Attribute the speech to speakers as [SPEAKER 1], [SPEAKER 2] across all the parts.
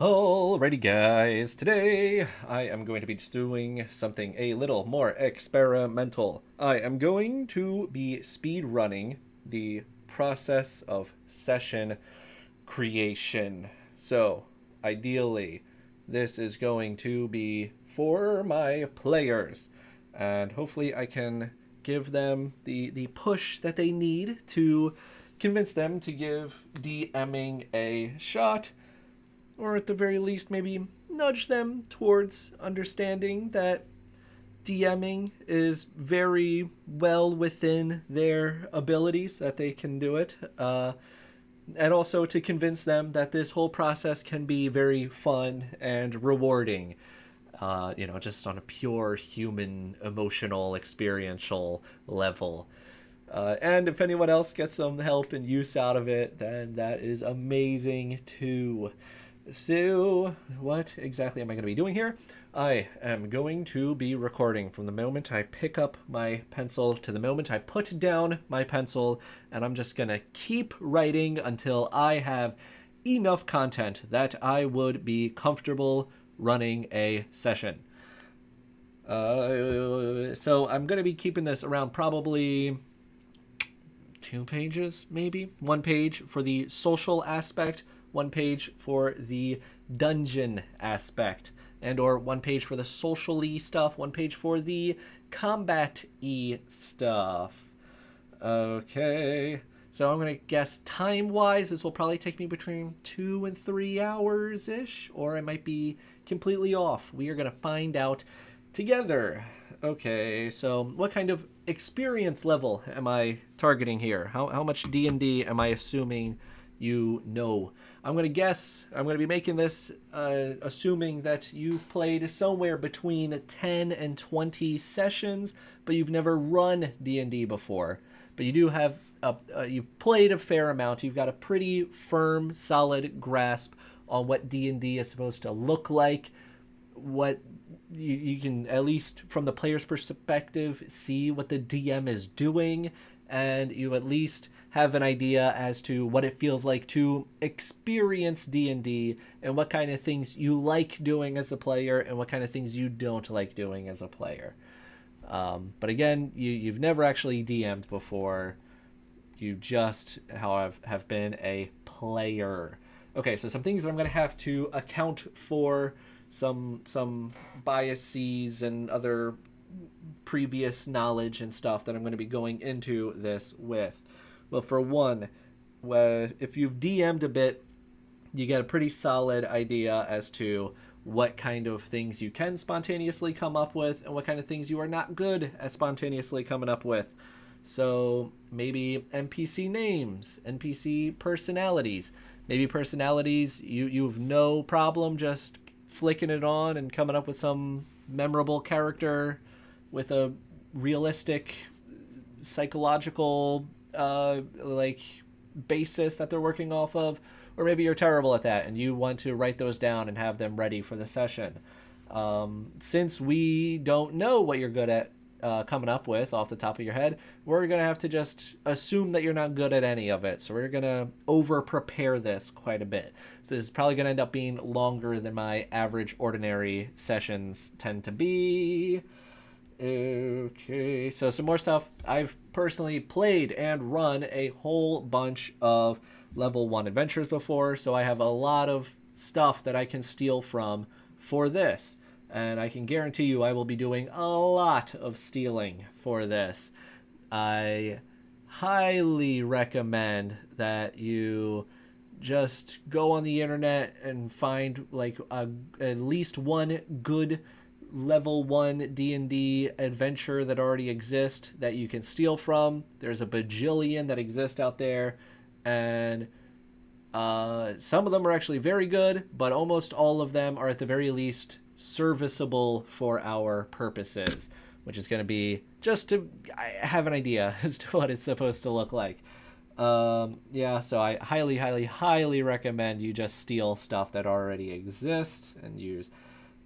[SPEAKER 1] Alrighty guys, today I am going to be just doing something a little more experimental. I am going to be speed running the process of session creation. So, ideally, this is going to be for my players, and hopefully I can give them the push that they need to convince them to give DMing a shot, or at the very least, maybe nudge them towards understanding that DMing is very well within their abilities, that they can do it. And also to convince them that this whole process can be very fun and rewarding, just on a pure human, emotional, experiential level. And if anyone else gets some help and use out of it, then that is amazing too. So, what exactly am I going to be doing here? I am going to be recording from the moment I pick up my pencil to the moment I put down my pencil, and I'm just going to keep writing until I have enough content that I would be comfortable running a session. So I'm going to be keeping this around probably 2 pages, maybe. 1 page for the social aspect, 1 page for the dungeon aspect, and or 1 page for the socially stuff, 1 page for the combat-y stuff. Okay, so I'm going to guess time-wise, this will probably take me between 2 and 3 hours-ish, or I might be completely off. We are going to find out together. Okay, so what kind of experience level am I targeting here? How much D&D am I assuming you know? I'm going to guess, I'm going to be making this assuming that you've played somewhere between 10 and 20 sessions, but you've never run D&D before. But you do have, you've played a fair amount. You've got a pretty firm, solid grasp on what D&D is supposed to look like, what you can, at least from the player's perspective, see what the DM is doing, and you at least have an idea as to what it feels like to experience D&D and what kind of things you like doing as a player and what kind of things you don't like doing as a player. But again, you've never actually DM'd before. You just have been a player. Okay, so some things that I'm going to have to account for, some biases and other previous knowledge and stuff that I'm going to be going into this with. Well, for one, if you've DM'd a bit, you get a pretty solid idea as to what kind of things you can spontaneously come up with and what kind of things you are not good at spontaneously coming up with. So maybe NPC names, NPC personalities. Maybe personalities you have no problem just flicking it on and coming up with some memorable character with a realistic psychological basis that they're working off of. Or maybe you're terrible at that and you want to write those down and have them ready for the session. Since we don't know what you're good at coming up with off the top of your head, we're going to have to just assume that you're not good at any of it. So we're going to over prepare this quite a bit. So this is probably going to end up being longer than my average ordinary sessions tend to be. Okay, so some more stuff. I've personally played and run a whole bunch of level 1 adventures before, so I have a lot of stuff that I can steal from for this. And I can guarantee you I will be doing a lot of stealing for this. I highly recommend that you just go on the internet and find at least one good level 1 D&D adventure that already exists that you can steal from. There's a bajillion that exist out there, and some of them are actually very good, but almost all of them are at the very least serviceable for our purposes, which is going to be just to have an idea as to what it's supposed to look like. So I highly recommend you just steal stuff that already exists and use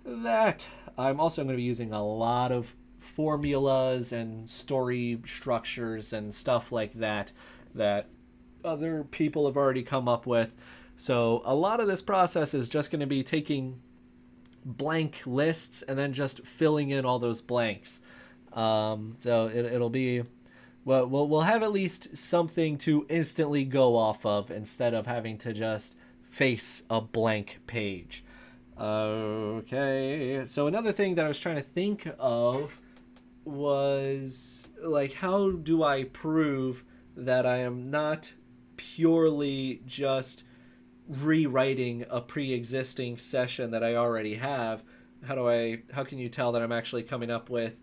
[SPEAKER 1] that. I'm also going to be using a lot of formulas and story structures and stuff like that that other people have already come up with. So a lot of this process is just going to be taking blank lists and then just filling in all those blanks. So it'll be, well, we'll have at least something to instantly go off of instead of having to just face a blank page. Okay, so another thing that I was trying to think of was, like, how do I prove that I am not purely just rewriting a pre-existing session that I already have? How can you tell that I'm actually coming up with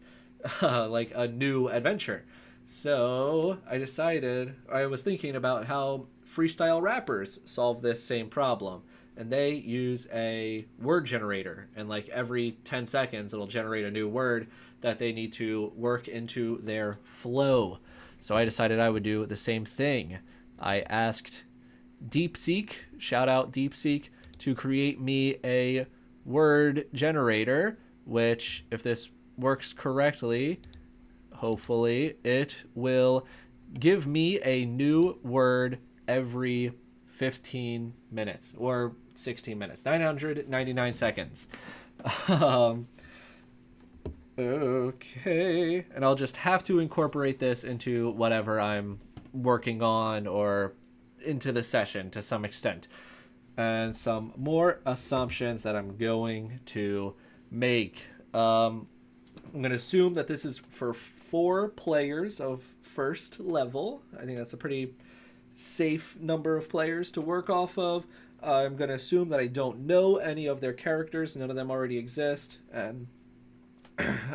[SPEAKER 1] like a new adventure? So I was thinking about how freestyle rappers solve this same problem, and they use a word generator, and like every 10 seconds it'll generate a new word that they need to work into their flow. So I decided I would do the same thing. I asked DeepSeek, shout out DeepSeek, to create me a word generator, which, if this works correctly, hopefully it will give me a new word every 15 minutes or 16 minutes, 999 seconds. Okay, and I'll just have to incorporate this into whatever I'm working on or into the session to some extent. And some more assumptions that I'm going to make. I'm going to assume that this is for 4 players of first level. I think that's a pretty safe number of players to work off of. I'm going to assume that I don't know any of their characters. None of them already exist. And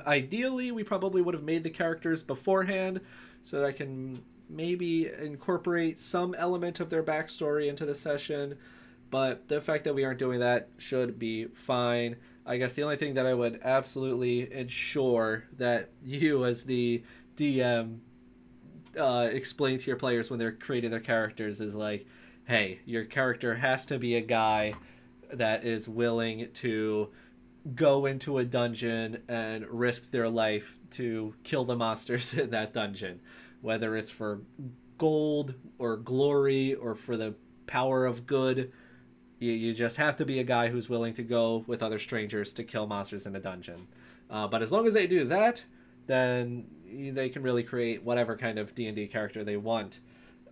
[SPEAKER 1] ideally, we probably would have made the characters beforehand so that I can maybe incorporate some element of their backstory into the session. But the fact that we aren't doing that should be fine. I guess the only thing that I would absolutely ensure that you as the DM explain to your players when they're creating their characters is like, hey, your character has to be a guy that is willing to go into a dungeon and risk their life to kill the monsters in that dungeon, whether it's for gold or glory or for the power of good. You just have to be a guy who's willing to go with other strangers to kill monsters in a dungeon. But as long as they do that, then they can really create whatever kind of D&D character they want.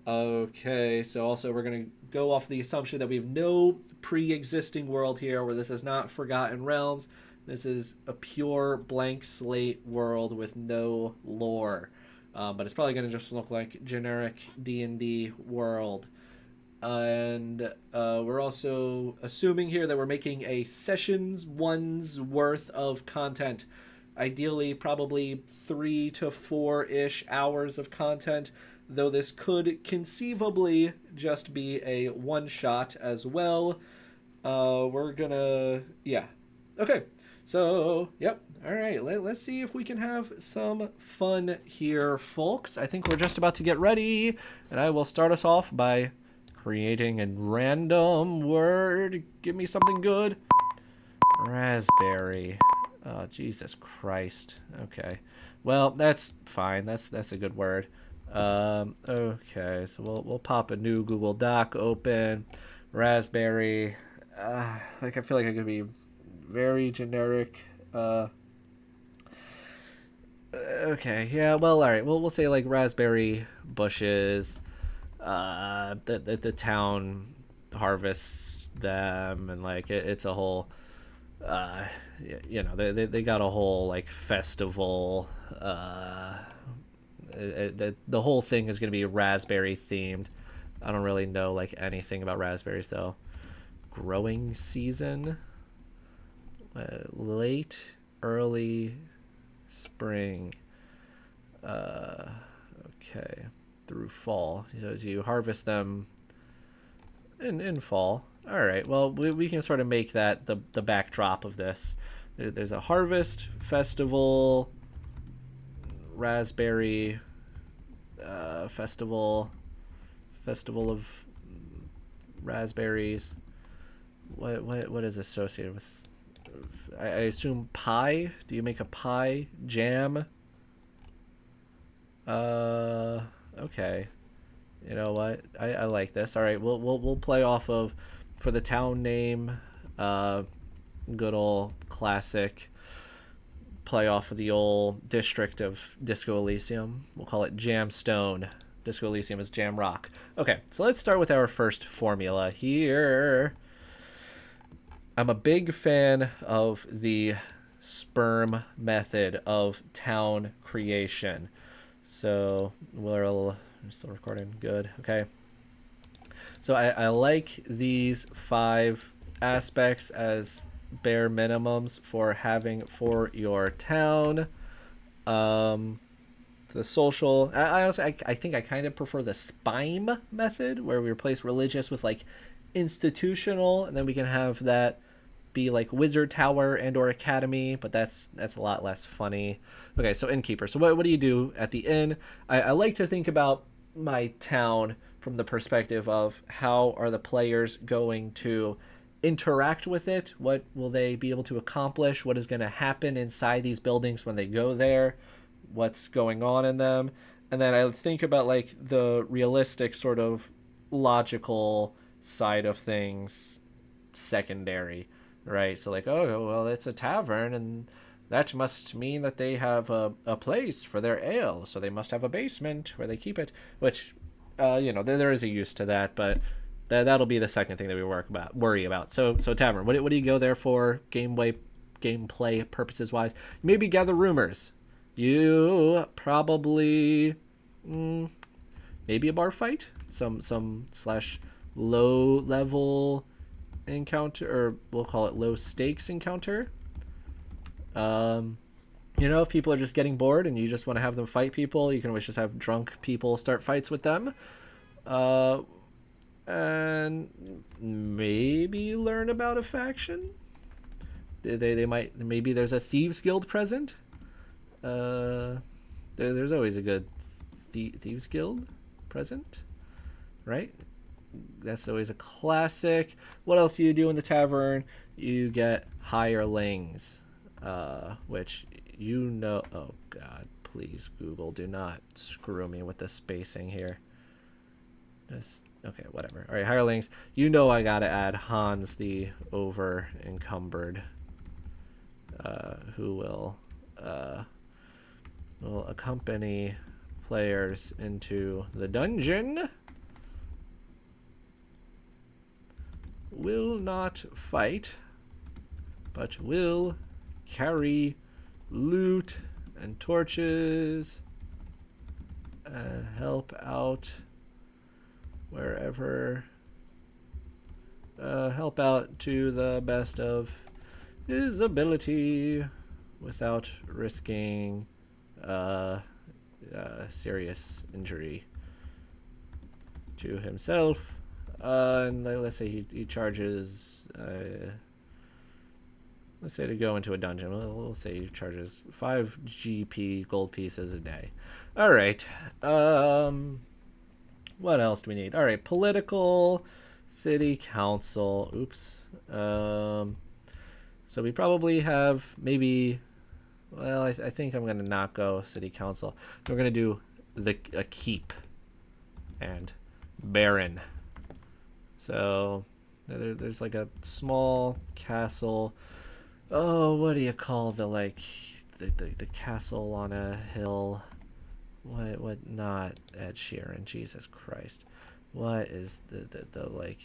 [SPEAKER 1] Okay, so also we're going to go off the assumption that we have no pre-existing world here, where this is not Forgotten Realms. This is a pure blank slate world with no lore. But it's probably going to just look like generic D&D world. And we're also assuming here that we're making a sessions one's worth of content. Ideally, probably 3 to 4-ish hours of content, though this could conceivably just be a one-shot as well. We're gonna... yeah. Okay. So, yep. All right. Let's see if we can have some fun here, folks. I think we're just about to get ready, and I will start us off by creating a random word. Give me something good. Raspberry. Oh, Jesus Christ. Okay. Well, that's fine. That's a good word. Okay, so we'll pop a new Google Doc open. Raspberry. Like, I feel like I could be very generic. Okay, yeah, well, all right. We'll say, like, raspberry bushes. The town harvests them, and like it's a whole they got a whole like festival. The whole thing is going to be raspberry themed. I don't really know like anything about raspberries though. Growing season, late early spring, okay, through fall. So you harvest them in fall. All right, well, we can sort of make that the backdrop of this. There's a harvest festival, raspberry festival of raspberries. What is associated with? I assume pie. Do you make a pie? Jam. Okay. You know what? I like this. All right, we'll play off of for the town name. Good old classic. Play off of the old district of Disco Elysium. We'll call it Jamstone. Disco Elysium is Jam Rock. Okay, so let's start with our first formula here. I'm a big fan of the sperm method of town creation. So we're still recording. Good. Okay. So I like these 5 aspects as bare minimums for having for your town. The social, I honestly, I think I kind of prefer the SPIME method, where we replace religious with like institutional, and then we can have that be like wizard tower and or academy, but that's a lot less funny. Okay, so innkeeper. So what do you do at the inn? I like to think about my town from the perspective of how are the players going to interact with it, what will they be able to accomplish, what is going to happen inside these buildings when they go there, what's going on in them. And then I think about like the realistic sort of logical side of things secondary, right? So like, oh well, it's a tavern, and that must mean that they have a place for their ale, so they must have a basement where they keep it, which there is a use to that, but that'll be the second thing that we worry about. So tavern, what do you go there for gameplay purposes wise? Maybe gather rumors. You probably maybe a bar fight, some slash low level encounter, or we'll call it low stakes encounter. If people are just getting bored and you just want to have them fight people, you can always just have drunk people start fights with them. And maybe learn about a faction. They might, maybe there's a thieves guild present. There's always a good thieves guild present, right? That's always a classic. What else do you do in the tavern? You get hirelings, which oh god, please Google, do not screw me with the spacing here. Just okay, whatever. All right, hirelings. I gotta add Hans the over encumbered, who will accompany players into the dungeon. Will not fight, but will carry loot and torches and help out wherever, help out to the best of his ability without risking serious injury to himself. And let's say he charges, let's say to go into a dungeon, we'll say he charges 5 GP gold pieces a day. All right. What else do we need? All right, political, city council. Oops. So we probably have maybe, well, I think I'm going to not go city council. We're going to do a keep and baron. So there's like a small castle. Oh, what do you call the castle on a hill? What not Ed Sheeran, Jesus Christ. What is the like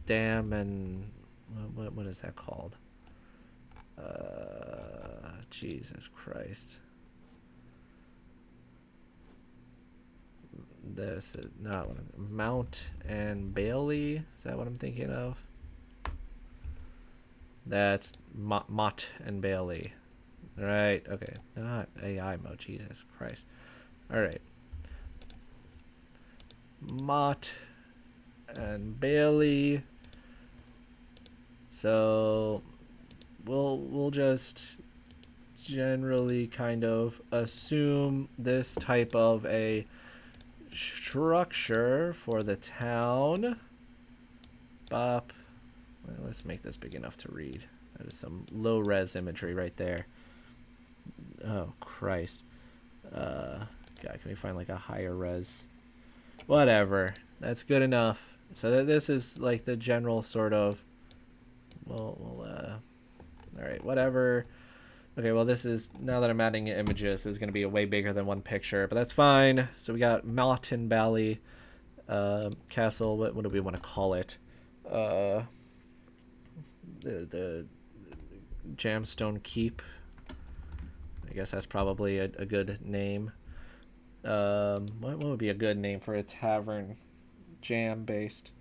[SPEAKER 1] dam and what is that called? Jesus Christ. This is not what Mount and Bailey. Is that what I'm thinking of? That's Mott and Bailey. Right, okay. Not AI mode, Jesus Christ. Alright. Mott and Bailey. So we'll just generally kind of assume this type of a structure for the town. Bop. Well, let's make this big enough to read. That is some low res imagery right there. Oh Christ. God, can we find like a higher res Whatever. That's good enough. So this is like the general sort of. All right, whatever. Okay, well, this is, now that I'm adding images, is going to be way bigger than one picture, but that's fine. So we got Mountain Valley Castle. What do we want to call it? The Jamstone Keep. I guess that's probably a good name. What would be a good name for a tavern? Jam-based.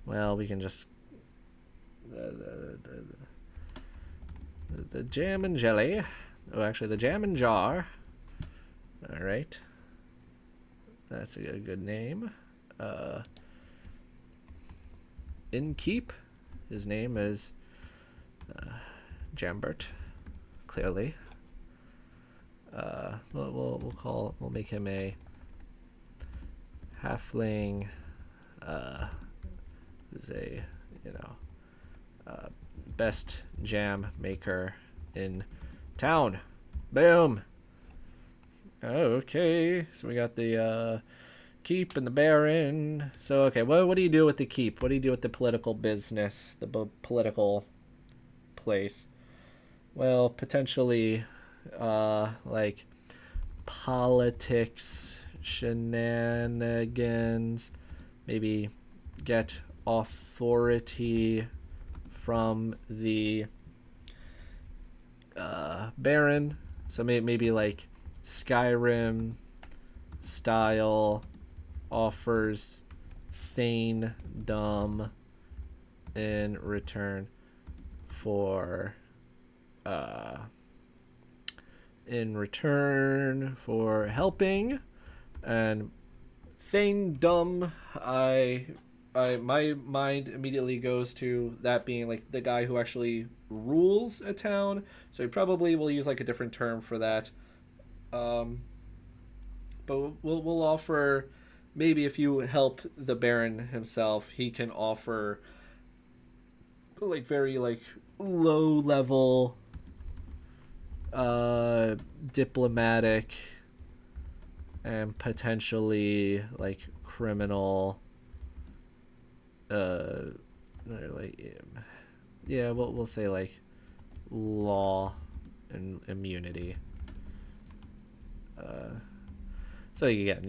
[SPEAKER 1] Well, we can just... The jam and jelly. Oh, actually, the jam and jar. All right. That's a good name. Innkeep. His name is Jambert. Clearly. We'll make him a halfling. Who's a best jam maker in town. Boom. Okay, so we got the keep and the baron. So okay, what do you do with the keep? What do you do with the political business, the political place? Well, potentially like politics, shenanigans, maybe get authority from the Baron. So maybe like Skyrim style offers Thanedom in return for helping. And Thanedom, my mind immediately goes to that being like the guy who actually rules a town. So he probably will use like a different term for that. But we'll offer, maybe if you help the Baron himself, he can offer like very like low level diplomatic and potentially like criminal we'll say like law and immunity. So again,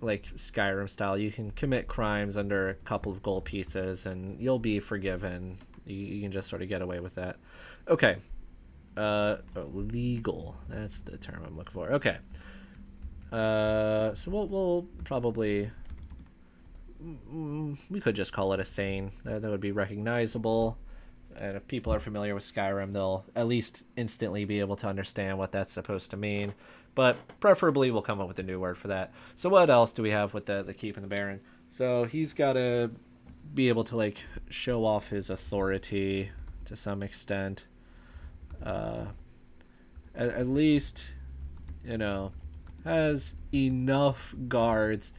[SPEAKER 1] like Skyrim style, you can commit crimes under a couple of gold pieces and you'll be forgiven. You can just sort of get away with that. Okay. Legal. That's the term I'm looking for. Okay. So we'll probably... we could just call it a Thane. That would be recognizable. And if people are familiar with Skyrim, they'll at least instantly be able to understand what that's supposed to mean. But preferably we'll come up with a new word for that. So what else do we have with the Keep and the Baron? So he's got to be able to like show off his authority to some extent. At least, has enough guards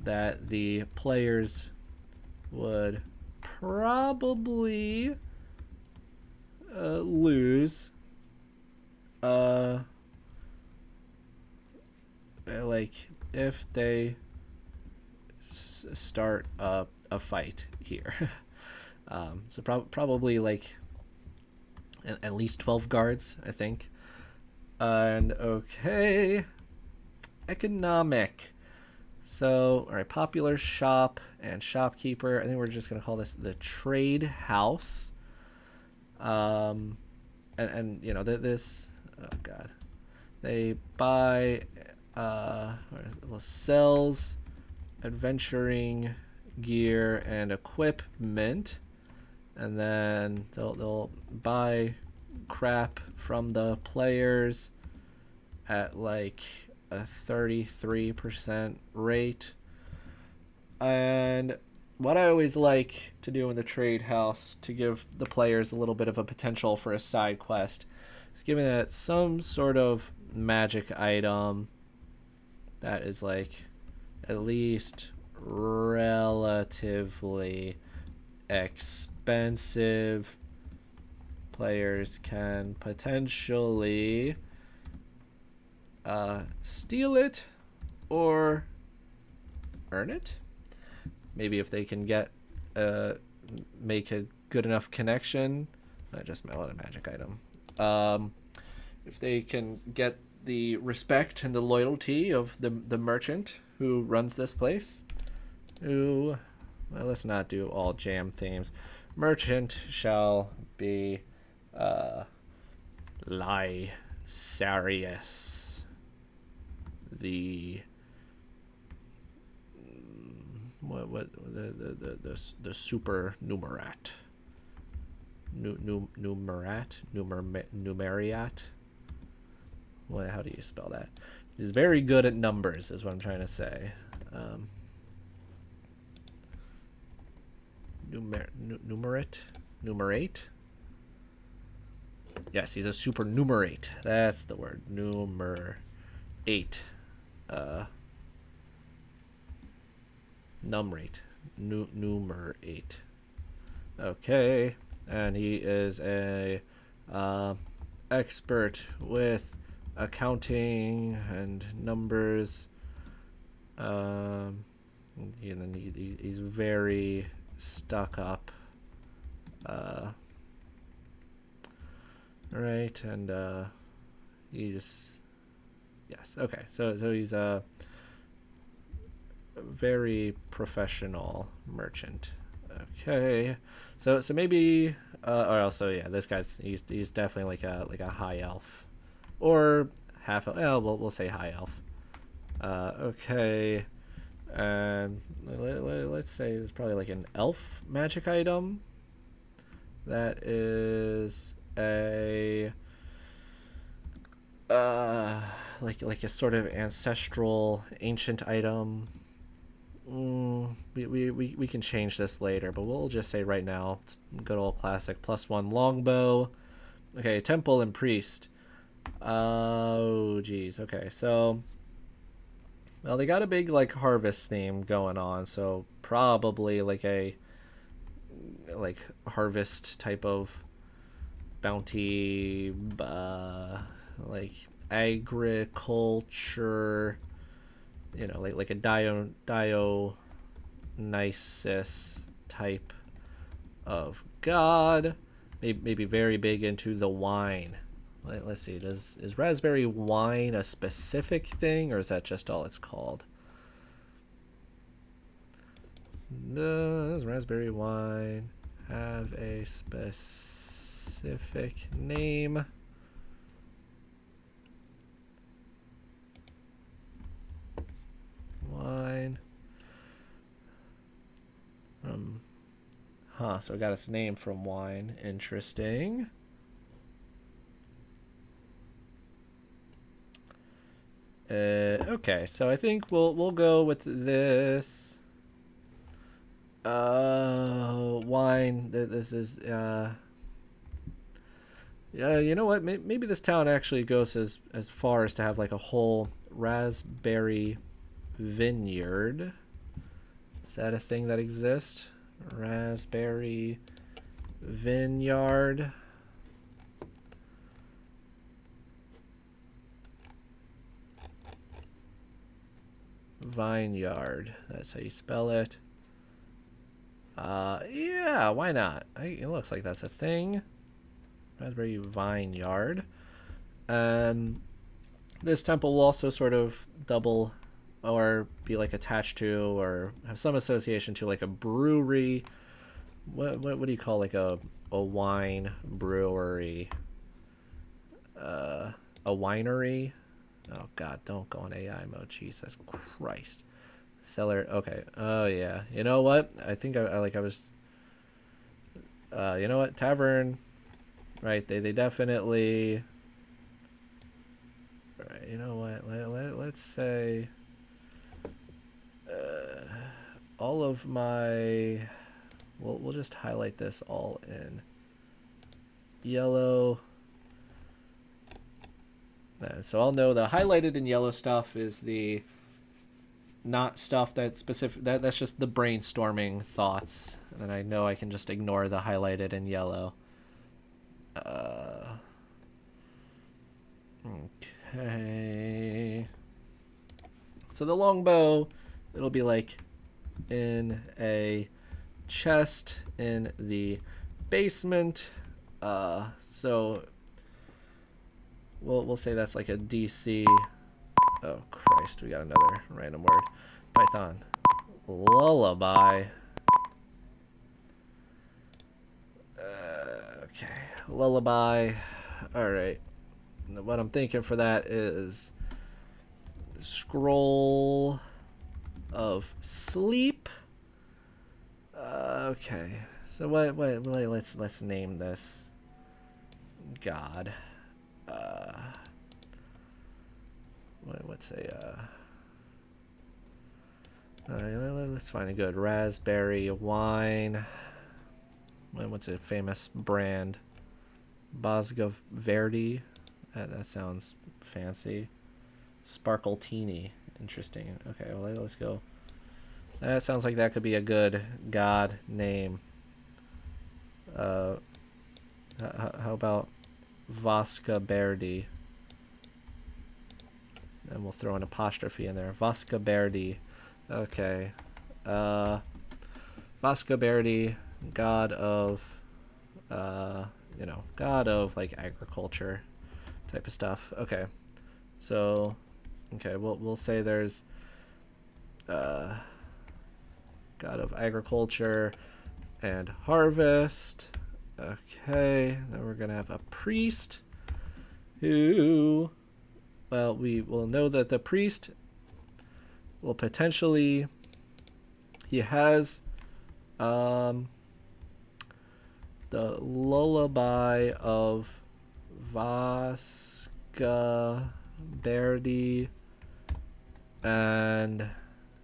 [SPEAKER 1] that the players would probably lose. Like if they start a fight here. So probably like at least 12 guards, I think. And okay, economic. So, all right, popular shop and shopkeeper. I think we're just going to call this the trade house. And this, oh God, they buy, sells adventuring gear and equipment. And then they'll buy crap from the players at like a 33% rate. And what I always like to do in the trade house to give the players a little bit of a potential for a side quest is giving it some sort of magic item that is like at least relatively expensive. Players can potentially steal it or earn it. Maybe if they can get make a good enough connection. I just met a magic item. If they can get the respect and the loyalty of the merchant who runs this place, who, well, let's not do all jam themes. Merchant shall be Lysarius, the the super numerat. Numeriat. What? How do you spell that? He's very good at numbers, is what I'm trying to say. Numerate. Yes, he's a supernumerate. That's the word. Numerate. Numrate. Numerate. Okay, and he is a expert with accounting and numbers. He's very stuck up. Right, and he's, yes, okay. So he's a very professional merchant. Okay, so maybe or also, yeah, this guy's he's definitely like a high elf or half elf. Well, we'll say high elf. Okay, and let's say there's probably like an elf magic item that is a like a sort of ancestral ancient item. We can change this later, but we'll just say right now it's good old classic +1 longbow. Okay, temple and priest. Oh geez. Okay, so, well, they got a big like harvest theme going on, so probably like a harvest type of bounty, like agriculture, you know, like a Dionysus type of god. Maybe very big into the wine. Let's see, is raspberry wine a specific thing, or is that just all it's called? Does raspberry wine have a specific name? Wine. So it got its name from wine. Interesting. Okay, so I think we'll go with this. Wine. This is yeah, you know what? Maybe this town actually goes as far as to have like a whole raspberry vineyard. Is that a thing that exists? Raspberry vineyard. Vineyard. That's how you spell it. Yeah, why not? It looks like that's a thing. Raspberry vineyard. This temple will also sort of double or be like attached to or have some association to like a brewery. What do you call like a wine brewery? A winery? Oh god, don't go on AI mode. Jesus Christ. Cellar. Okay. Oh yeah. You know what? I think I was. You know what? Tavern. Right. They definitely. Right. You know what? Let's say. All of my. We'll just highlight this all in yellow. So I'll know the highlighted in yellow stuff is the not stuff that's specific. That's just the brainstorming thoughts, and then I know I can just ignore the highlighted in yellow. Okay. So the longbow, it'll be like in a chest in the basement. So we'll say that's like a DC. Oh Christ, we got another random word. Python. Lullaby. Okay, lullaby. All right. What I'm thinking for that is scroll of sleep. Okay. So what? Let's name this God. Let's say let's find a good raspberry wine. What's a famous brand? Bosga Verdi. That sounds fancy. Sparkletini. Interesting. Okay, well, let's go. That sounds like that could be a good god name. How about Vasca Verdi? And we'll throw an apostrophe in there. Vasca Verdi. Okay. Vasca Verdi, god of, god of like agriculture type of stuff. Okay. So, okay, we'll say there's god of agriculture and harvest. Okay, then we're gonna have a priest who, well, we will know that the priest will potentially, he has the lullaby of Vasca Verdi, and it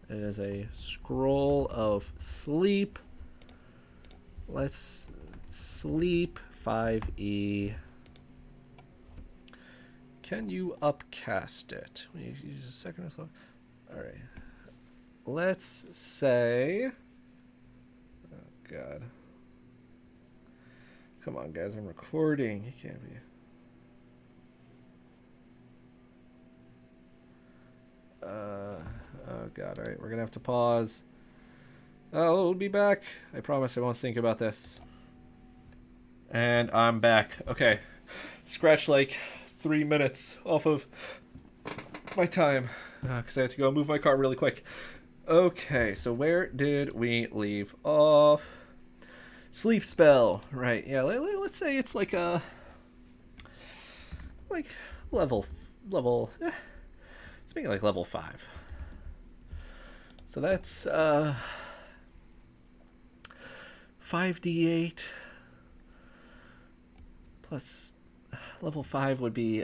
[SPEAKER 1] is a scroll of sleep. Let's sleep 5e. Can you upcast it? We use a second or so. All right. Let's say. Oh God. Come on, guys. I'm recording. You can't be. Oh God. All right. We're gonna have to pause. I'll be back. I promise I won't think about this. And I'm back. Okay. Scratch like 3 minutes off of my time because I had to go move my car really quick. Okay, so where did we leave off? Sleep spell, right? Yeah, let's say it's like a level. It's making like level 5. So that's 5d8 plus level 5 would be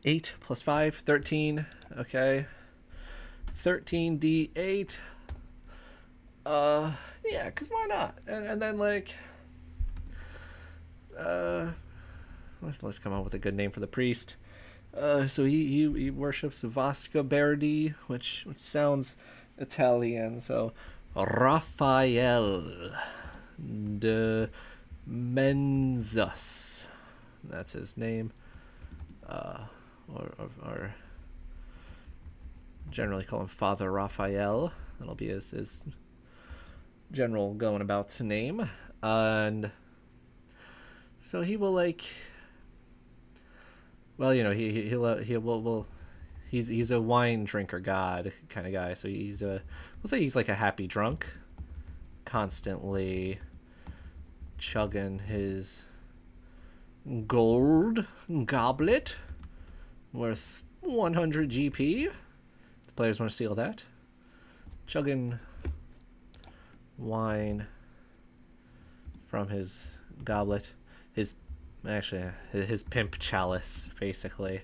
[SPEAKER 1] 8 plus 5, 13. Okay. 13d8. Yeah, because why not? And then, like, let's come up with a good name for the priest. So he worships Vasca Verdi, which sounds Italian. So Raphael de Menzas. That's his name. Or generally call him Father Raphael. That'll be his general going about name. And so he will, like, well, you know, he's a wine drinker god kind of guy. So we'll say he's like a happy drunk, constantly chugging his gold goblet worth 100 GP. The players want to steal that. Chugging wine from his goblet. His pimp chalice, basically.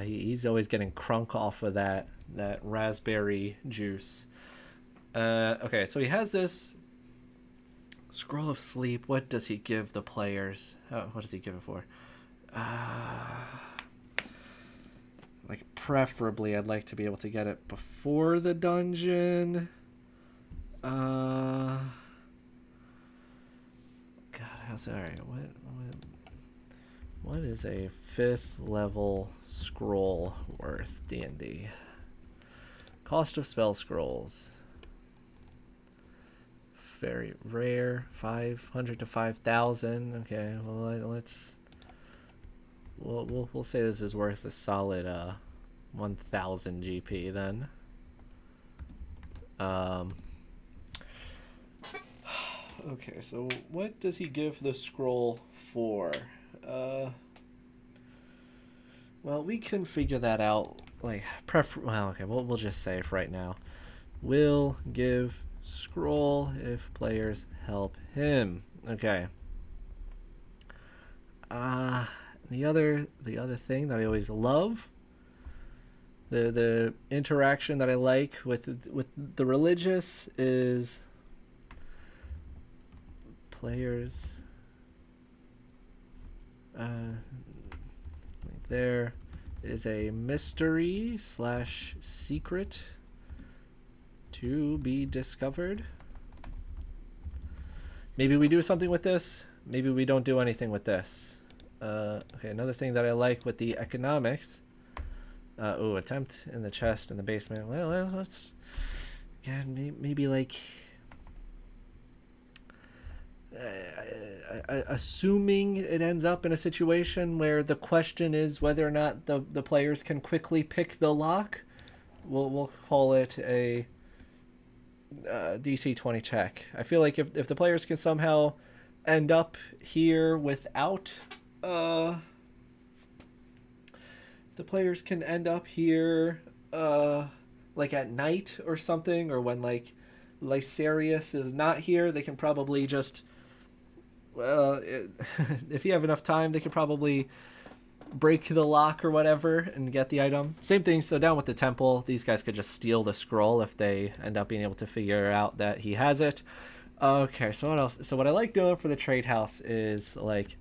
[SPEAKER 1] He's always getting crunk off of that raspberry juice. Okay, so he has this scroll of sleep. What does he give the players? What does he give it for? Like, preferably, I'd like to be able to get it before the dungeon. God, how's that? All right, What is a 5th level scroll worth, D&D? Cost of spell scrolls. Very rare, 500 to 5,000. Okay, well we'll say this is worth a solid 1,000 GP then. Okay, so what does he give the scroll for? Well, we can figure that out. Like, well, okay, we'll just say it right now. Will give scroll if players help him. Okay. The other thing that I always love, the interaction that I like with the religious is players. There is a mystery / secret to be discovered. Maybe we do something with this. Maybe we don't do anything with this. Okay, another thing that I like with the economics. Attempt in the chest in the basement. Well, let's... Yeah, maybe like... assuming it ends up in a situation where the question is whether or not the players can quickly pick the lock, we'll call it a DC 20 check. I feel like if the players can somehow end up here without if the players can end up here like at night or something, or when like Lysarius is not here, they can probably just if you have enough time, they could probably break the lock or whatever and get the item. Same thing, so down with the temple, these guys could just steal the scroll if they end up being able to figure out that he has it. Okay, so what else? So what I like doing for the trade house is like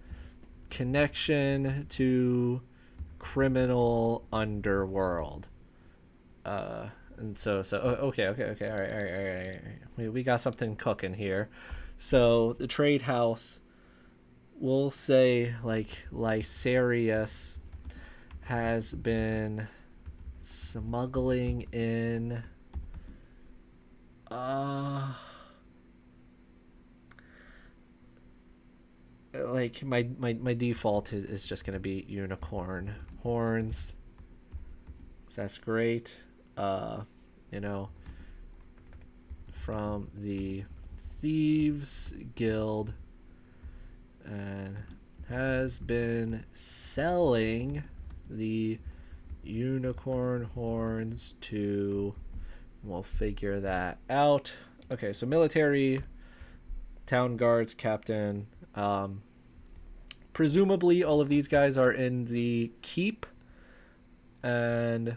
[SPEAKER 1] connection to criminal underworld. And so okay, all right. We got something cooking here. So the trade house, we'll say like Lysarius has been smuggling in like my default is just gonna be unicorn horns. So that's great. You know, from the Thieves Guild, and has been selling the unicorn horns to, we'll figure that out. Okay, so military, town guards, captain. Presumably all of these guys are in the keep, and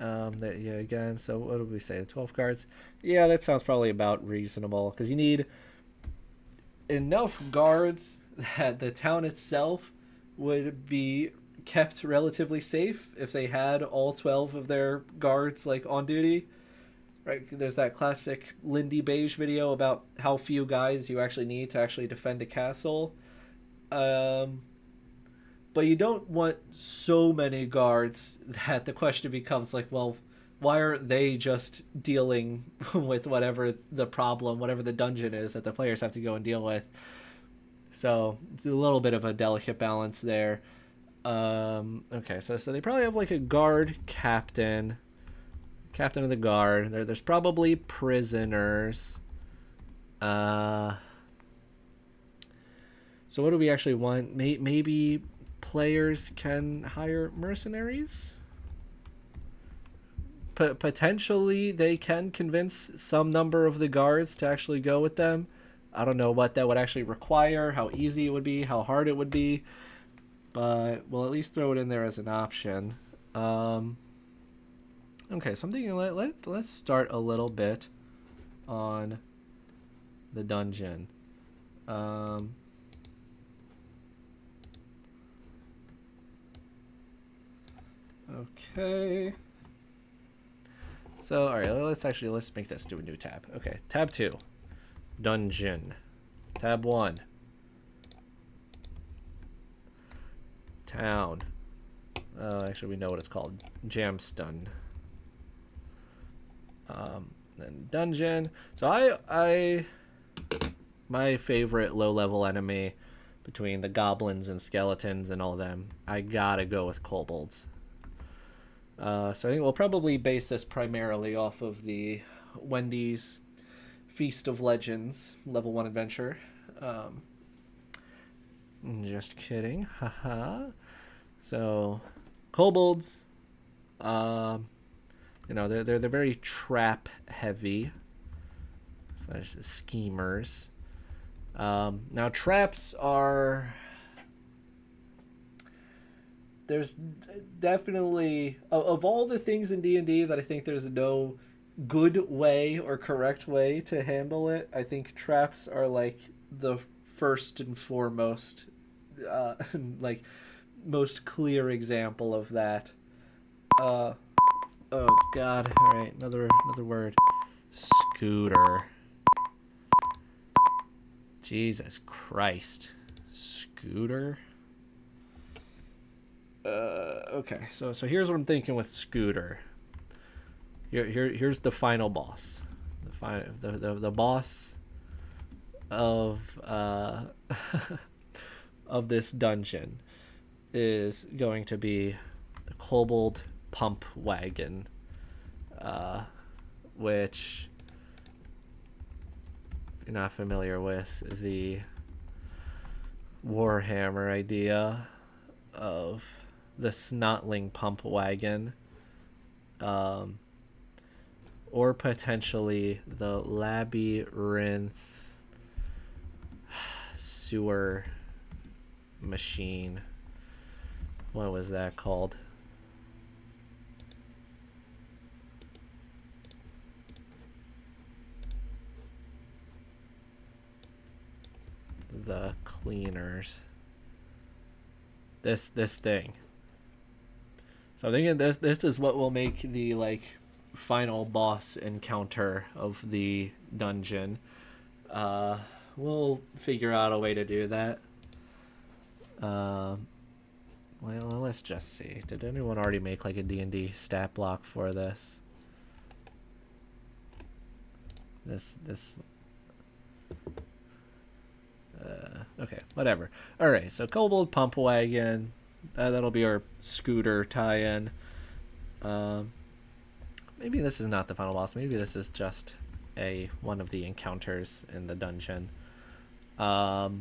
[SPEAKER 1] yeah, again, so what did we say? 12 guards? Yeah, that sounds probably about reasonable, because you need enough guards that the town itself would be kept relatively safe if they had all 12 of their guards like on duty. Right? There's that classic Lindy Beige video about how few guys you actually need to actually defend a castle. But you don't want so many guards that the question becomes like, well, why aren't they just dealing with whatever the problem, whatever the dungeon is that the players have to go and deal with? So it's a little bit of a delicate balance there. Okay, so they probably have like a guard captain of the guard. There's probably prisoners. So what do we actually want? Maybe players can hire mercenaries? Potentially they can convince some number of the guards to actually go with them. I don't know what that would actually require, how easy it would be, how hard it would be, but we'll at least throw it in there as an option. Okay, something. Let's start a little bit on the dungeon. Okay. So, all right, let's make this do a new tab. Okay, tab 2, dungeon. Tab 1, Town. Actually, we know what it's called. Jamstun. Then dungeon. So I my favorite low-level enemy between the goblins and skeletons and all them, I gotta go with kobolds. So I think we'll probably base this primarily off of the Wendy's Feast of Legends level 1 adventure. Just kidding. Haha. So kobolds, they're very trap heavy. Slash schemers. Now traps are, there's definitely of all the things in D&D that I think there's no good way or correct way to handle it. I think traps are like the first and foremost like most clear example of that. Oh god. All right, another word. Scooter. Jesus Christ. Scooter. Okay, so here's what I'm thinking with Scooter. Here's the final boss. The boss of of this dungeon is going to be a kobold pump wagon, which, if you're not familiar with the Warhammer idea of the snotling pump wagon, or potentially the labyrinth sewer machine. What was that called? The cleaners. This thing. So I'm thinking this is what will make the like final boss encounter of the dungeon. We'll figure out a way to do that. Well, let's just see. Did anyone already make like a D&D stat block for this? Okay, whatever. All right, so kobold pump wagon. That'll be our scooter tie-in. Maybe this is not the final boss. Maybe this is just one of the encounters in the dungeon. So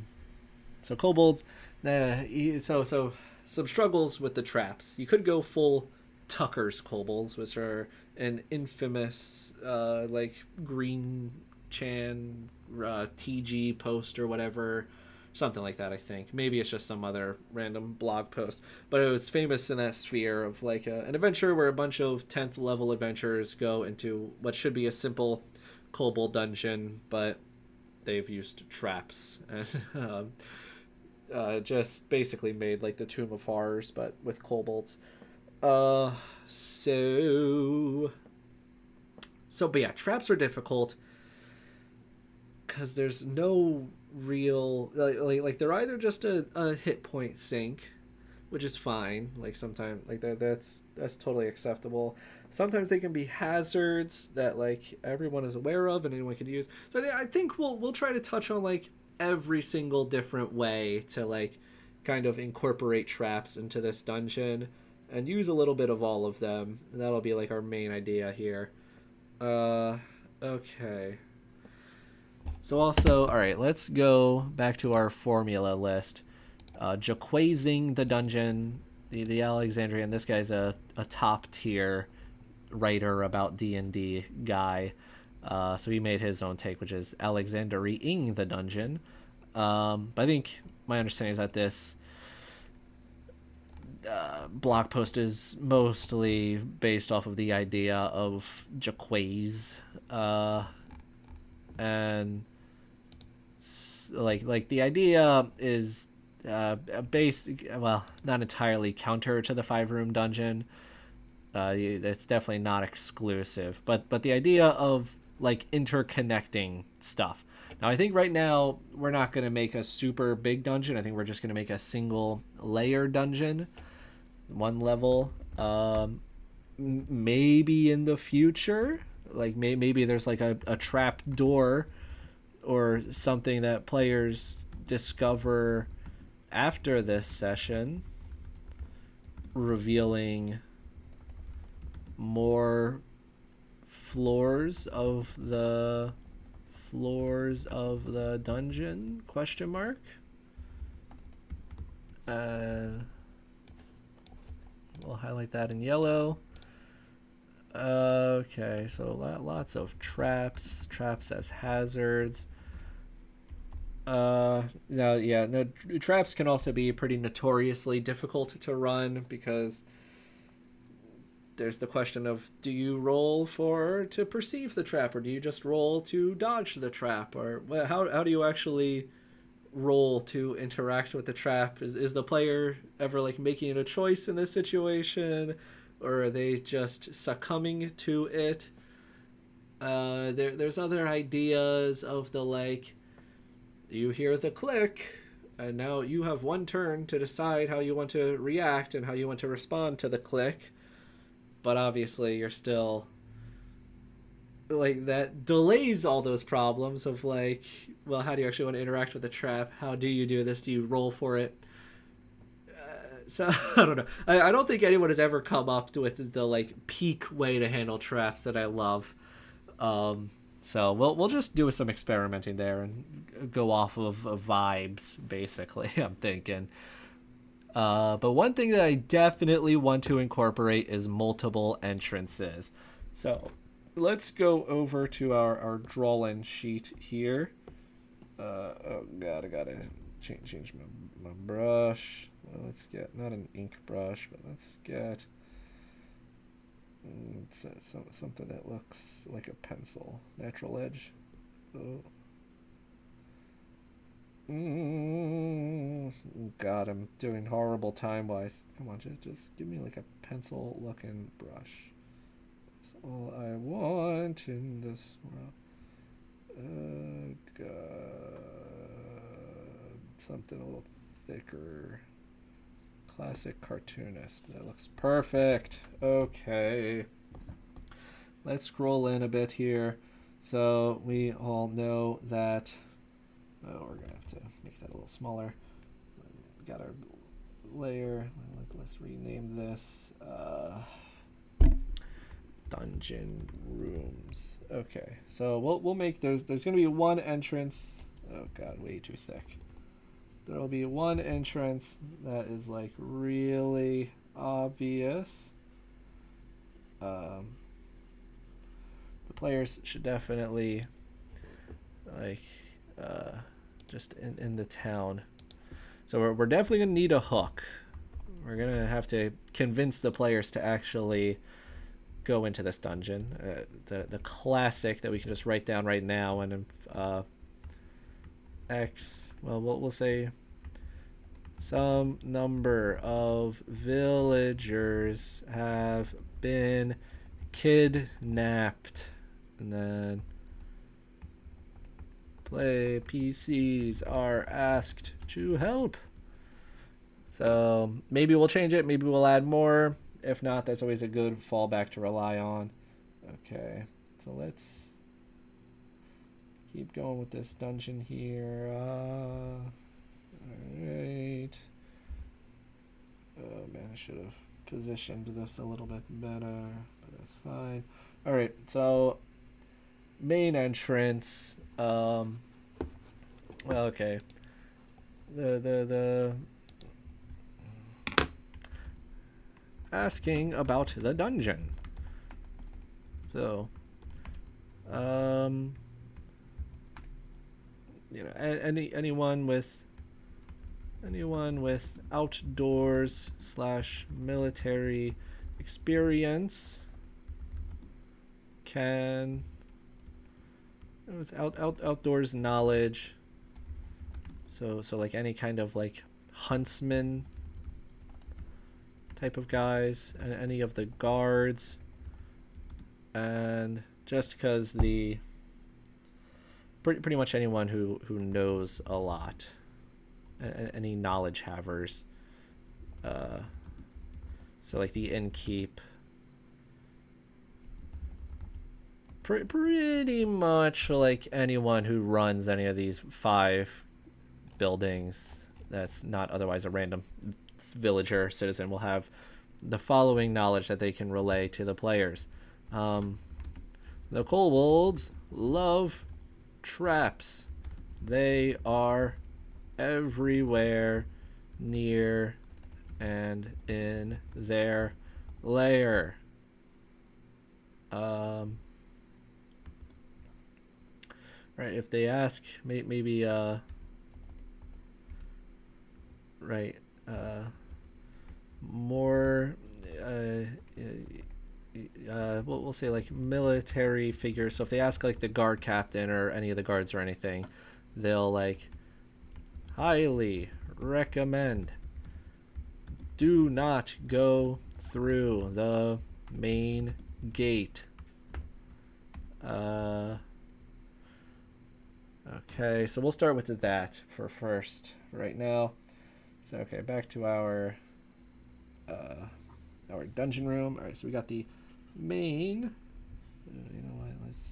[SPEAKER 1] kobolds. So some struggles with the traps. You could go full Tucker's kobolds, which are an infamous like Green Chan TG post or whatever, something like that. I think maybe it's just some other random blog post, but it was famous in that sphere of like an adventure where a bunch of 10th level adventurers go into what should be a simple kobold dungeon, but they've used traps and just basically made like the Tomb of Horrors but with kobolds. But yeah, traps are difficult because there's no real like they're either just a hit point sink, which is fine, like sometimes like that's totally acceptable. Sometimes they can be hazards that like everyone is aware of and anyone can use. So I think we'll try to touch on like every single different way to like kind of incorporate traps into this dungeon and use a little bit of all of them, and that'll be like our main idea here. Okay. So also, all right, let's go back to our formula list. Jaquazing the dungeon, the Alexandrian. This guy's a top tier writer about D&D guy. So he made his own take, which is Alexandria-ing the dungeon. But I think my understanding is that this blog post is mostly based off of the idea of Jaquays. And like the idea is well, not entirely counter to the 5-room dungeon. It's definitely not exclusive, but the idea of like interconnecting stuff. Now I think right now we're not going to make a super big dungeon. I think we're just going to make a single layer dungeon, one level. Maybe in the future, like maybe there's like a trap door or something that players discover after this session, revealing more floors of the dungeon, question mark. We'll highlight that in yellow. Okay, so lots of traps as hazards. Traps can also be pretty notoriously difficult to run, because there's the question of, do you roll to perceive the trap, or do you just roll to dodge the trap, or how do you actually roll to interact with the trap? Is the player ever like making a choice in this situation, or are they just succumbing to it? There's other ideas of the like, you hear the click, and now you have one turn to decide how you want to react and how you want to respond to the click. But obviously you're still like, that delays all those problems of like, well, how do you actually want to interact with the trap? How do you do this? Do you roll for it? So I don't know. I don't think anyone has ever come up with the like peak way to handle traps that I love. So we'll just do some experimenting there and go off of vibes, basically. I'm thinking. But one thing that I definitely want to incorporate is multiple entrances. So let's go over to our drawing sheet here. Oh god, I gotta change my brush. Well, let's get not an ink brush, but let's get something that looks like a pencil. Natural edge. Oh. God, I'm doing horrible time-wise. Come on, just give me like a pencil-looking brush. That's all I want in this world. God. Something a little thicker. Classic cartoonist. That looks perfect. Okay. Let's scroll in a bit here. So we all know that... Oh, we're going to have to make that a little smaller. We got our layer. Let's rename this Dungeon Rooms. Okay, so we'll make there's going to be one entrance. Oh god, way too thick. There will be one entrance that is like really obvious. The players should definitely like just in the town. So we're definitely gonna need a hook. We're gonna have to convince the players to actually go into this dungeon. The classic that we can just write down right now, and X. Well, we'll say some number of villagers have been kidnapped, and then play PCs are asked to help. So maybe we'll change it, maybe we'll add more. If not, that's always a good fallback to rely on. Okay, so let's keep going with this dungeon here. Alright. Oh man, I should have positioned this a little bit better, but that's fine. Alright, so main entrance. Well, okay. The asking about the dungeon. So, you know, anyone with outdoors / military experience can, with outdoors knowledge. So like any kind of like huntsman type of guys, and any of the guards, and just because pretty much anyone who knows a lot, any knowledge havers So like the innkeep. Pretty much like anyone who runs any of these 5 buildings that's not otherwise a random villager citizen will have the following knowledge that they can relay to the players. The kobolds love traps. They are everywhere, near and in their lair. Right, if they ask, maybe right, more we'll say like military figures. So if they ask like the guard captain or any of the guards or anything, they'll like highly recommend do not go through the main gate. Okay, so we'll start with that for first right now. So okay, back to our dungeon room. All right, so we got the main. You know what? Let's.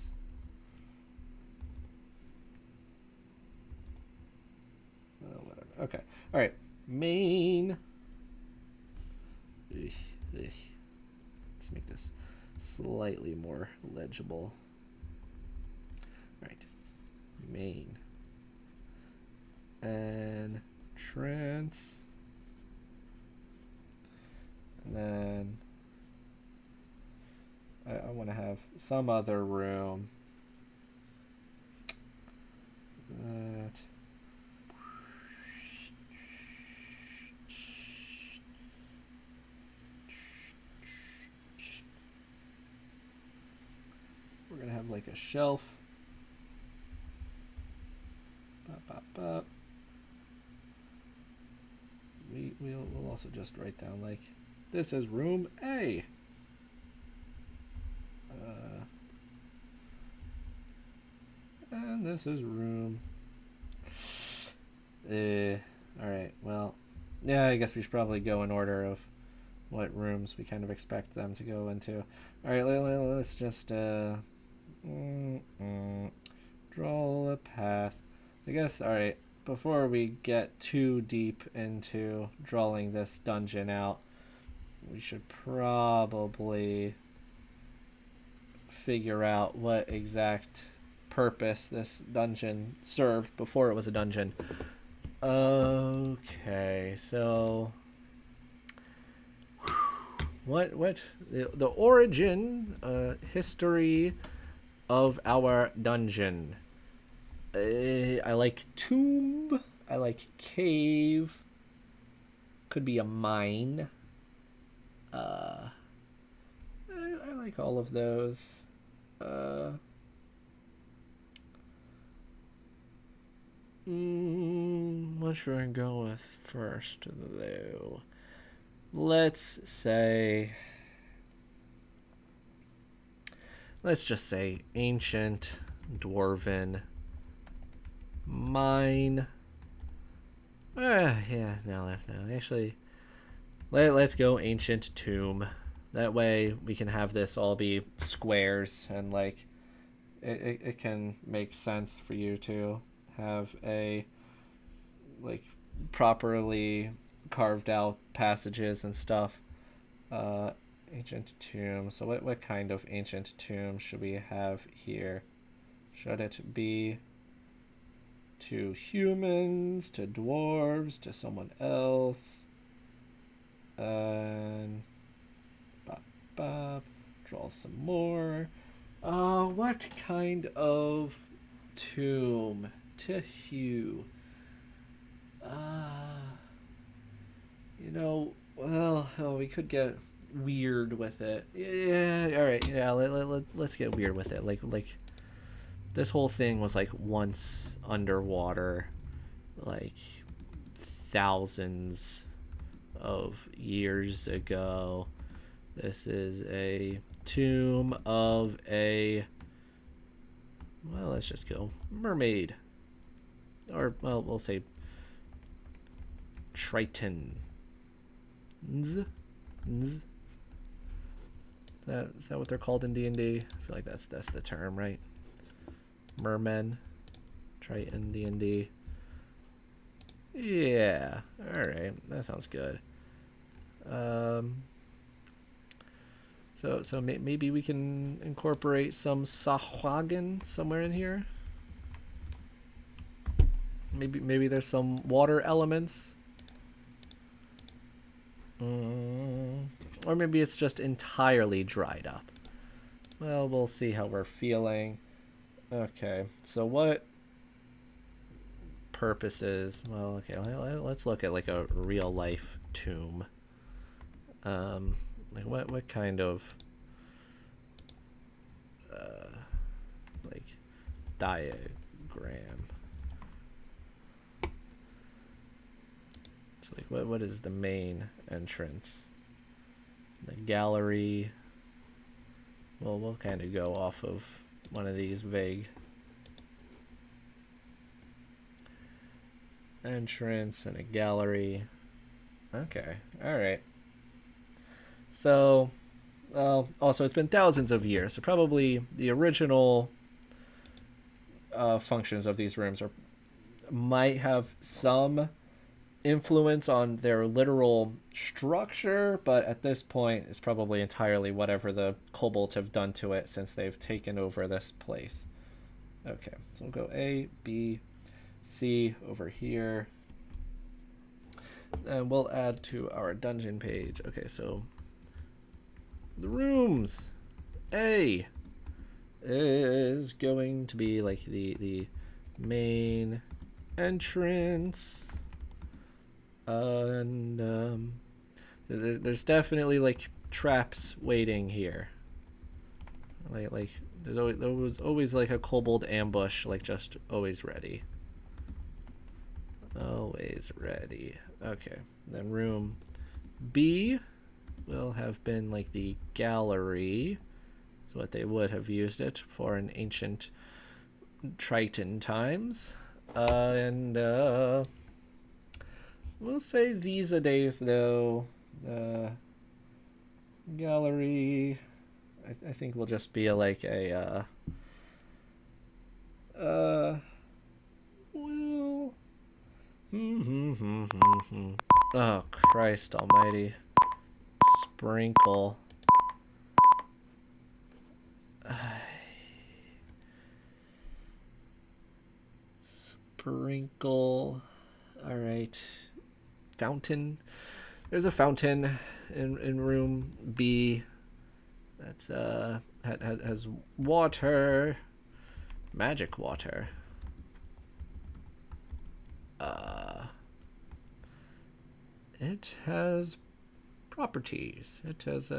[SPEAKER 1] Whatever. Okay. All right. Main. Let's make this slightly more legible. All right. Main. Entrance. And then I want to have some other room that we're going to have like a shelf. We'll also just write down like this is room A. And this is room. Alright, well, yeah, I guess we should probably go in order of what rooms we kind of expect them to go into. Alright, let's just draw a path. I guess, alright, before we get too deep into drawing this dungeon out, we should probably figure out what exact purpose this dungeon served before it was a dungeon. Okay, so what the origin history of our dungeon. I like tomb, I like cave, could be a mine. I like all of those. What should I go with first, though? Let's just say ancient dwarven mine. Yeah, no. Actually, let's go ancient tomb. That way we can have this all be squares and like it can make sense for you to have a like properly carved out passages and stuff. Ancient tomb. So what kind of ancient tomb should we have here? Should it be to humans, to dwarves, to someone else? And draw some more. What kind of tomb to hew? We could get weird with it. Yeah, all right. Yeah, let's get weird with it. Like this whole thing was like once underwater, like thousands of years ago. This is a tomb of a, well, let's just go mermaid, or well, we'll say Triton. Nz. Nz. Is that what they're called in D&D? I feel like that's the term, right? Mermen. Triton, D&D. Yeah. Alright. That sounds good. So maybe we can incorporate some Sahuagin somewhere in here. Maybe there's some water elements. Or maybe it's just entirely dried up. Well, we'll see how we're feeling. Okay, so what purposes? Well, okay, let's look at like a real life tomb. Like what kind of like diagram? It's like what is the main entrance? The gallery. Well, we'll kind of go off of one of these vague entrance and a gallery. Okay, all right. So, also it's been thousands of years, so probably the original functions of these rooms might have some influence on their literal structure, but at this point it's probably entirely whatever the kobolds have done to it since they've taken over this place. Okay, so we'll go A, B, C over here, and we'll add to our dungeon page. Okay, so the rooms. A is going to be like the main entrance. And there's definitely like traps waiting here. Like there's always like a kobold ambush, like just always ready. Always ready. Okay, then room B will have been like the gallery. Is what they would have used it for in ancient Triton times. We'll say these a days though. Gallery, I think will just be like a well. Oh Christ Almighty! Sprinkle. Sprinkle. All right. Fountain. There's a fountain in room B that's has water, magic water. It has properties. It has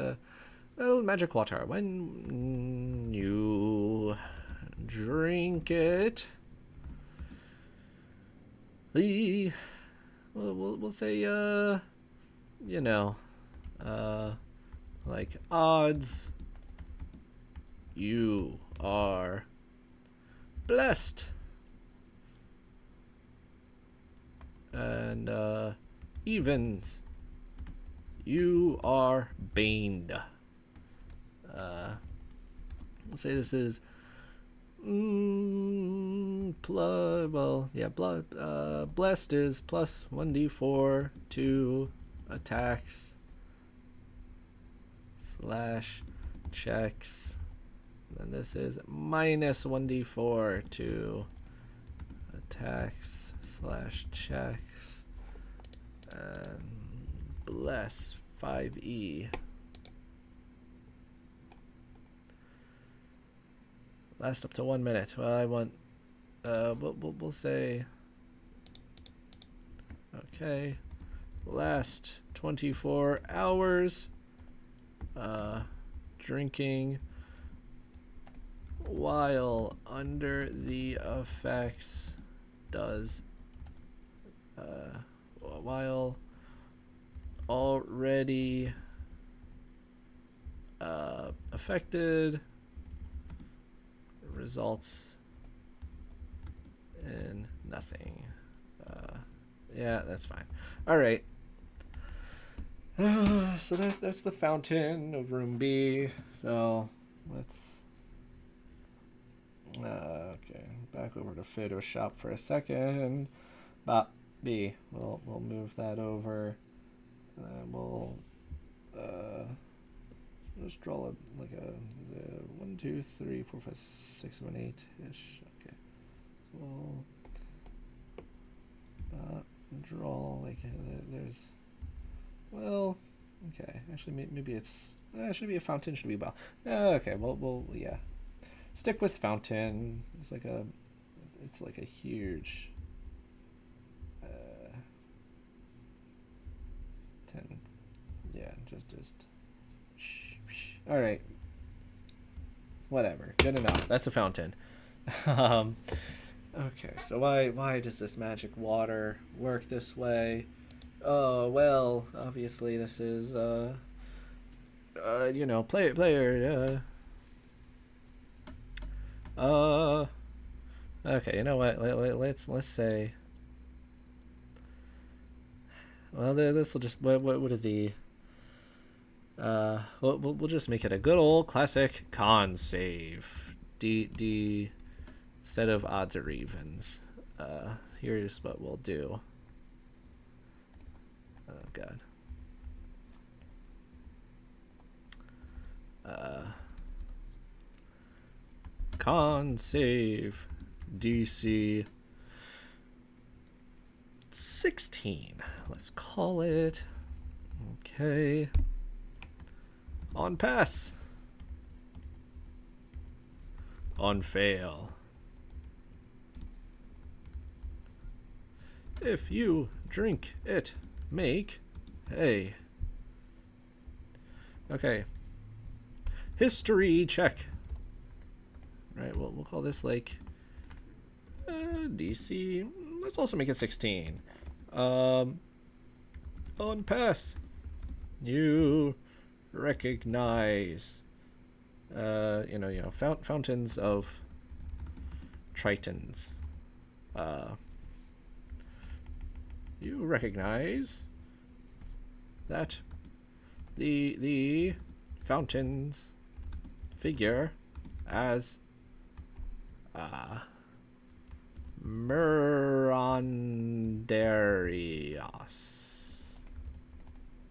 [SPEAKER 1] magic water. When you drink it, we'll say you know, like odds, you are blessed, and evens, you are baned. We'll say this is blessed is plus 1d4 to attacks / checks. And this is minus 1d4 to attacks / checks. And bless 5e. Last up to 1 minute. Well, I want we'll say okay. Last 24 hours. Drinking while under the effects does while already affected results in nothing. Yeah, that's fine. All right. So that's the fountain of room B. So let's okay, back over to Photoshop for a second. But B, we'll move that over, and then we'll just draw like a 1, 2, 3, 4, 5, 6, 7, 8 ish. Okay, so we'll draw like there's. Well, okay. Actually, maybe it's should be a fountain. Should be a bell. Okay. Well, yeah. Stick with fountain. It's like a huge 10. Yeah. Just. All right. Whatever. Good enough. That's a fountain. Okay. So why does this magic water work this way? Oh, well, obviously this is, player, okay, you know what, let's say, well, this will just, what are the, we'll just make it a good old classic con save, D set of odds or evens. Here's what we'll do. Oh god. Con save DC 16. Let's call it. Okay. On pass. On fail. If you drink it, make a. Okay. History check. Right, well, we'll call this like DC. Let's also make it 16. On pass. You recognize fountains of Tritons. You recognize that the fountains figure as Merandarios.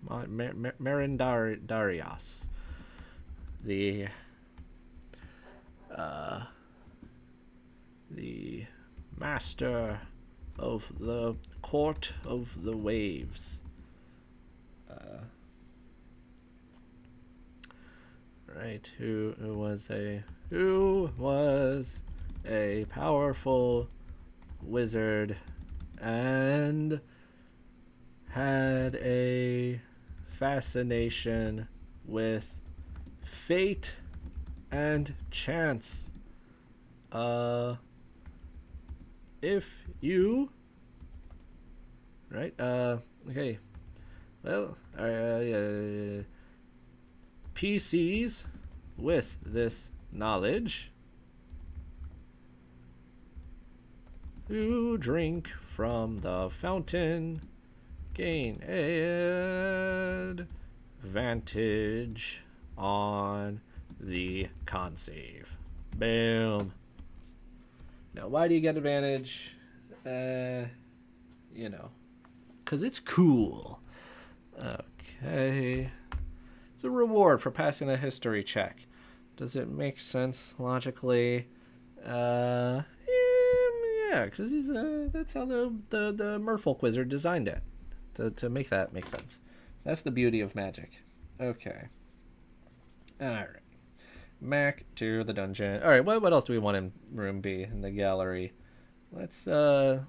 [SPEAKER 1] Merandarios. The master of the court of the waves. Right, who was a powerful wizard and had a fascination with fate and chance. If you right, okay, well, PCs with this knowledge who drink from the fountain gain advantage on the con save. Boom. Now, why do you get advantage? Because it's cool. Okay. It's a reward for passing a history check. Does it make sense logically? Yeah, because that's how the Merfolk wizard designed it to make that make sense. That's the beauty of magic. Okay. All right. Back to the dungeon. All right. What else do we want in room B in the gallery? Let's come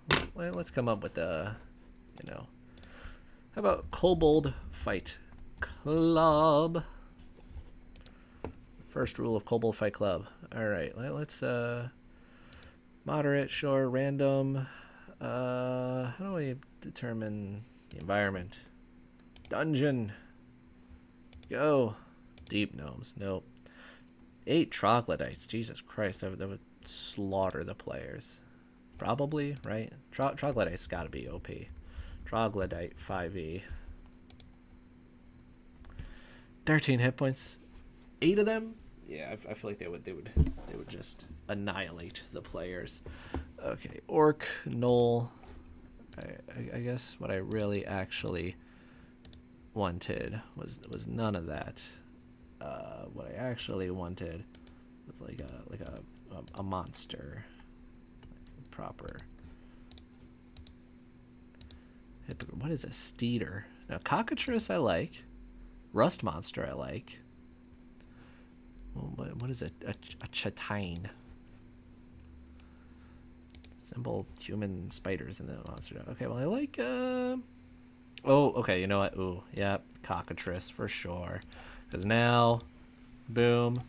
[SPEAKER 1] up with how about Kobold Fight Club? First rule of Kobold Fight Club. All right. Let's moderate, sure, random. How do we determine the environment? Dungeon. Go. Deep gnomes. Nope. 8 troglodytes. Jesus Christ, that would slaughter the players. Probably, right? Troglodytes got to be OP. Troglodyte 5e. 13 hit points. 8 of them? Yeah, I feel like they would just annihilate the players. Okay, Orc, Knoll. I guess what I really actually wanted was none of that. What I actually wanted was like a monster, proper. What is a Steeder? Now Cockatrice I like. Rust Monster I like. Well, what is a Chitine? Symbol human spiders in the monster. Okay, well I like oh, okay, you know what? Ooh, yeah, Cockatrice for sure. Because now, boom.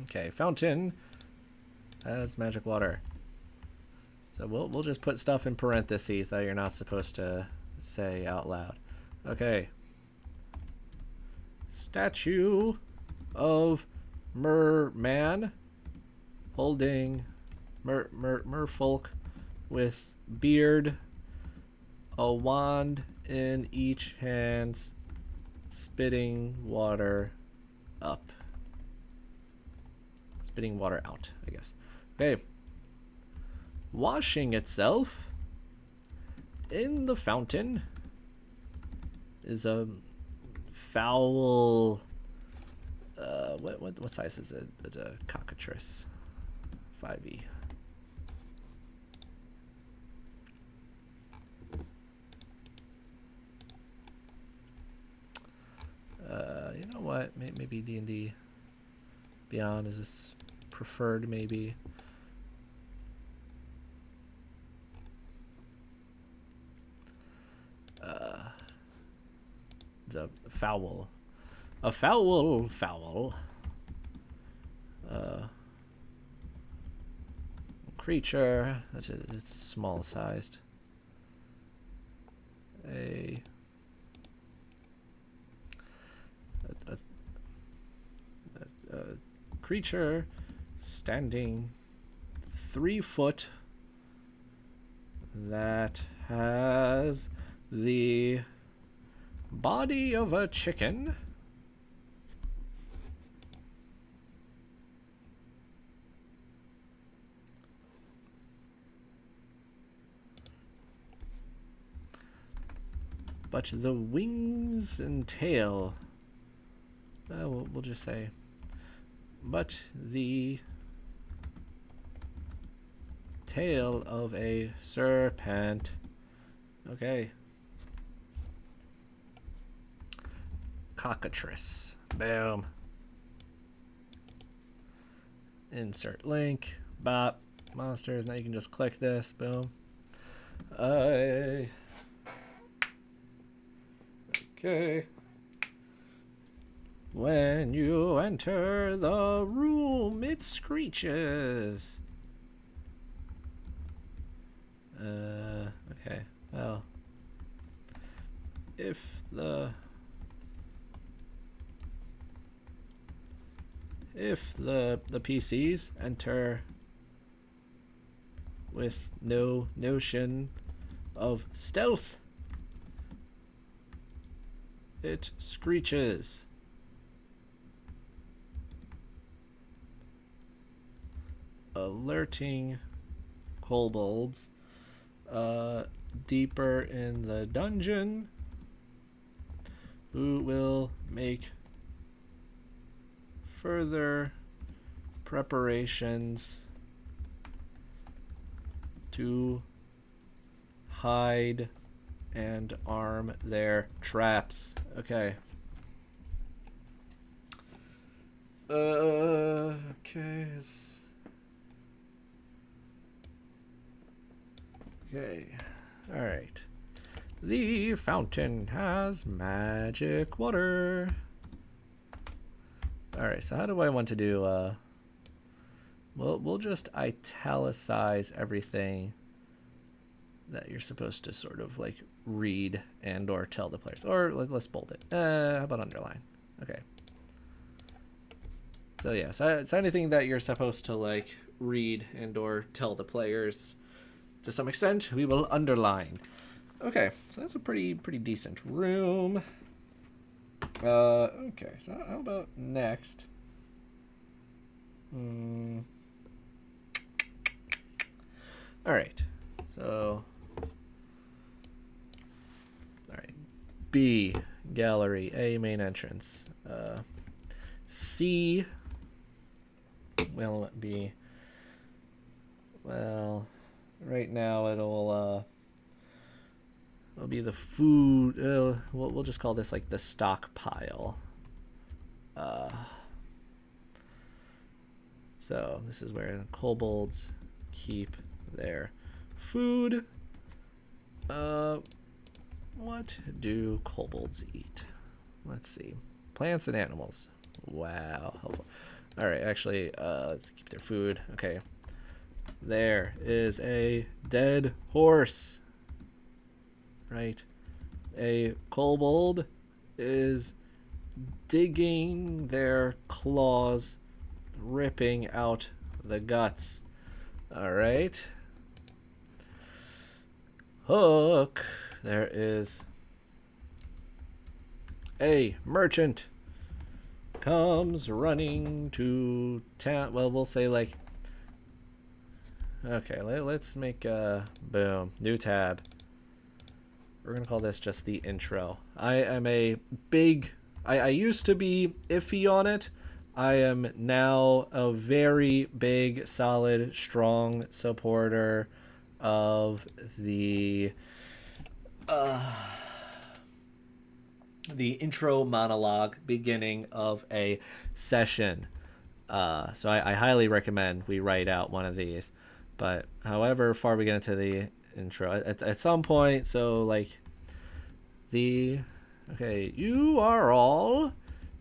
[SPEAKER 1] Okay, fountain has magic water. So we'll just put stuff in parentheses that you're not supposed to say out loud. Okay. Statue of Merman holding merfolk with beard, a wand in each hand, spitting water up. Spitting water out, I guess. Okay. Washing itself in the fountain is a foul. What size is it? It's a Cockatrice. 5e. You know what? Maybe D&D Beyond is this preferred? Maybe. It's a foul. A foul. Creature. It's small sized. A creature standing 3 foot that has the body of a chicken, but the wings and tail, we'll just say, but the tail of a serpent. Okay. Cockatrice. Boom. Insert link. Bop. Monsters. Now you can just click this. Boom. Okay. When you enter the room, it screeches. Okay. Well, if the PCs enter with no notion of stealth, it screeches. Alerting kobolds deeper in the dungeon, who will make further preparations to hide and arm their traps. Okay. Okay. Okay. All right. The fountain has magic water. All right. So how do I want to do? We'll just italicize everything that you're supposed to sort of like read and or tell the players, or let's bold it. How about underline? Okay. So yeah, so anything that you're supposed to like read and or tell the players, to some extent, we will underline. Okay, so that's a pretty decent room. Okay, so how about next? All right, so all right, B, gallery. A, main entrance. C will be, well, right now it'll be the food. We'll just call this like the stockpile. So this is where kobolds keep their food. What do kobolds eat? Let's see. Plants and animals. Wow, helpful. All right, actually, let's keep their food. Okay. There is a dead horse. Right. A kobold is digging their claws, ripping out the guts. All right. Hook. There is a merchant comes running to town. Well, we'll say like, okay, let's make a boom, new tab. We're gonna call this just the intro. I am a big, I used to be iffy on it. I am now a very big, solid, strong supporter of the intro monologue beginning of a session. So I highly recommend we write out one of these. But however far we get into the intro, at some point, so like okay, you are all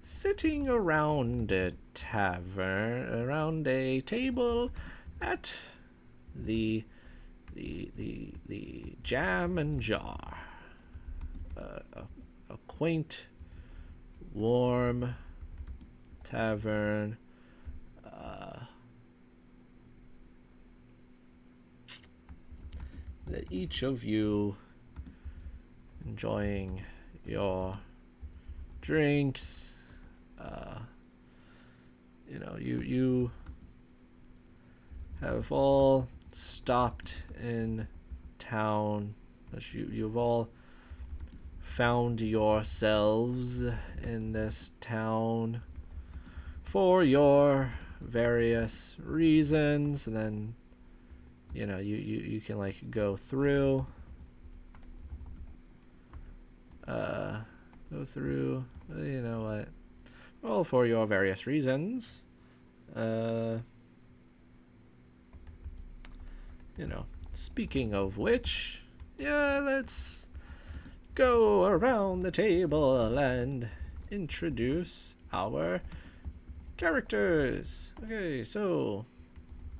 [SPEAKER 1] sitting around a tavern, around a table at the Jam and Jar, a quaint, warm tavern. That each of you enjoying your drinks. You have all stopped in town. You've all found yourselves in this town for your various reasons, and then you can like go through you know what, well, for your various reasons. Speaking of which, let's go around the table and introduce our characters. Okay, so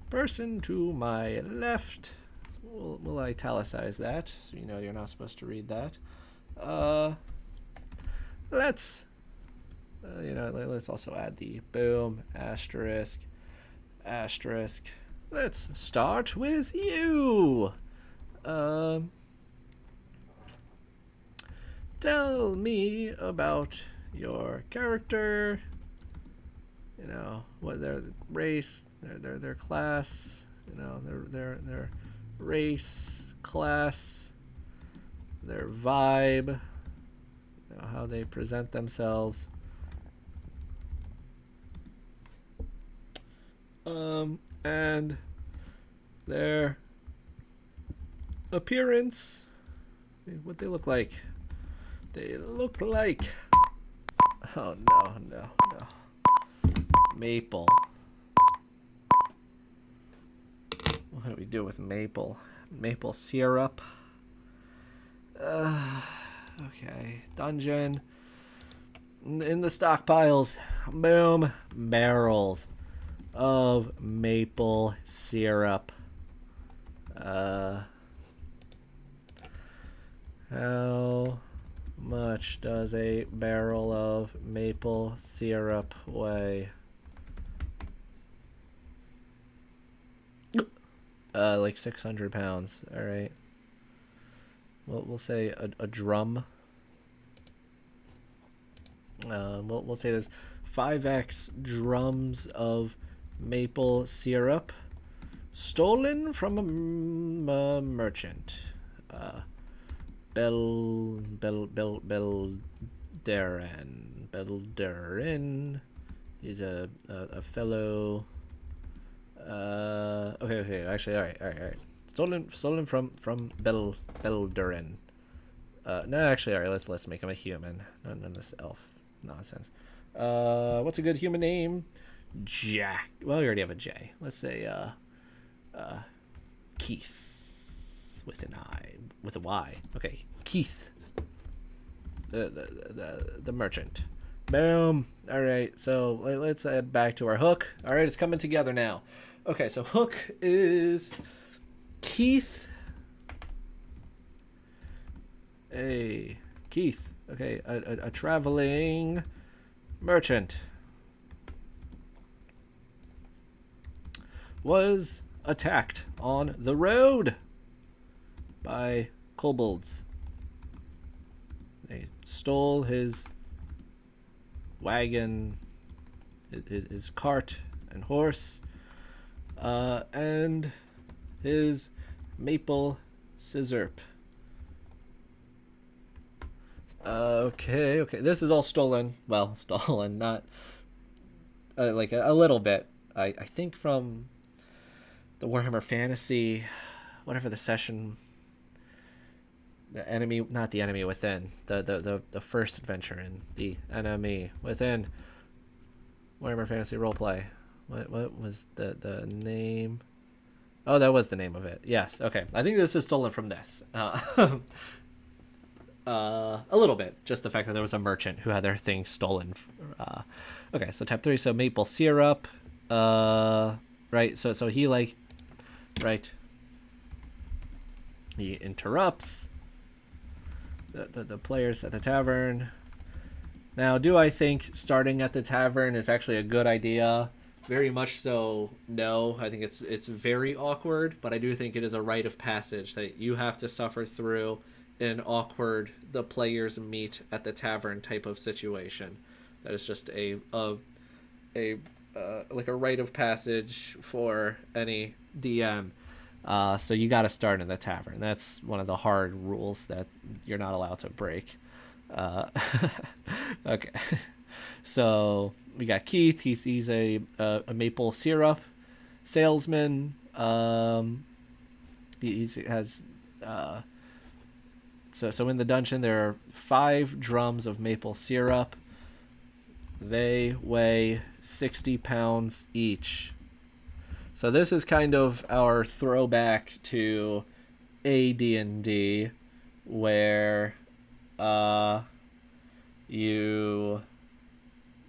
[SPEAKER 1] person to my left, we'll italicize that so you're not supposed to read that. Let's also add the boom, asterisk. Let's start with you. Tell me about your character. What their race, their class. Their race, class, their vibe. How they present themselves. And their appearance, what they look like. Oh no. Maple. What do we do with maple? Maple syrup. Okay. Dungeon. In the stockpiles. Boom. Barrels of maple syrup. How much does a barrel of maple syrup weigh? Like 600 pounds. All right. We'll say a drum. We'll say there's 5x drums of maple syrup stolen from a merchant. Belderin is a fellow. Okay. Actually, all right. Stolen from Belderin. No, actually, all right. Let's make him a human. None of this elf nonsense. What's a good human name? Jack. Well, we already have a J. Let's say Keith with an I, with a Y. Okay, Keith. The merchant. Boom. All right. So let's head back to our hook. All right, it's coming together now. Okay, so hook is Keith. Hey, Keith. Okay, a traveling merchant was attacked on the road by kobolds. They stole his wagon, his cart and horse, and his maple scissor. Okay. This is all stolen. Well, stolen, not like a little bit. I think from the Warhammer Fantasy, whatever the session. The enemy, not the enemy within. The first adventure in the enemy within. Warhammer Fantasy roleplay. What was the name? Oh, that was the name of it. Yes. Okay. I think this is stolen from this. A little bit. Just the fact that there was a merchant who had their things stolen. Okay. So type 3. So maple syrup. Right. So he right. He interrupts the players at the tavern. Now, do I think starting at the tavern is actually a good idea? Very much so, no. I think it's very awkward, but I do think it is a rite of passage that you have to suffer through an awkward the players meet at the tavern type of situation. That is just a like a rite of passage for any DM. So you got to start in the tavern. That's one of the hard rules that you're not allowed to break. Okay. So we got Keith. He's a maple syrup salesman. He has so in the dungeon there are 5 drums of maple syrup. They weigh 60 pounds each. So this is kind of our throwback to AD&D, where you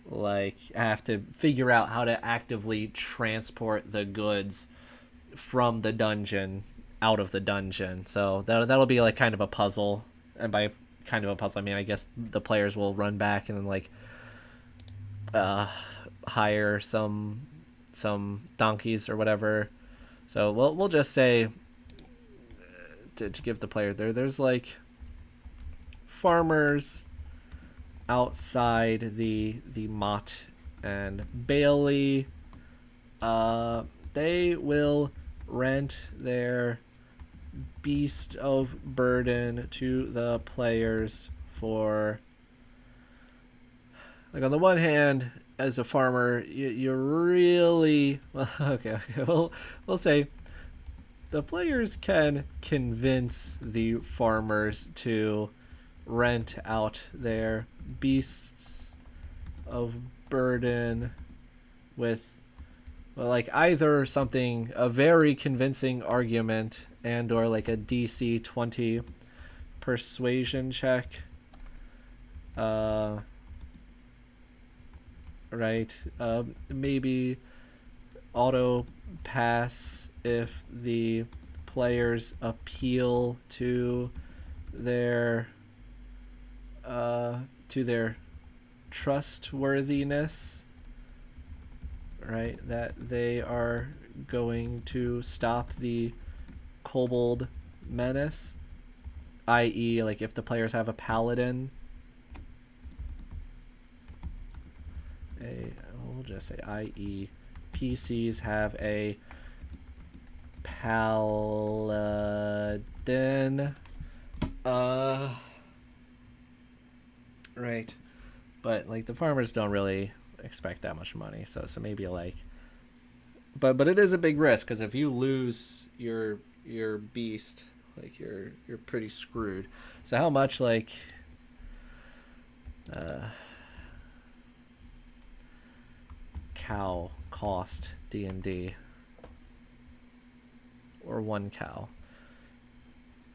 [SPEAKER 1] like have to figure out how to actively transport the goods from the dungeon out of the dungeon. So that'll be like kind of a puzzle, and by kind of a puzzle I mean I guess the players will run back and then like hire some donkeys or whatever. So we'll just say to give the player there's like farmers outside the Mott and Bailey. They will rent their beast of burden to the players for, like, on the one hand, as a farmer, you really okay. We'll say the players can convince the farmers to rent out their beasts of burden with, well, like either something, a very convincing argument, and or like a DC 20 persuasion check. Right. Maybe auto pass if the players appeal to their trustworthiness. right? That they are going to stop the kobold menace, i.e., like if the players have a paladin, we'll just say i.e. PCs have a paladin, right? But like the farmers don't really expect that much money, so maybe like, but it is a big risk because if you lose your beast, like you're pretty screwed. So how much like cow cost D&D, or one cow?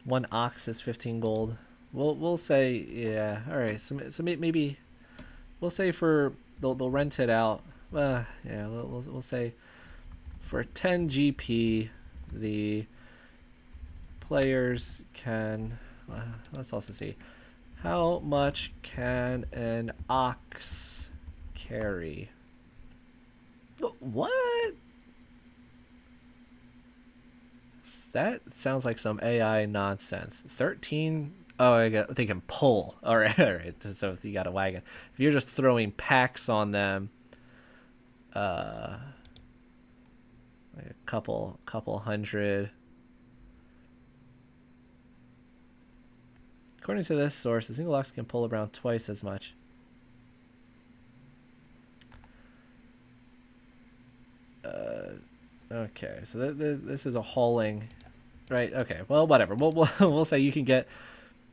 [SPEAKER 1] One ox is 15 gold. We'll say, yeah, all right. So maybe we'll say for they'll rent it out. Yeah, we'll say for 10 GP, the players can. Let's also see how much can an ox carry. What? That sounds like some AI nonsense. 13. Oh, they can pull. All right, all right. So if you got a wagon, if you're just throwing packs on them, like a couple hundred. According to this source, a single ox can pull around twice as much. Okay, so this is a hauling, right? Okay, well, whatever. We'll say you can get,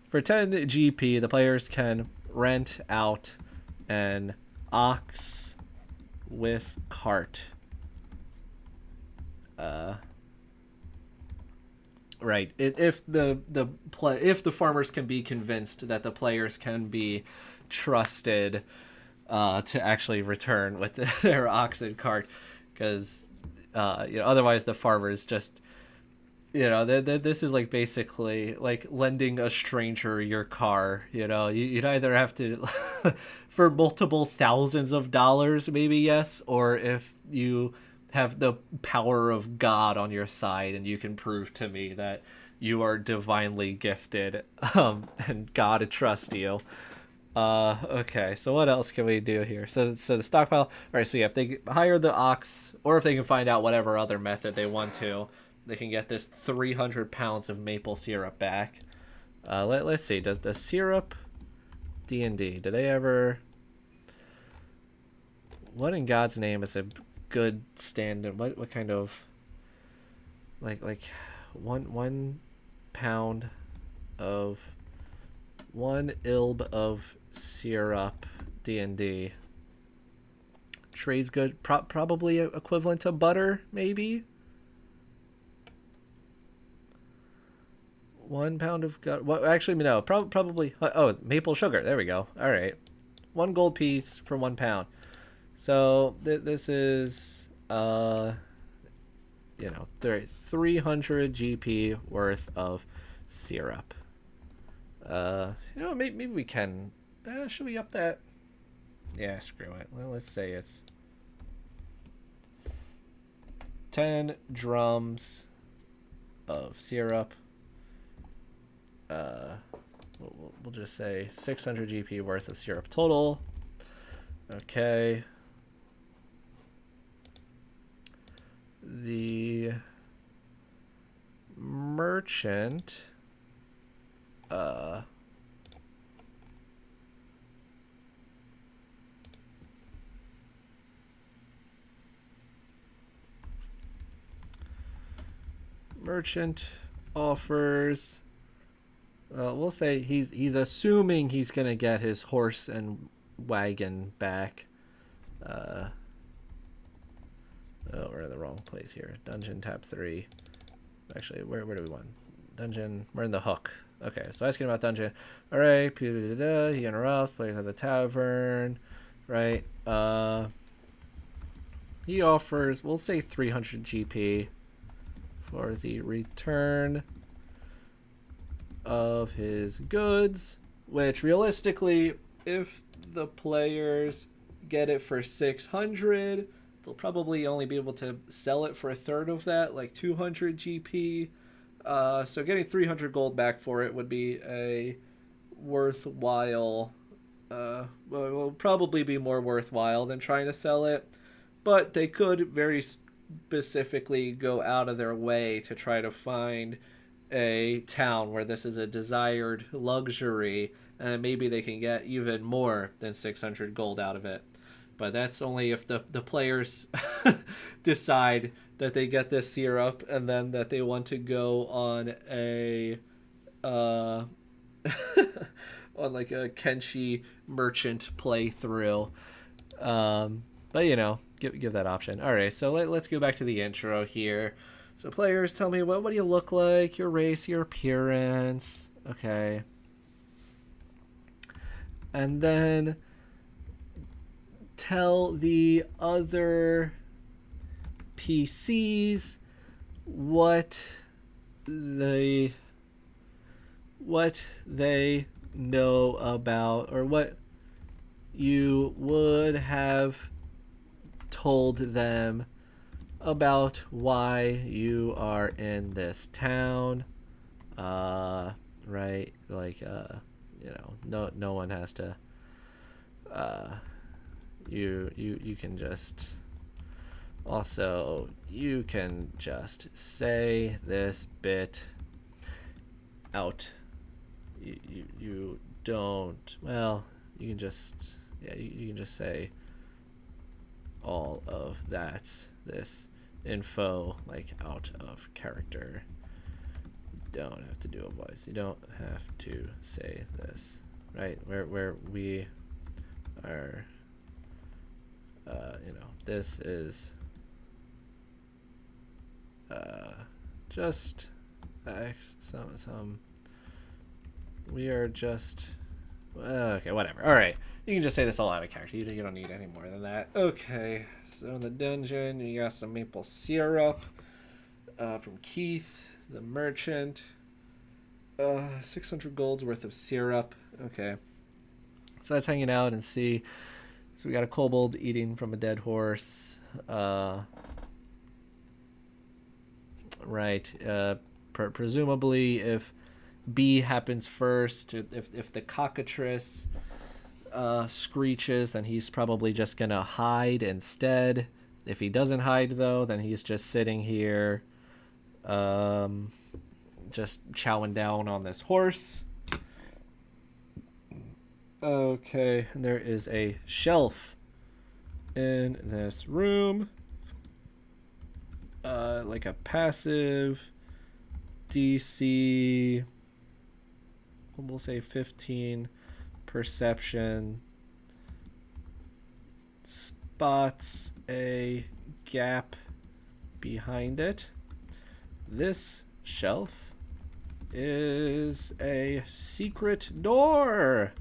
[SPEAKER 1] for 10 GP, the players can rent out an ox with cart. Right. If the farmers can be convinced that the players can be trusted to actually return with their ox and cart, because otherwise the farmers just, this is like basically like lending a stranger your car. You'd either have to for multiple thousands of dollars, maybe, yes, or if you have the power of God on your side and you can prove to me that you are divinely gifted, and God trusts you. Okay, so what else can we do here? So the stockpile. All right, so yeah, if they hire the ox, or if they can find out whatever other method they want to, they can get this 300 pounds of maple syrup back. Let's see. Does the syrup D&D, do they ever? What in God's name is a good stand-in? What kind of like 1 pound of 1 ilb of syrup D&D? Trey's good. Probably equivalent to butter, maybe. 1 pound of gut. Well, actually, no. Probably. Oh, maple sugar. There we go. All right. 1 gold piece for 1 pound. So this is 300 GP worth of syrup. Maybe we can. Should we up that? Yeah, screw it. Well, let's say it's 10 drums of syrup. We'll just say 600 GP worth of syrup total. Okay. The merchant offers, we'll say he's assuming he's gonna get his horse and wagon back. We're in the wrong place here. Dungeon tab 3. Actually, where do we want? Dungeon. We're in the hook. Okay, so asking about dungeon. All right. He interrupts. Players at the tavern. Right. He offers, we'll say 300 GP for the return of his goods, which realistically, if the players get it for 600, they'll probably only be able to sell it for a third of that, like 200 GP. So getting 300 gold back for it would be a worthwhile, will probably be more worthwhile than trying to sell it. But they could very specifically go out of their way to try to find a town where this is a desired luxury, and maybe they can get even more than 600 gold out of it. But that's only if the players decide that they get this syrup and then that they want to go on a on like a Kenshi merchant playthrough. But you know, give that option. All right, so let's go back to the intro here. So players, tell me what do you look like, your race, your appearance. Okay. And then tell the other PCs what they know about, or what you would have told them about why you are in this town. Right, like you know, no one has to you can just also you can just say this bit out. You don't, well, you can just, yeah, you can just say all of this info like out of character. You don't have to do a voice. You don't have to say this, right? Where we are, you know, this is just some we are just okay, whatever. All right, you can just say this all out of character. You don't need any more than that. Okay, so in the dungeon you got some maple syrup from Keith the merchant. 600 gold's worth of syrup. Okay, so that's hanging out and see. So we got a kobold eating from a dead horse. Right. Presumably, if B happens first, if the cockatrice screeches, then he's probably just gonna hide instead. If he doesn't hide, though, then he's just sitting here, just chowing down on this horse. Okay, and there is a shelf in this room, like a passive DC, we'll say 15 perception, spots a gap behind it. This shelf is a secret door.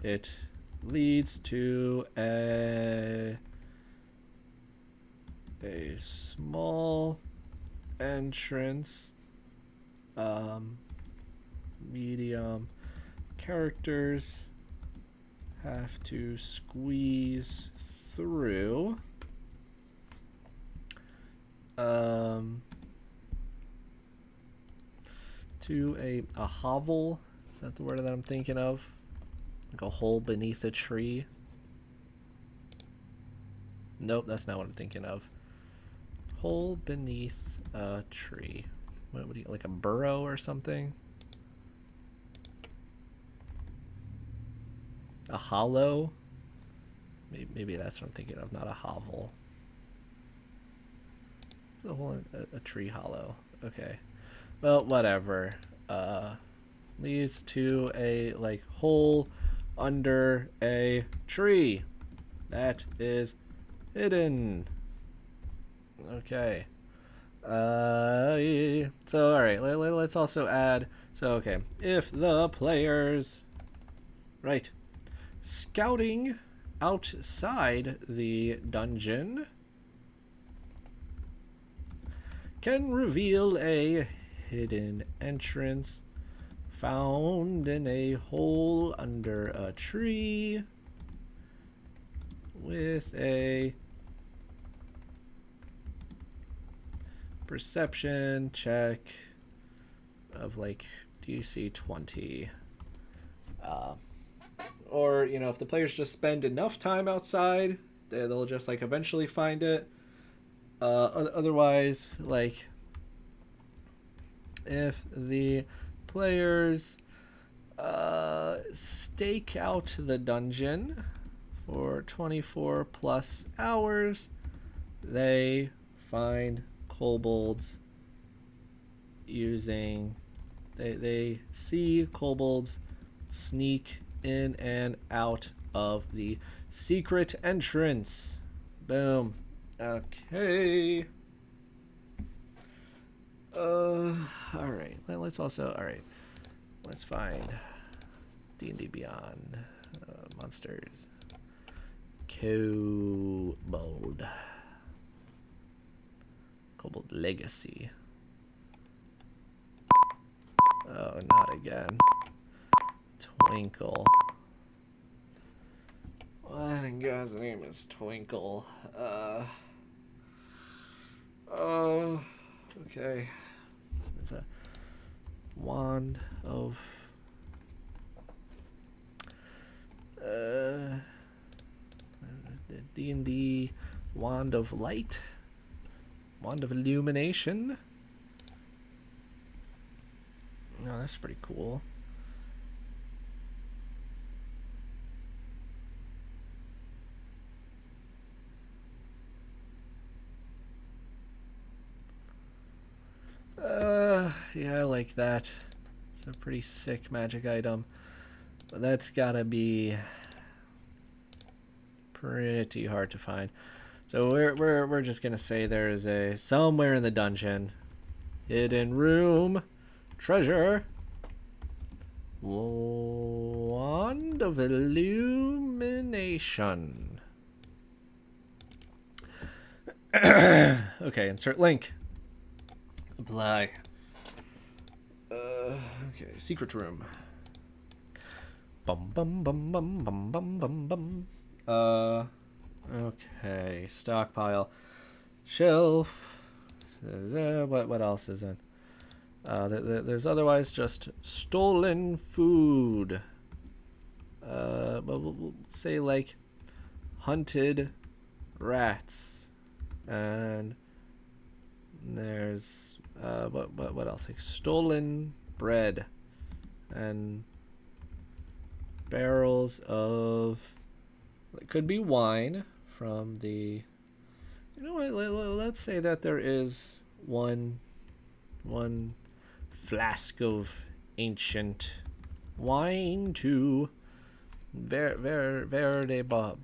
[SPEAKER 1] It leads to a small entrance. Medium characters have to squeeze through. To a hovel. Is that the word that I'm thinking of? Like a hole beneath a tree. Nope, that's not what I'm thinking of. Hole beneath a tree. What do you, like a burrow or something? A hollow? Maybe that's what I'm thinking of, not a hovel. A tree hollow. Okay. Well, whatever. Leads to a like hole under a tree that is hidden. Okay. So all right, let's also add. So okay, if the players, right, scouting outside the dungeon can reveal a hidden entrance found in a hole under a tree with a perception check of like DC 20. Or, you know, if the players just spend enough time outside, they'll just like eventually find it. Otherwise, like, if the players stake out the dungeon for 24 plus hours, they find kobolds using... They see kobolds sneak in and out of the secret entrance. Boom. Okay. Alright. Let's also... Alright. Let's find D&D Beyond. Monsters. Kobold. Kobold Legacy. Oh, not again. Twinkle. What in God's name is Twinkle? Okay. It's a wand of... the D&D Wand of Light. Wand of Illumination. Oh, that's pretty cool. Yeah, I like that. It's a pretty sick magic item. But that's gotta be pretty hard to find. So we're just gonna say there is a somewhere in the dungeon, hidden room, treasure, wand of illumination. Okay, insert link. Apply. Okay, secret room. Bum bum bum bum bum bum bum bum. Okay, stockpile, shelf. What else is in? There's otherwise just stolen food. But we'll say like hunted rats, and there's what else? Like stolen bread and barrels of, it could be wine from the, you know what, let's say that there is one flask of ancient wine to Verde of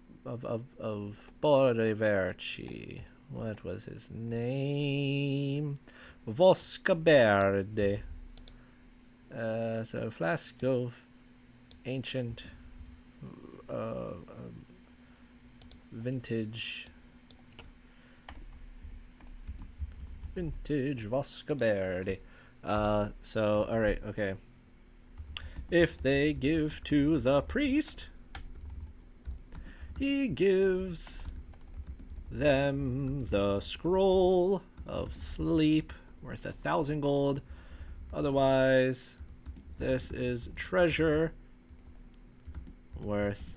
[SPEAKER 1] Borverci. What was his name? Voscaberde. So a flask of ancient vintage Voscaberde. So all right, okay. If they give to the priest, he gives them the scroll of sleep worth 1,000 gold. Otherwise, this is treasure worth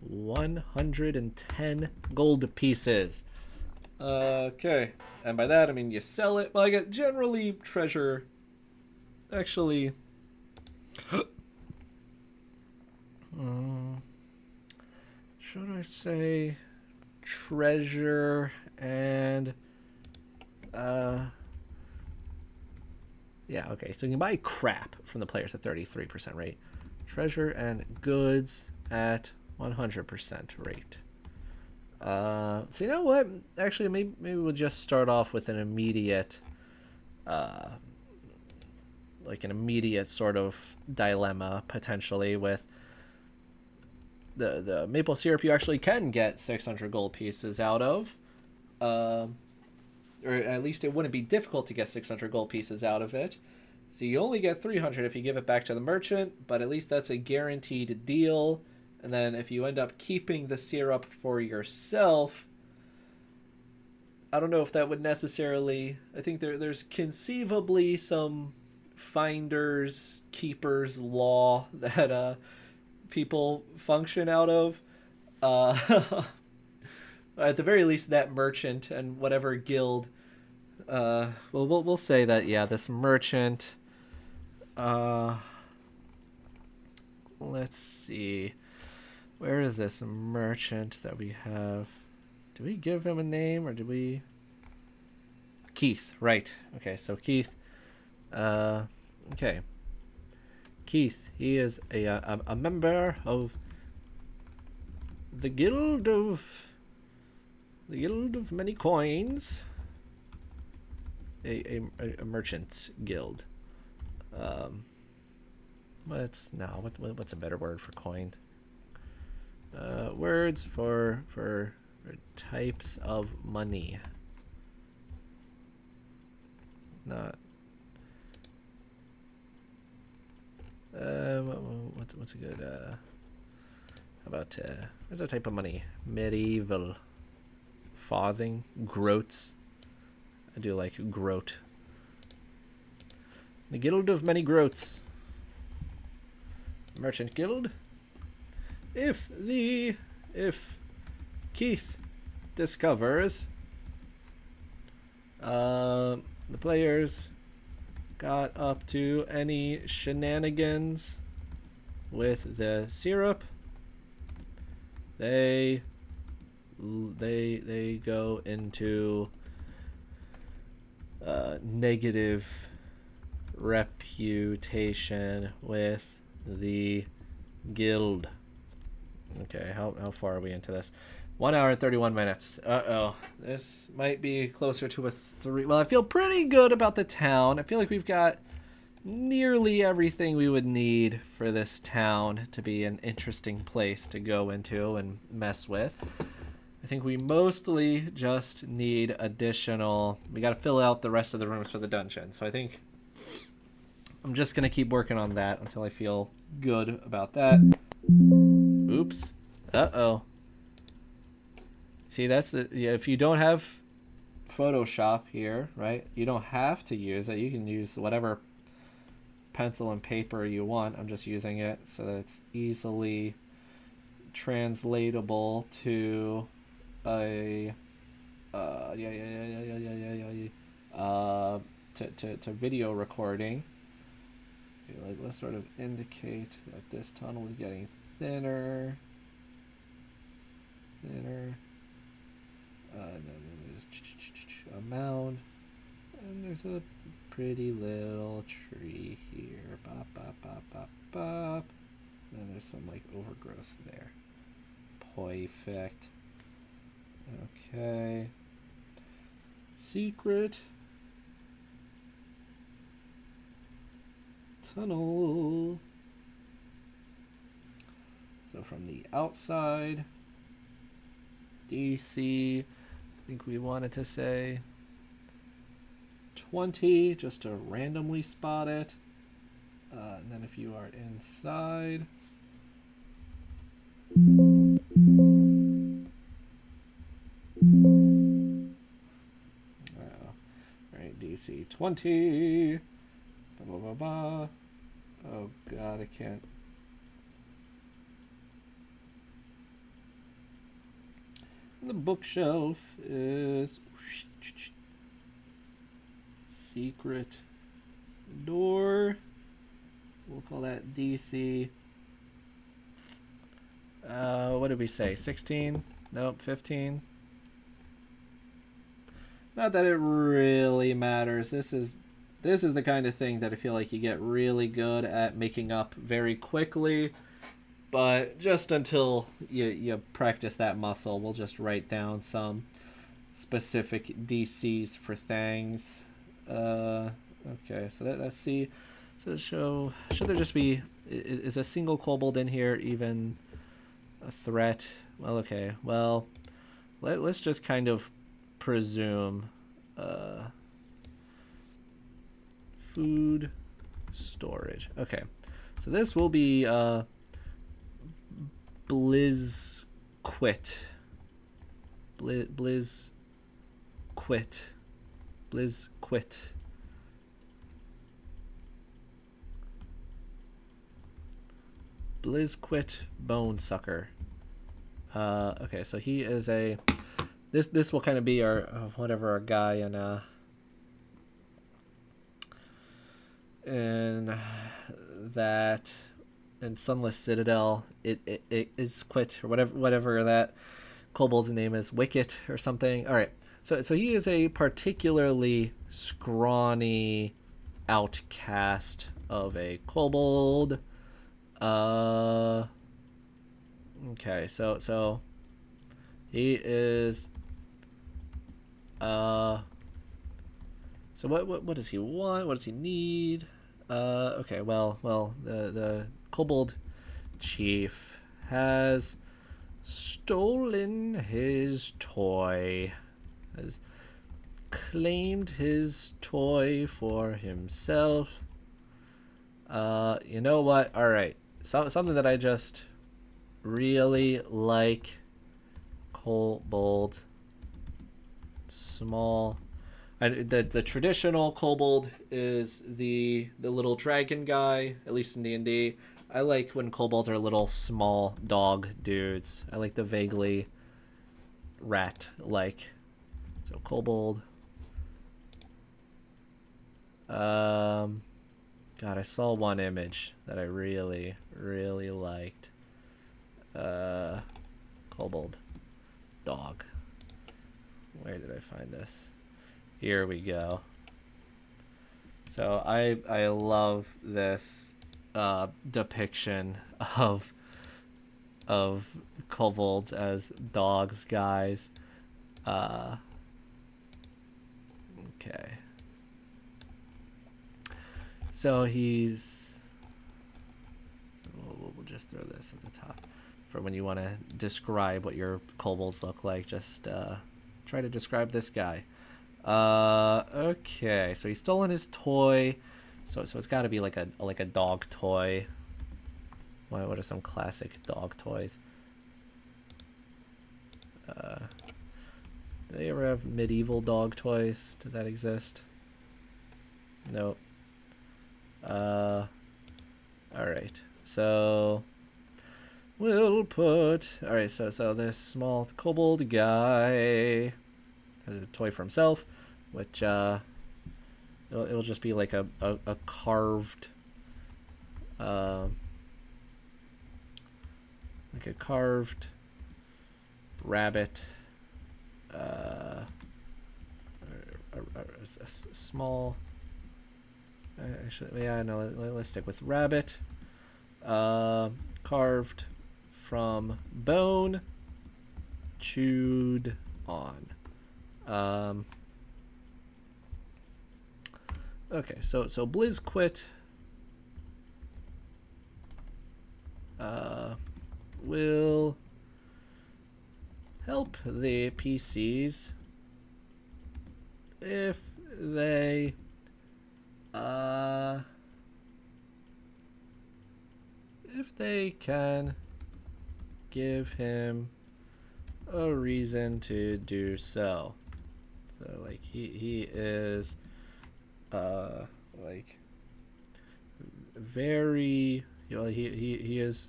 [SPEAKER 1] 110 gold pieces. Okay, and by that I mean you sell it. Well, I get generally treasure. Actually, should I say treasure and yeah, okay. So you can buy crap from the players at 33% rate. Treasure and goods at 100% rate. So you know what? Actually, maybe we'll just start off with an immediate, like an immediate sort of dilemma potentially with the maple syrup. You actually can get 600 gold pieces out of, or at least it wouldn't be difficult to get 600 gold pieces out of it. So you only get 300 if you give it back to the merchant, but at least that's a guaranteed deal. And then if you end up keeping the syrup for yourself, I don't know if that would necessarily. I think there's conceivably some finders keepers law that people function out of. Uh, at the very least, that merchant and whatever guild. Well, we'll say that yeah, this merchant. Let's see. Where is this merchant that we have? Do we give him a name or do we? Keith, right. Okay, so Keith. Okay. Keith, he is a member of the Guild of Many Coins. A merchant guild. What's a better word for coin? Words for types of money. Not. What's a good? How about what's a type of money? Medieval. Farthing, groats. I do like groat. The Guild of Many Groats. Merchant Guild. If Keith discovers the players got up to any shenanigans with the syrup, they go into negative reputation with the guild. Okay, how far are we into this? 1 hour and 31 minutes. Uh-oh. This might be closer to a 3. Well, I feel pretty good about the town. I feel like we've got nearly everything we would need for this town to be an interesting place to go into and mess with. I think we mostly just need additional... We got to fill out the rest of the rooms for the dungeon. So I think I'm just going to keep working on that until I feel good about that. Oops. Uh-oh. See, that's the... Yeah, if you don't have Photoshop here, right? You don't have to use it. You can use whatever pencil and paper you want. I'm just using it so that it's easily translatable to a... to video recording. Okay, like, let's sort of indicate that this tunnel is getting thinner. And then there's a mound, and there's a pretty little tree here. Bop, bop, bop, bop, bop. And then there's some like overgrowth there. Perfect. Okay. Secret tunnel. So from the outside, DC, I think we wanted to say 20 just to randomly spot it. And then if you are inside, right, DC 20. Ba, ba, ba, ba. Oh god, I can't. The bookshelf is secret door. We'll call that DC. What did we say? 16? Nope, 15. Not that it really matters. This is the kind of thing that I feel like you get really good at making up very quickly. But just until you practice that muscle, we'll just write down some specific DCs for things. Okay, so let's see. So should there just be... Is a single kobold in here even a threat? Well, okay. Well, let's just kind of presume... food storage. Okay, so this will be... Blizz quit. Blizz quit. Blizz quit. Blizz quit bone sucker. Okay, so he is a... This will kind of be our whatever our guy in that in Sunless Citadel. It is quit or whatever that kobold's name is, Wicket or something. All right, so he is a particularly scrawny outcast of a kobold. Okay, so he is so what does he want? What does he need? Okay, well the kobold chief has stolen his toy. Has claimed his toy for himself. You know what? All right. Something that I just really like. Kobold. Small. The traditional kobold is the little dragon guy, at least in D&D. I like when kobolds are little small dog dudes. I like the vaguely rat-like. So kobold. God, I saw one image that I really liked. Kobold dog. Where did I find this? Here we go. So I love this depiction of kobolds as dogs, guys. Okay. So he's... We'll just throw this at the top for when you want to describe what your kobolds look like. Just try to describe this guy. Okay, so he's stolen his toy. So it's got to be like a dog toy. What are some classic dog toys? Do they ever have medieval dog toys? Did that exist? Nope. All right. So we'll put... All right, so this small kobold guy has a toy for himself, which it'll just be like a carved like a carved rabbit, a small... Actually, yeah, no, let's stick with rabbit. Carved from bone, chewed on. Okay, so Blizz quit will help the PCs if they can give him a reason to do so. So like he is like very, you know, he is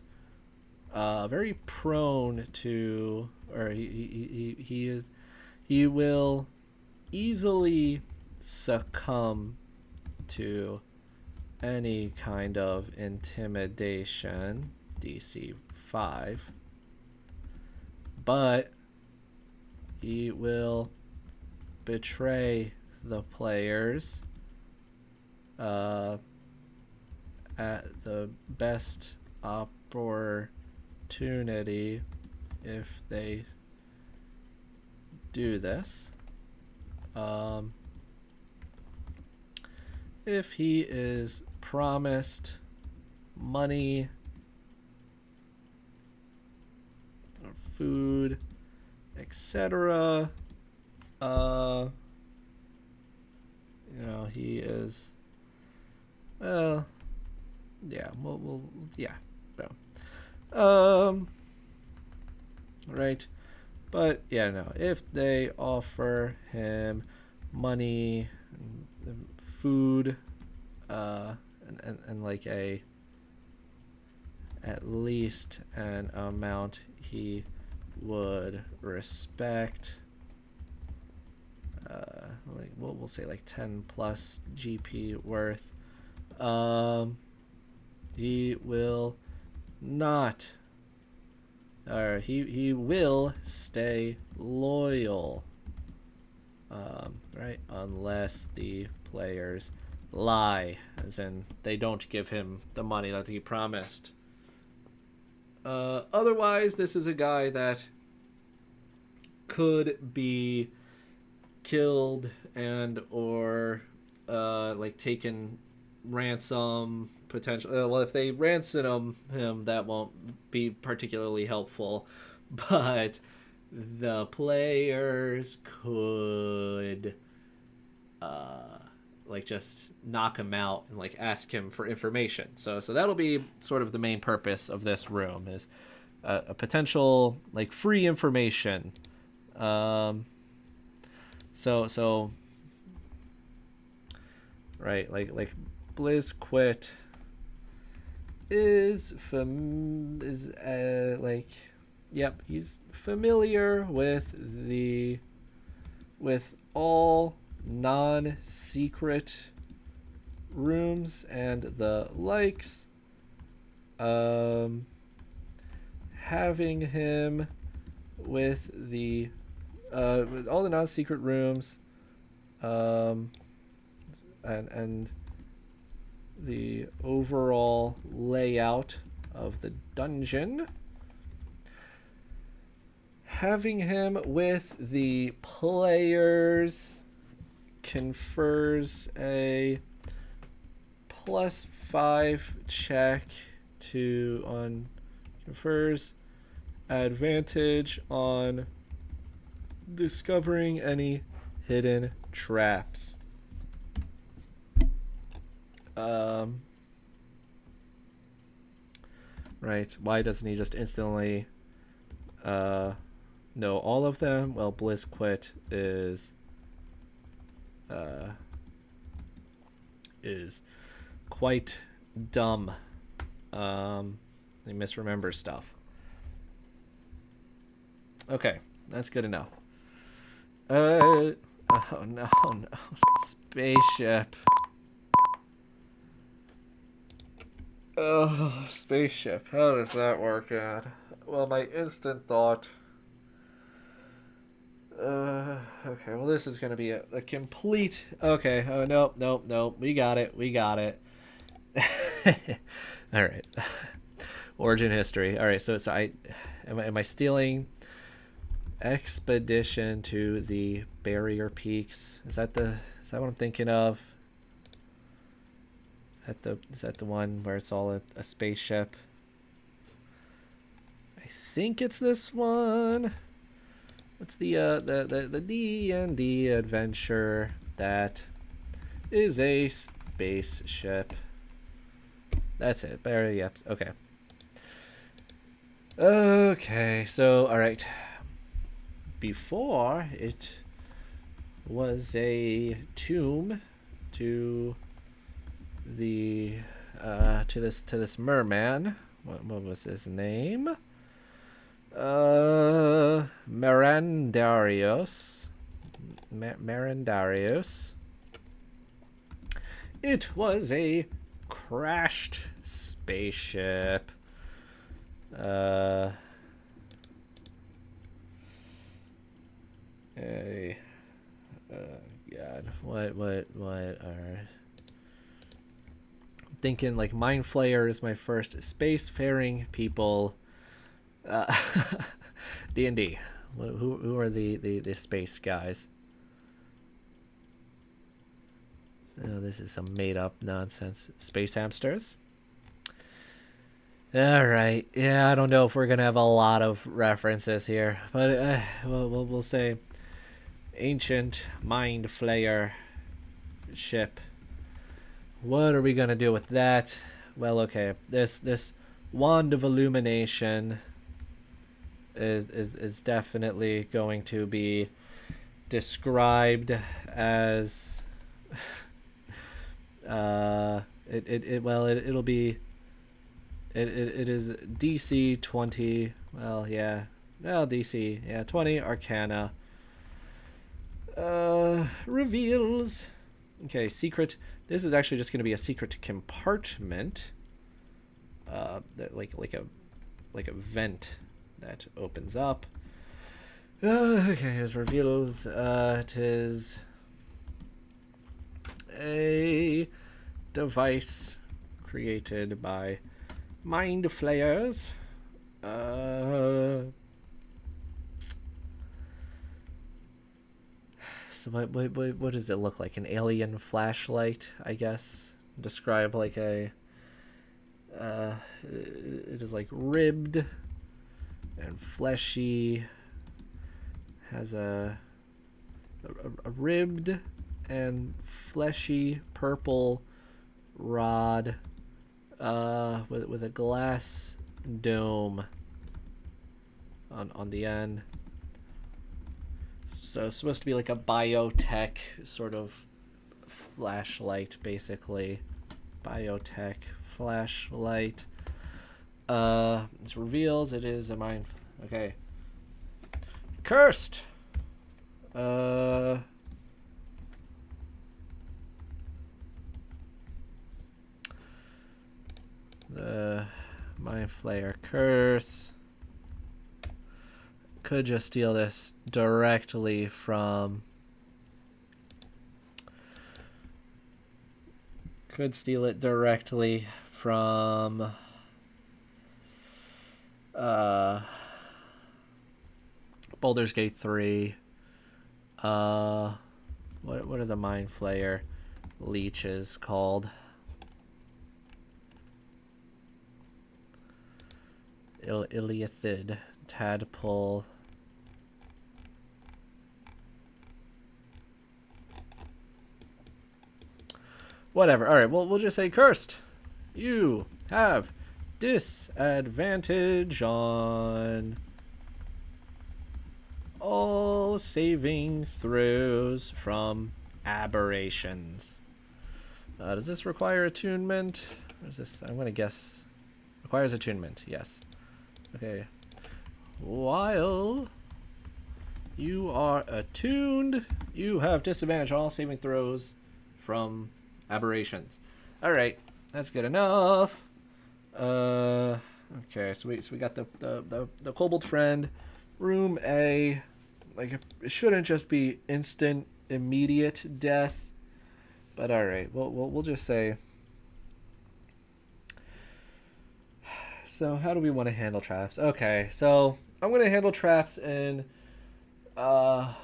[SPEAKER 1] very prone to, or he will easily succumb to any kind of intimidation, DC 5, but he will betray the players at the best opportunity if they do this. If he is promised money or food, etc., you know, he is, well, yeah, yeah, no. Right. But yeah, no. If they offer him money, food, and like at least an amount he would respect. Like we'll say like 10 plus GP worth. He will not, or he will stay loyal. Right, unless the players lie, as in they don't give him the money that he promised. Otherwise, this is a guy that could be killed and or like taken ransom potential. Well, if they ransom him, that won't be particularly helpful, but the players could like just knock him out and like ask him for information. So that'll be sort of the main purpose of this room, is a potential like free information. So right, like Blizzquit is like, yep, he's familiar with all non-secret rooms and the likes. Having him with all the non-secret rooms, and the overall layout of the dungeon. Having him with the players confers a +5 check confers advantage on discovering any hidden traps. Right, why doesn't he just instantly know all of them? Well, Blizzquit is quite dumb. He misremembers stuff. Okay, that's good enough. Oh no, spaceship. Oh, spaceship. How does that work out? Well, my instant thought. Okay, well, this is going to be a complete. Okay, oh, nope. We got it. All right. Origin history. All right, so am I stealing expedition to the barrier peaks? Is that what I'm thinking of? Is that the one where it's all a spaceship? I think it's this one. What's the D&D adventure that is a spaceship? That's it. Yep. Okay. Okay. So, all right. Before it was a tomb to this merman. What was his name? Marandarios. Marandarios. It was a crashed spaceship. God, what are... I'm thinking like Mind Flayer is my first spacefaring people. D&D. Who are the space guys? Oh, this is some made up nonsense. Space hamsters. All right. Yeah, I don't know if we're gonna have a lot of references here, but we'll say ancient Mind Flayer ship. What are we gonna do with that? Well, okay. This wand of illumination is definitely going to be described as it'll be it is DC 20. Well, yeah. Well, DC, yeah, 20 Arcana. Reveals. Okay, secret. This is actually just going to be a secret compartment. Like a vent that opens up. Okay, it reveals. It is a device created by mind flayers. So what does it look like? An alien flashlight, I guess. Describe like a. It is like ribbed and fleshy. Has a ribbed and fleshy purple rod with a glass dome on the end. So it's supposed to be like a biotech sort of flashlight, basically. Biotech flashlight. This reveals it is a mind. Okay. Cursed. The Mind Flayer curse. Could just steal this directly from. Could steal it directly from. Baldur's Gate 3. What are the Mind Flayer leeches called? Iliathid, tadpole. Whatever. All right. Well, we'll just say cursed. You have disadvantage on all saving throws from aberrations. Does this require attunement? Or is this? I'm gonna guess. Requires attunement. Yes. Okay. While you are attuned, you have disadvantage on all saving throws from aberrations. All right, that's good enough. Okay, so we got the kobold friend, room A. Like it shouldn't just be instant, immediate death, but all right, we'll just say. So how do we want to handle traps? Okay, so I'm gonna handle traps in. We'll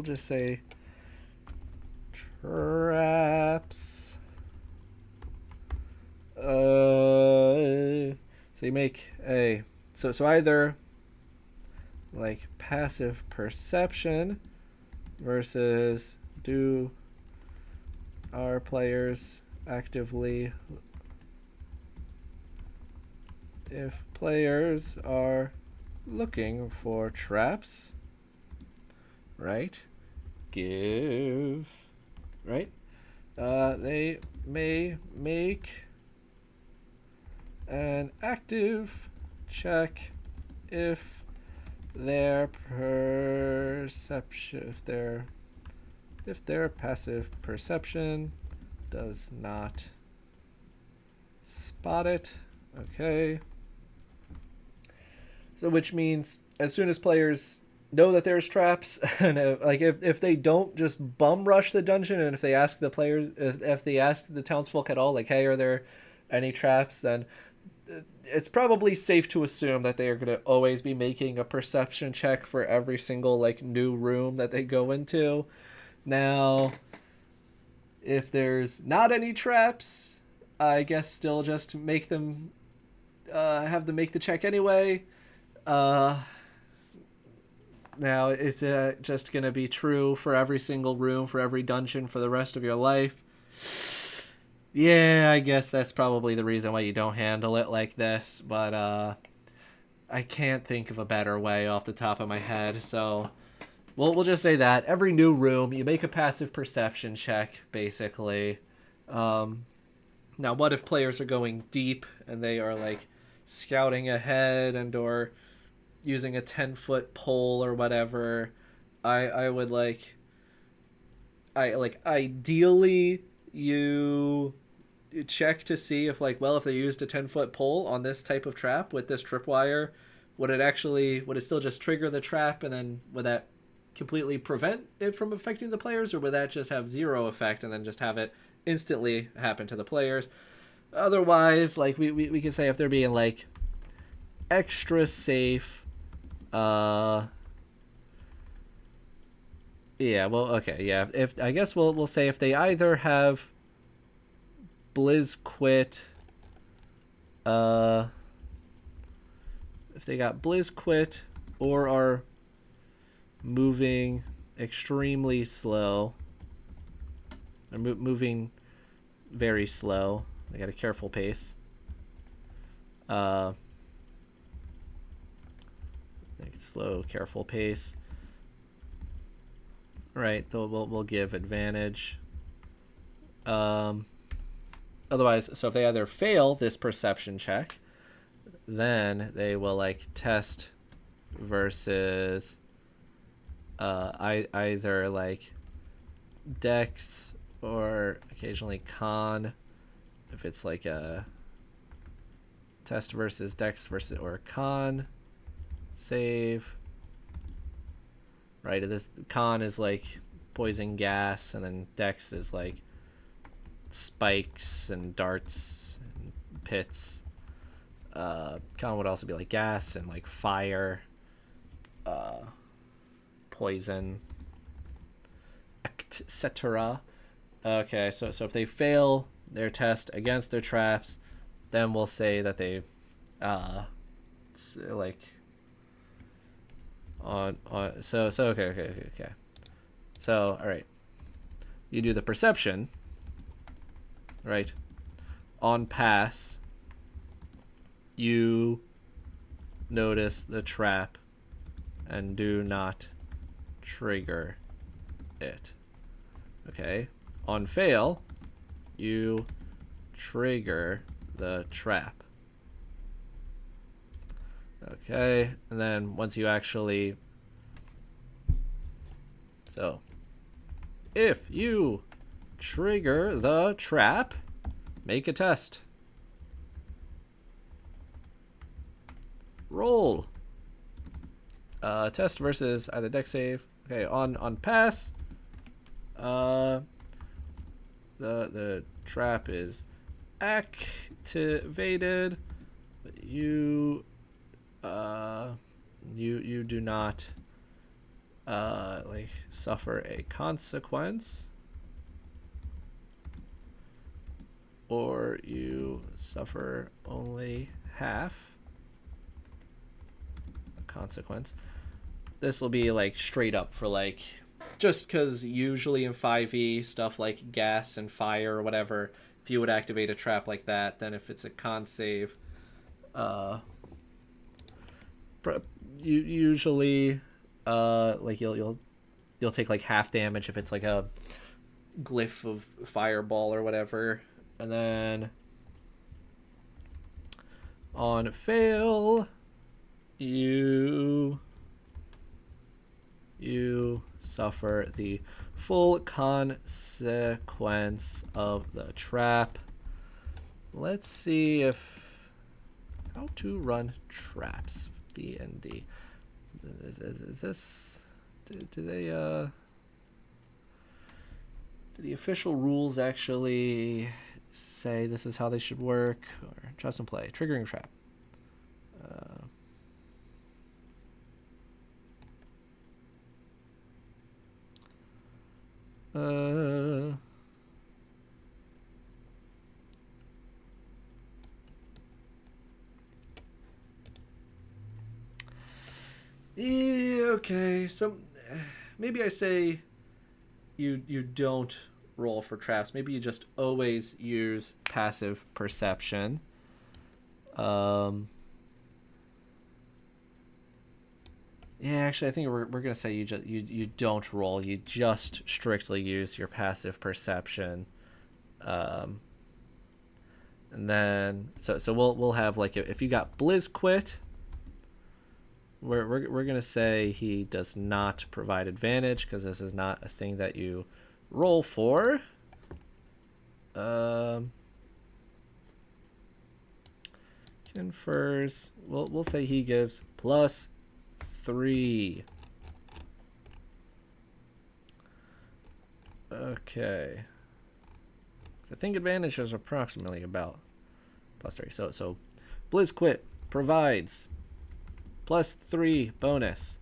[SPEAKER 1] just say. Traps. So you make a so either like passive perception versus do our players actively, if players are looking for traps, right? Give. Right? They may make an active check if their perception, if their passive perception does not spot it. Okay. So which means as soon as players know that there's traps, and like if they don't just bum rush the dungeon, and if they ask the players, if they ask the townsfolk at all, like, hey, are there any traps, then it's probably safe to assume that they are going to always be making a perception check for every single like new room that they go into. Now, if there's not any traps, I guess still just make them have them make the check anyway. Now, is it just going to be true for every single room, for every dungeon, for the rest of your life? Yeah, I guess that's probably the reason why you don't handle it like this. But I can't think of a better way off the top of my head, so we'll just say that every new room you make a passive perception check, basically. Now, what if players are going deep and they are like scouting ahead and or using a 10-foot pole or whatever? I would ideally you check to see if if they used a 10-foot pole on this type of trap with this tripwire, would it still just trigger the trap, and then would that completely prevent it from affecting the players, or would that just have zero effect and then just have it instantly happen to the players? Otherwise, we can say if they're being extra safe, yeah, well, okay, yeah. If I guess we'll say if they either have Blizz quit, if they got Blizz quit or are moving extremely slow, or moving very slow, they got a careful pace. Slow, careful pace. Right, we'll give advantage. Otherwise, so if they either fail this perception check, then they will test versus either Dex or occasionally Con. If it's a test versus Dex versus or Con save. Right, this Con is poison gas, and then Dex is spikes and darts and pits. Con would also be gas and fire, poison, etc. Okay, so if they fail their test against their traps, then we'll say that they okay. So all right, you do the perception, right? On pass, you notice the trap and do not trigger it. Okay. On fail, you trigger the trap. Okay, and then once you actually... So, if you trigger the trap, make a test. Roll. Test versus either dex save. Okay, on pass, the trap is activated, but you do not suffer a consequence, or you suffer only half a consequence. This will be straight up for just because usually in 5e stuff like gas and fire or whatever, if you would activate a trap like that, then if it's a con save, you usually you'll take half damage if it's a glyph of fireball or whatever, and then on fail you suffer the full consequence of the trap. Let's see how to run traps. D&D. Is this... Do they, do the official rules actually say this is how they should work? Or trust and play. Triggering trap. Yeah, okay, so maybe I say you don't roll for traps. Maybe you just always use passive perception. Yeah, actually, I think we're gonna say you don't roll. You just strictly use your passive perception, um, and then so we'll have like if you got Blizz quit, we're gonna say he does not provide advantage because this is not a thing that you roll for. Confers. We'll say he gives +3. Okay. I think advantage is approximately about +3. So Blizz quit provides +3 bonus.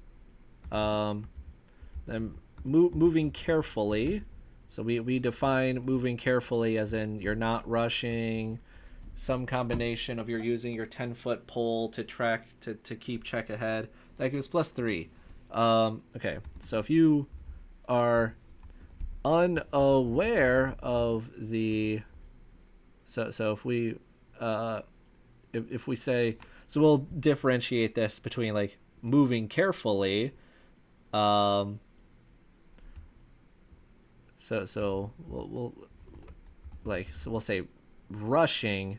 [SPEAKER 1] Then moving carefully. So we define moving carefully as in you're not rushing, some combination of you're using your 10-foot pole to track to keep check ahead. That gives +3. Okay, so if you are unaware of the so if we say, so we'll differentiate this between like moving carefully, so we'll say rushing,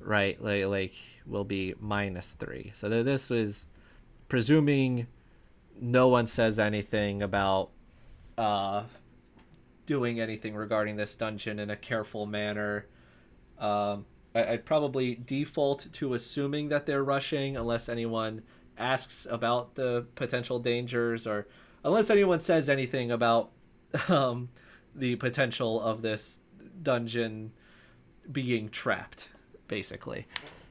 [SPEAKER 1] right? Like will be -3. So this was presuming no one says anything about doing anything regarding this dungeon in a careful manner. I'd probably default to assuming that they're rushing unless anyone asks about the potential dangers or unless anyone says anything about the potential of this dungeon being trapped, basically.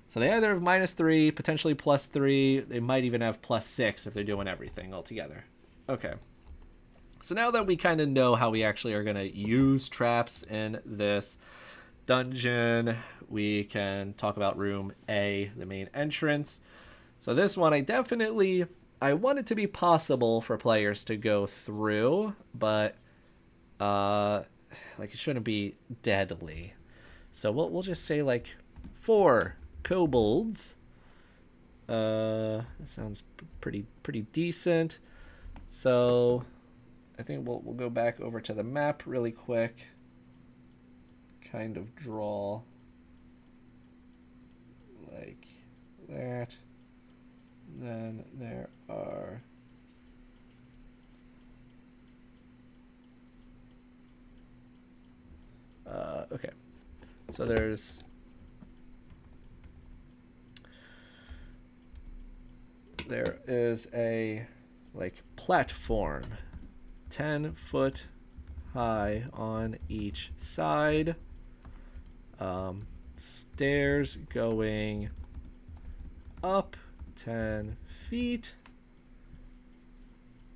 [SPEAKER 1] So they either have -3, potentially +3. They might even have +6 if they're doing everything all together. Okay. So now that we kind of know how we actually are going to use traps in this dungeon, we can talk about room A, the main entrance. So this one, I want it to be possible for players to go through, but like it shouldn't be deadly. So we'll just say like 4 kobolds. That sounds pretty decent. So I think we'll go back over to the map really quick. Kind of draw like that. Then there are okay. So there is a like platform 10 foot high on each side, stairs going up 10 feet,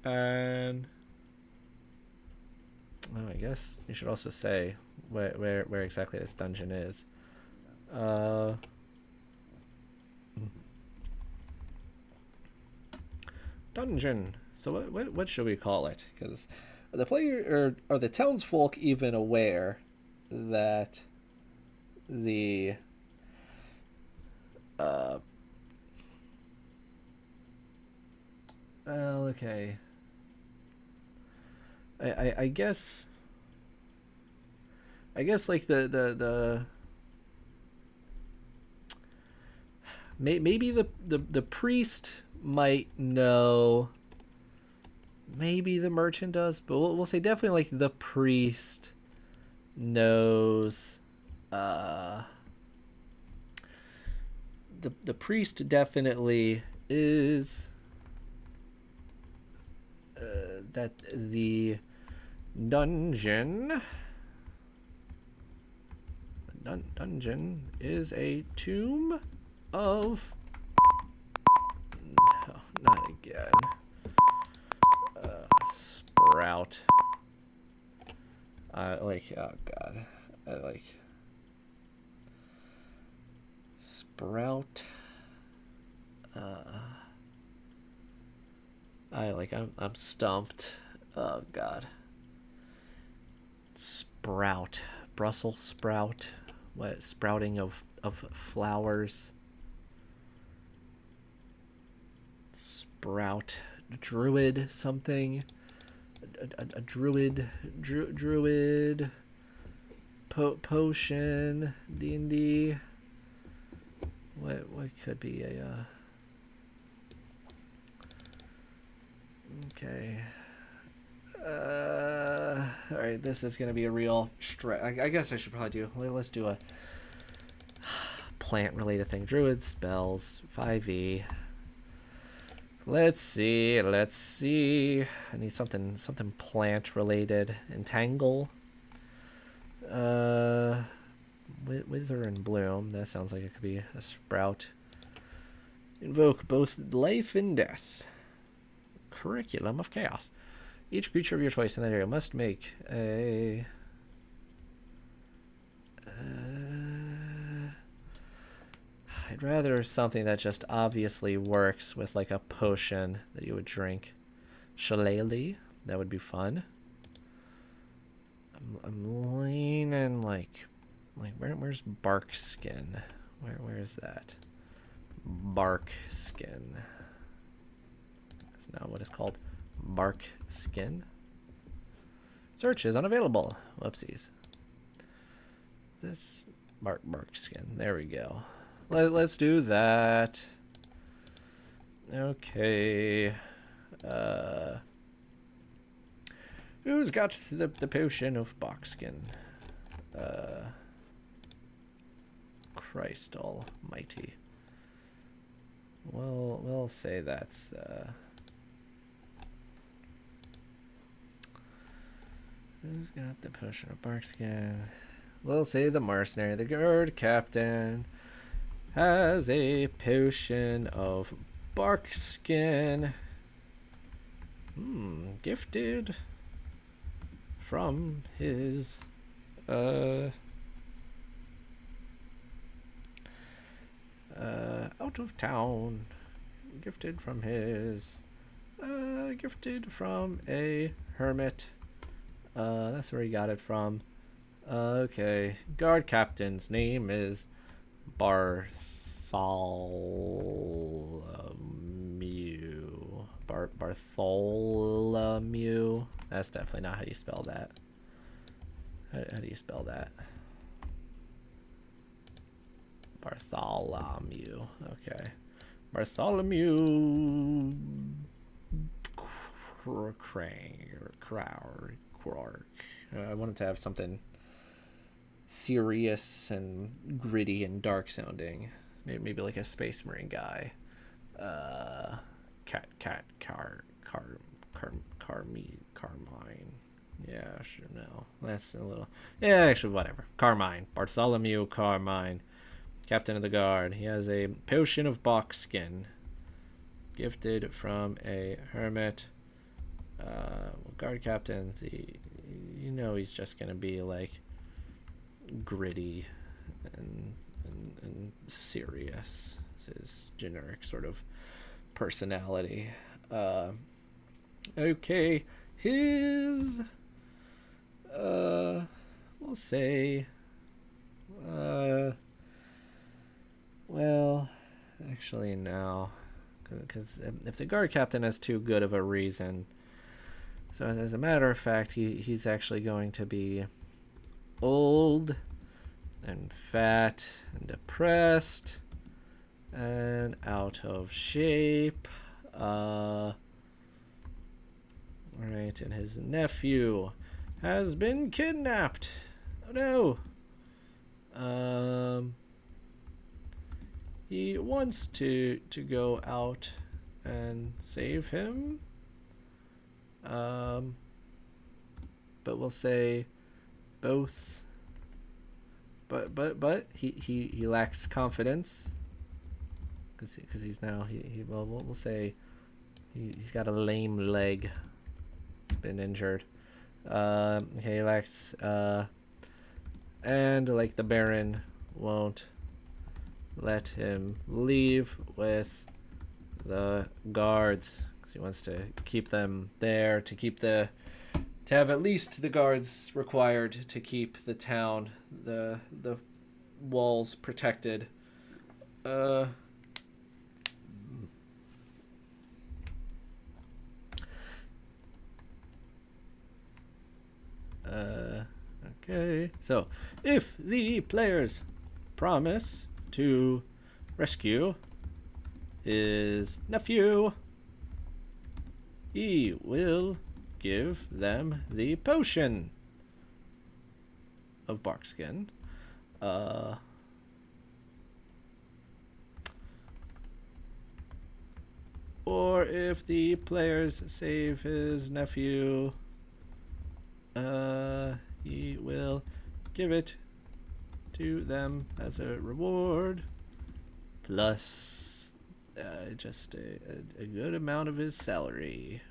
[SPEAKER 1] and I guess you should also say where exactly this dungeon is. Dungeon. So what should we call it? Because the player or are the townsfolk even aware that the well, okay. I guess like the maybe the priest might know. Maybe the merchant does, but we'll say definitely like the priest knows. The priest definitely is that the dungeon is a tomb of no, not again. Sprout. Like, oh god, I like Sprout. I'm stumped. Oh god. Sprout. Brussels sprout. What, sprouting of flowers? sprout. Druid something. A druid. Druid. Potion. D&D. What could be a... Okay. Alright, this is going to be a real I guess I should probably do... Let's do a plant-related thing. Druid spells. 5e. Let's see. I need something plant-related. Entangle. Wither and bloom. That sounds like it could be a sprout. Invoke both life and death. Curriculum of chaos. Each creature of your choice in that area must make a... I'd rather something that just obviously works with like a potion that you would drink. Shillelagh, that would be fun. I'm leaning like where's bark skin? Where is that? Bark skin. That's not what it's called. Bark skin. Search is unavailable. Whoopsies. This bark skin. There we go. Let's do that. Okay. Who's got the potion of bark skin? Christ almighty. Well, we'll say that's who's got the potion of bark skin? We'll say the mercenary, the guard captain, has a potion of bark skin. Gifted from his out of town. Gifted from his gifted from a hermit. That's where he got it from. Okay. Guard captain's name is Bartholomew. Bartholomew. That's definitely not how you spell that. How do you spell that? Bartholomew. Okay. Bartholomew Quark. I wanted to have something serious and gritty and dark sounding. Maybe like a space marine guy. Carmine. Yeah, sure, no. That's a little... Yeah, actually, whatever. Carmine. Bartholomew Carmine. Captain of the guard. He has a potion of bark skin. Gifted from a hermit. Guard captain, you know he's just going to be like gritty and serious. It's his generic sort of personality. Okay, his we'll say well, actually no, because if the guard captain has too good of a reason, so as a matter of fact, he's actually going to be old and fat and depressed and out of shape. Alright, and his nephew has been kidnapped. Oh no. He wants to go out and save him. But we'll say both. But he lacks confidence because he's now we'll say he's got a lame leg. It's been injured. He lacks and like the Baron won't let him leave with the guards because he wants to keep them there to have at least the guards required to keep the town, the walls protected. Okay, so if the players promise to rescue his nephew, he will give them the potion of barkskin. Or if the players save his nephew, he will give it to them as a reward, plus just a good amount of his salary.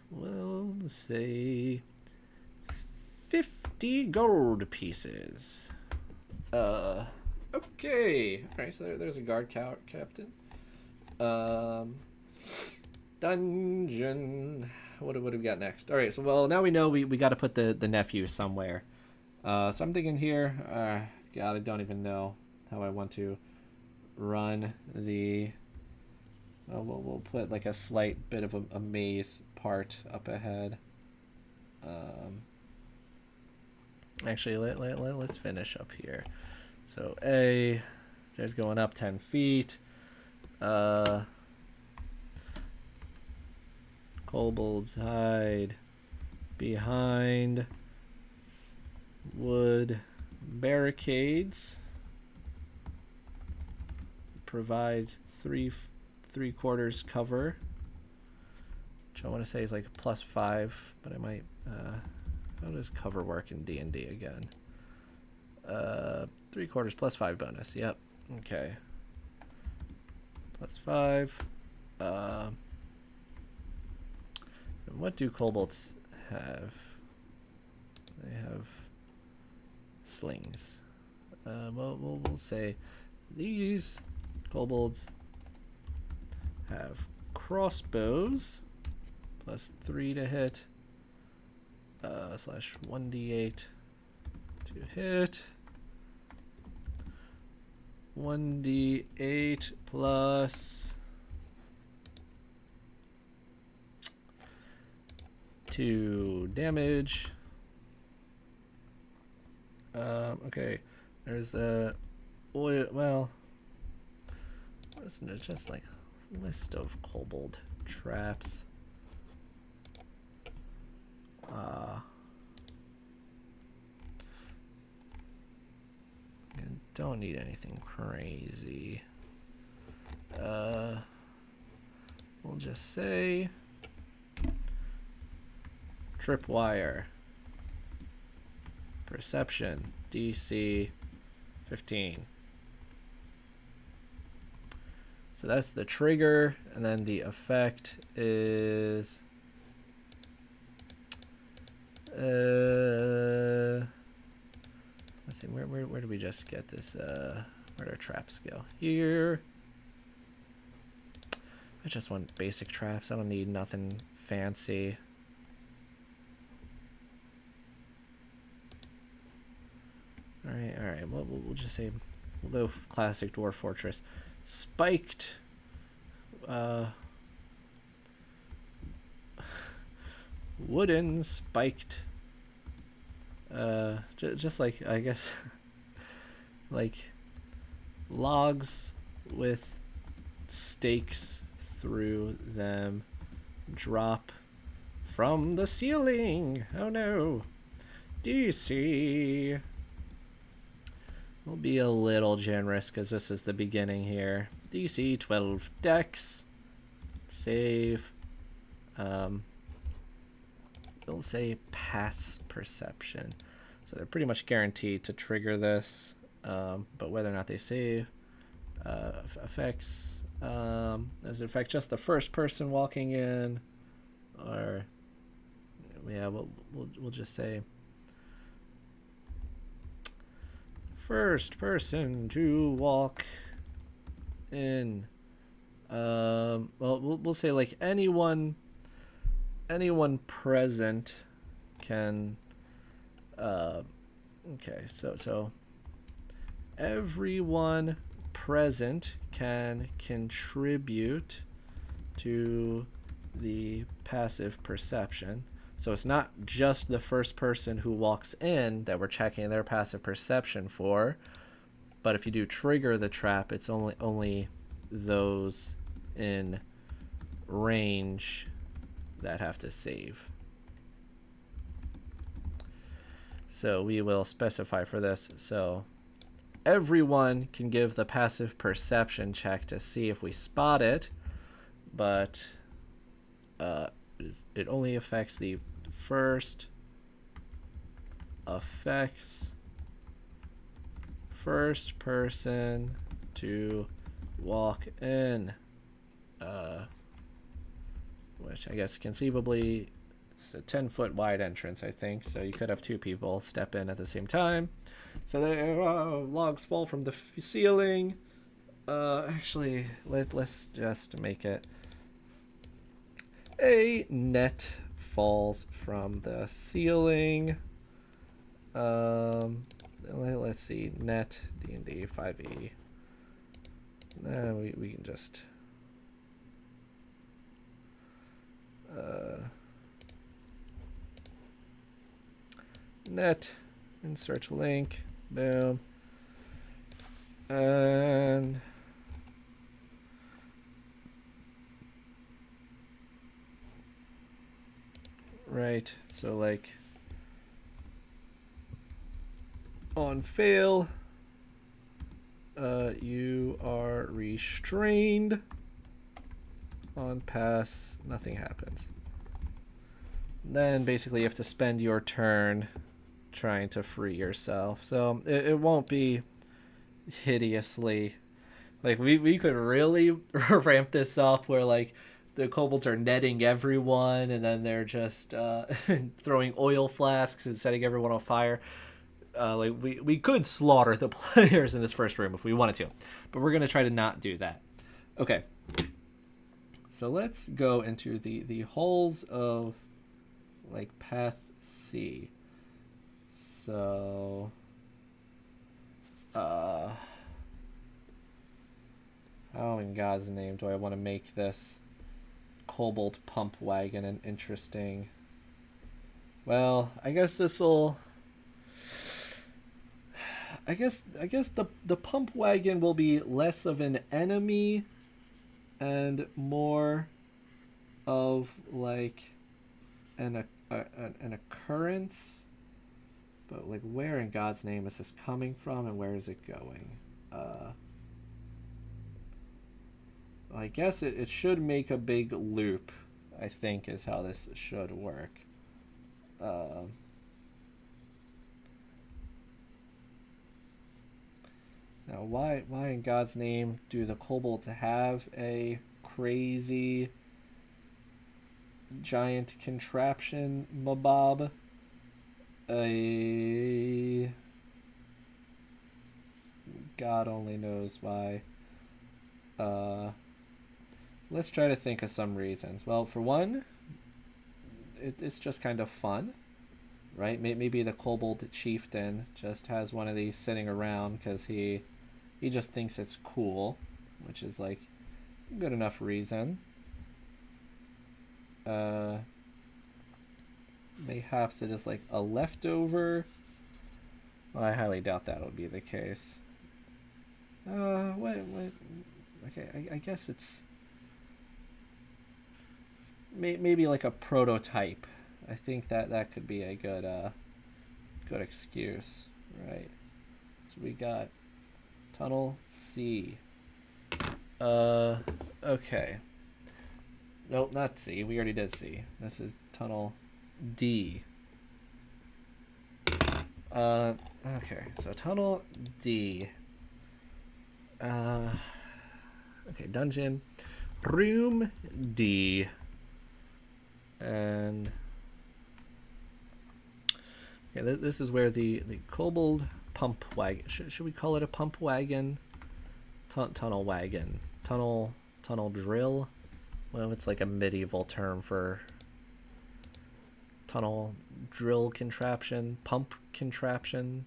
[SPEAKER 1] We'll say 50 gold pieces. Okay. Alright, so there's a guard captain. Dungeon. What do we got next? Alright, so now we know we got to put the nephew somewhere. So I'm thinking here, God, I don't even know how I want to run the... we'll put like a slight bit of a maze part up ahead. Actually, let's finish up here. So there's going up 10 feet. Kobolds hide behind wood barricades. Provide three-quarters cover, which I want to say is like +5, but I might. How does cover work in D&D again? 3/4 +5 bonus. Yep. Okay. +5. And what do kobolds have? They have slings. We'll say these kobolds have crossbows, +3 to hit, /1d8 to hit. 1d8 plus 2 damage. Okay, there's a oil. Well, isn't it just like a list of kobold traps? Don't need anything crazy. We'll just say tripwire. Perception. DC 15. So that's the trigger, and then the effect is let's see, where did we just get this? Where'd our traps go? Here. I just want basic traps. I don't need nothing fancy. Alright. We'll just say, we'll go classic dwarf fortress. Spiked. Wooden spiked. Just like, I guess, like logs with stakes through them drop from the ceiling. Oh no. DC. We'll be a little generous because this is the beginning here. DC 12 dex. Save. We'll say pass perception. So they're pretty much guaranteed to trigger this, but whether or not they save affects, does it affect just the first person walking in, or yeah, we'll just say first person to walk in. Well, we'll say like anyone present can. Okay, so everyone present can contribute to the passive perception. So it's not just the first person who walks in that we're checking their passive perception for, but if you do trigger the trap, it's only those in range that have to save. So we will specify for this. So everyone can give the passive perception check to see if we spot it, but it only affects the first person to walk in, which I guess conceivably it's a 10-foot wide entrance, I think, so you could have two people step in at the same time. So the logs fall from the ceiling. Actually, let's just make it a net falls from the ceiling. Let's see, net D&D 5e. We can just net, insert link, boom, and right, so like on fail, you are restrained. On pass, nothing happens. Then basically you have to spend your turn trying to free yourself. So it won't be hideously, like we could really ramp this up where like the kobolds are netting everyone and then they're just throwing oil flasks and setting everyone on fire. Like we could slaughter the players in this first room if we wanted to, but we're gonna try to not do that. Okay, so let's go into the holes of like path C. So how in God's name do I want to make this kobold pump wagon an interesting? Well, I guess this'll, I guess the pump wagon will be less of an enemy and more of like an occurrence. But like, where in God's name is this coming from, and where is it going? I guess it should make a big loop, I think, is how this should work. Now, why in God's name do the kobolds have a crazy giant contraption mabob? God only knows why. Let's try to think of some reasons. Well, for one, it's just kind of fun, right? Maybe the kobold chieftain just has one of these sitting around because he just thinks it's cool, which is like a good enough reason. Mayhaps it is like a leftover. Well, I highly doubt that would be the case. Wait. Okay, I guess it's maybe like a prototype. I think that could be a good excuse, right? So we got tunnel C. Okay. Nope, not C. We already did C. This is tunnel D. Okay, so tunnel D. Okay, dungeon. Room D. And okay, this is where the kobold pump wagon. Should we call it a pump wagon? Tunnel wagon. Tunnel drill. Well, it's like a medieval term for tunnel drill contraption, pump contraption.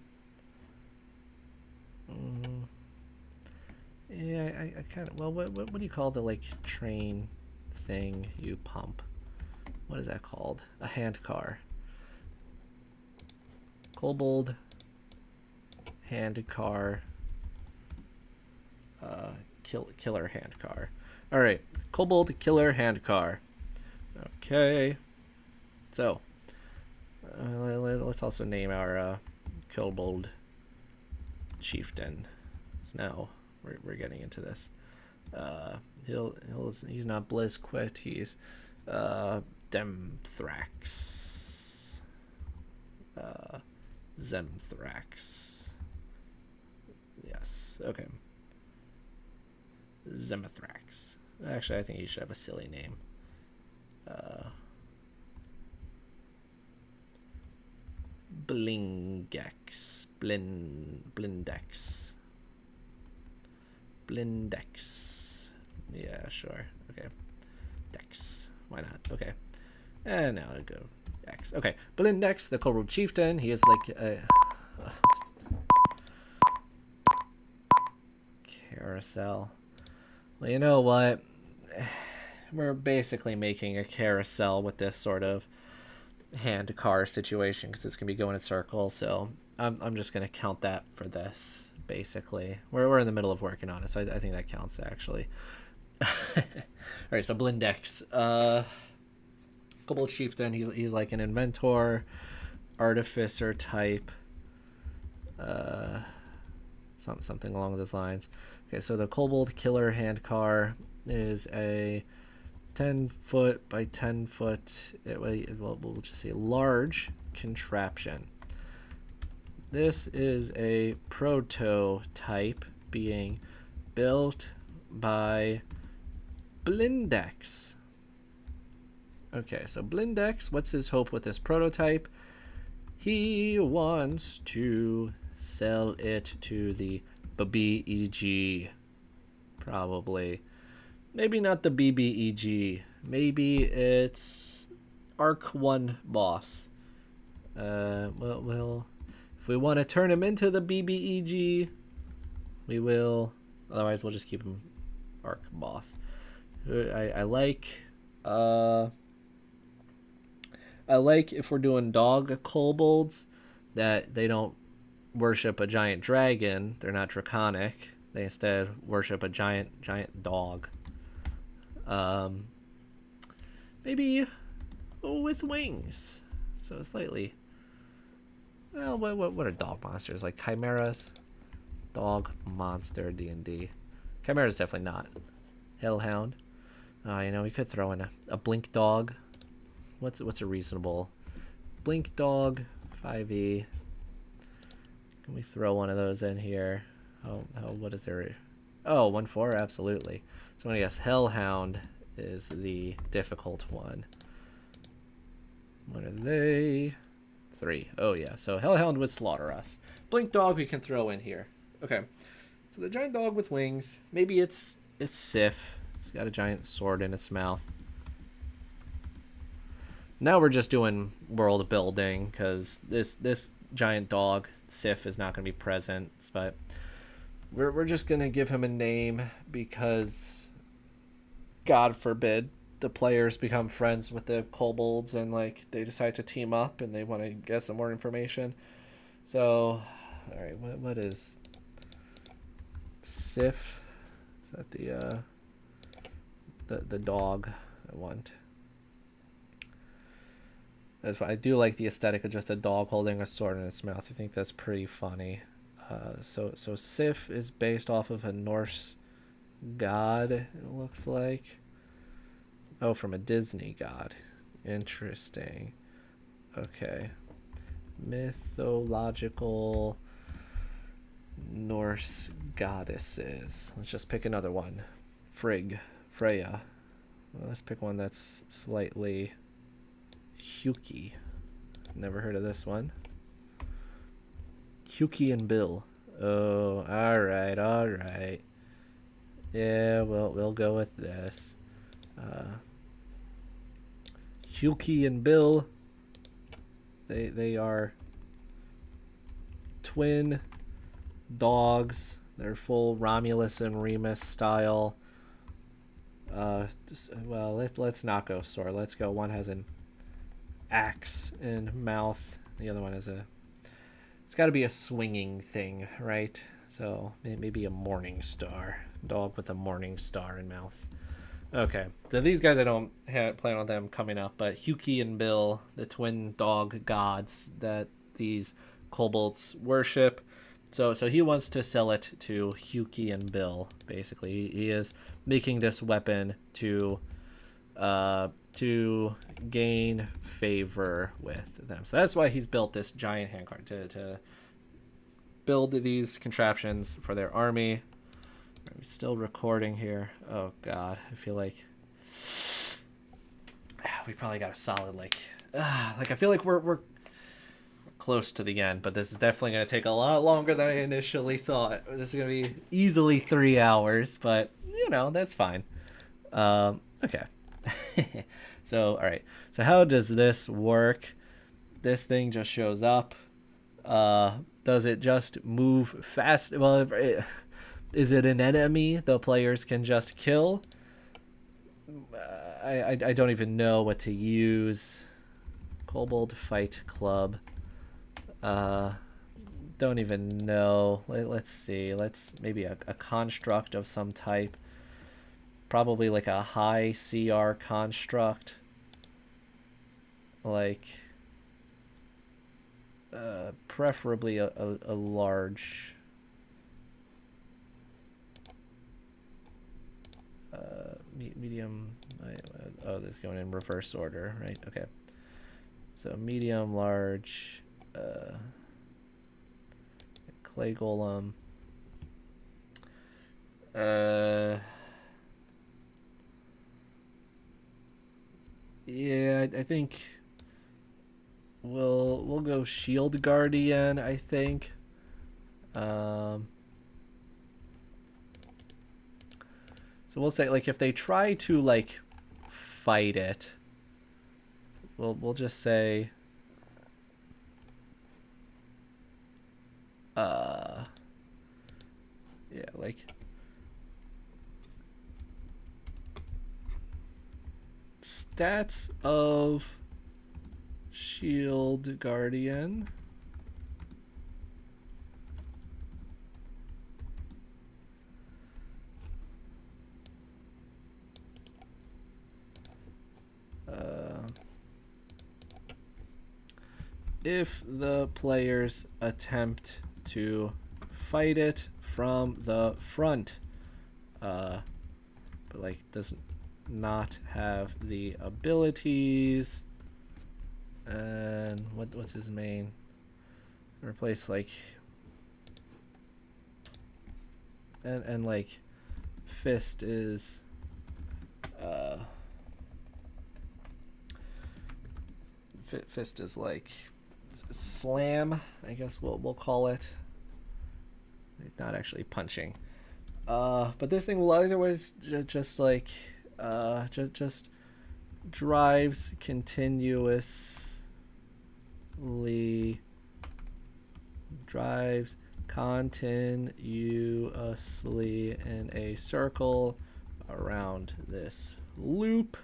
[SPEAKER 1] Yeah, I kind of, well, what do you call the like train thing you pump? what is that called? A hand car. Kobold hand car. Killer hand car. All right, kobold killer hand car. Okay, so let's also name our kobold chieftain. So now we're getting into this. He's not Blizzquit. He's Demthrax. Zemthrax. Yes. Okay. Zemethrax. Actually, I think you should have a silly name. Blingex. Blindex. Blindex. Yeah, sure. Okay. Dex. Why not? Okay. And now I go Dex. Okay. Blindex, the Kobold Chieftain. He is like a carousel. Well, you know what? We're basically making a carousel with this sort of hand car situation because it's gonna be going in circles. So I'm just gonna count that for this. Basically, we're in the middle of working on it, so I think that counts actually. All right, so Blindex, Kobold Chieftain. He's like an inventor, artificer type, something along those lines. Okay, so the Kobold Killer hand car is a 10-foot by 10-foot. We'll just say large contraption. This is a prototype being built by Blindex. Okay, so Blindex, what's his hope with this prototype? He wants to sell it to the BBEG, probably. Maybe not the BBEG. Maybe it's Arc 1 boss. Well, if we want to turn him into the BBEG, we will. Otherwise, we'll just keep him Arc boss. I like if we're doing dog kobolds that they don't worship a giant dragon. They're not draconic. They instead worship a giant dog. Maybe with wings. So slightly. Well, what are dog monsters? Like chimeras? Dog monster D&D. Chimera's definitely not. Hellhound. We could throw in a blink dog. What's a reasonable blink dog? 5e. Can we throw one of those in here? What is there? Oh, 1/4, absolutely. So I guess Hellhound is the difficult one. What are they? 3. Oh yeah. So Hellhound would slaughter us. Blink dog we can throw in here. Okay. So the giant dog with wings. Maybe it's Sif. It's got a giant sword in its mouth. Now we're just doing world building because this giant dog Sif is not going to be present, but we're just going to give him a name because God forbid the players become friends with the kobolds and like they decide to team up and they want to get some more information. So, all right, what is Sif? Is that the dog I want? That's why I do like the aesthetic of just a dog holding a sword in its mouth. I think that's pretty funny. So Sif is based off of a Norse god, it looks like. Oh, from a Disney god. Interesting. Okay. Mythological Norse goddesses. Let's just pick another one. Freya. Well, let's pick one that's slightly Huki. Never heard of this one. Huki and Bill. Oh, all right. Yeah, we'll go with this. Huki and Bill. They are twin dogs. They're full Romulus and Remus style. Well, let's not go sword. Let's go. One has an axe in mouth. The other one is it's got to be a swinging thing, right? So maybe a morning star. Dog with a morning star in mouth. Okay, so these guys I don't plan on them coming up, but Huki and Bill, the twin dog gods that these kobolds worship. So he wants to sell it to Huki and Bill. Basically, he is making this weapon to gain favor with them. So that's why he's built this giant handcart to build these contraptions for their army. Are we still recording here? Oh God, I feel like we probably got a solid like I feel like we're close to the end, but this is definitely going to take a lot longer than I initially thought. This is going to be easily 3 hours, but you know, that's fine. Okay. So, all right. So how does this work? This thing just shows up. Does it just move fast? Well, is it an enemy the players can just kill? I don't even know what to use. Kobold Fight Club. Don't even know. Let's see. Let's maybe a construct of some type. Probably like a high CR construct. Like preferably a large medium. Oh, this is going in reverse order, right? Okay. So medium, large, clay golem. Yeah, I think we'll go Shield Guardian, I think. So we'll say like if they try to like fight it, we'll just say yeah, like stats of Shield Guardian. If the players attempt to fight it from the front, but like doesn't not have the abilities, and what's his main? Replace like and like fist is fist is like slam, I guess we'll call it. It's not actually punching. But this thing will otherwise just like just drives continuously in a circle around this loop.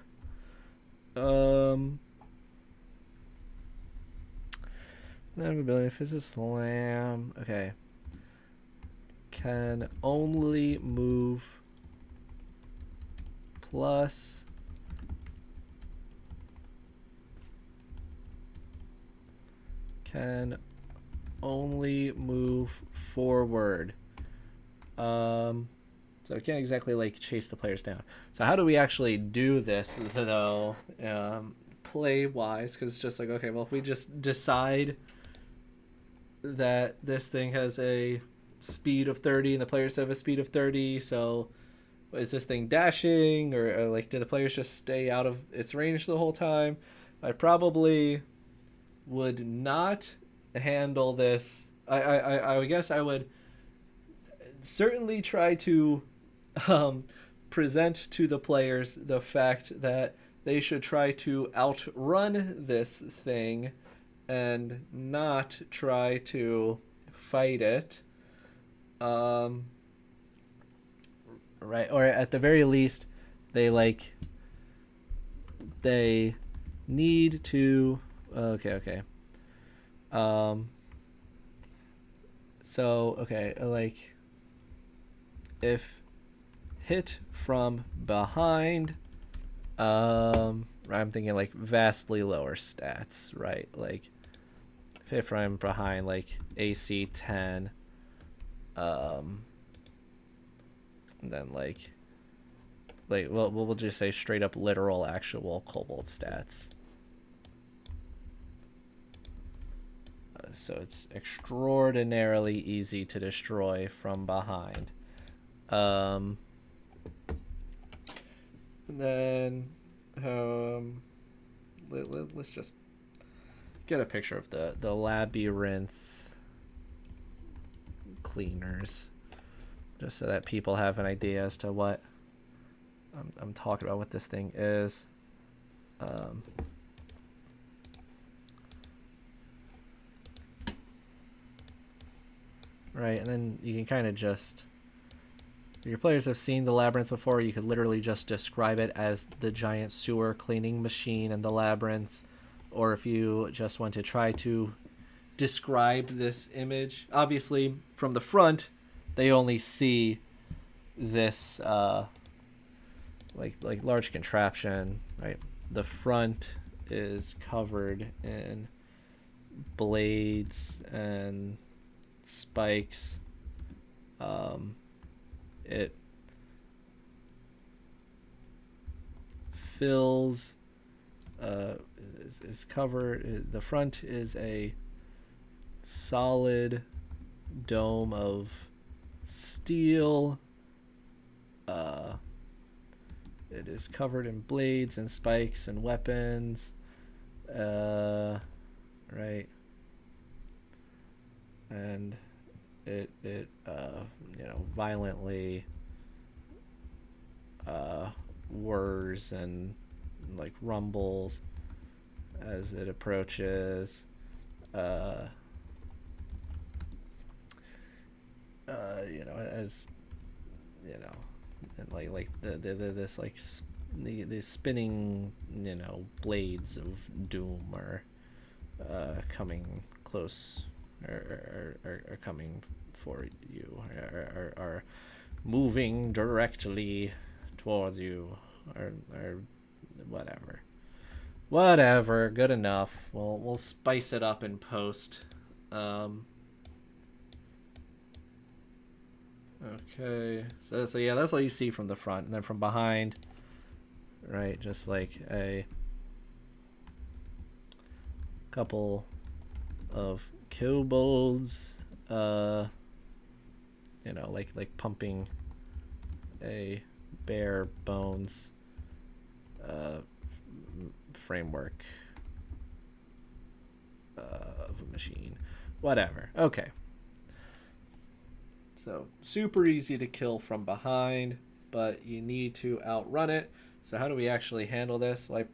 [SPEAKER 1] Ability, if it's a slam, okay. Can only move plus can only move forward. So I can't exactly like chase the players down. So how do we actually do this though, play wise? Because it's just like, okay, well, if we just decide that this thing has a speed of 30 and the players have a speed of 30, so is this thing dashing, or like do the players just stay out of its range the whole time? I probably would not handle this. I guess I would certainly try to present to the players the fact that they should try to outrun this thing and not try to fight it. Right, or at the very least, they need to Okay. Um, so okay, like if hit from behind, I'm thinking like vastly lower stats, right? Like if hit from behind, like AC 10, and then like we'll just say straight up literal actual Cobalt stats. So it's extraordinarily easy to destroy from behind. And then let's just get a picture of the labyrinth cleaners, just so that people have an idea as to what I'm talking about, what this thing is. Right, and then you can kind of just, if your players have seen the labyrinth before, you could literally just describe it as the giant sewer cleaning machine in the labyrinth. Or if you just want to try to describe this image, obviously from the front, they only see this like large contraption, right? The front is covered in blades and spikes. It fills is covered. The front is a solid dome of steel. It is covered in blades and spikes and weapons. Right. And it violently whirs and like rumbles as it approaches. As and like this like the spinning blades of doom are coming close, are coming for you, are moving directly towards you, or whatever, good enough. We'll spice it up in post. Okay, so yeah, that's all you see from the front, and then from behind, right, just like a couple of kobolds, like pumping a bare bones framework of a machine, whatever. Okay. So super easy to kill from behind, but you need to outrun it. So how do we actually handle this? Well,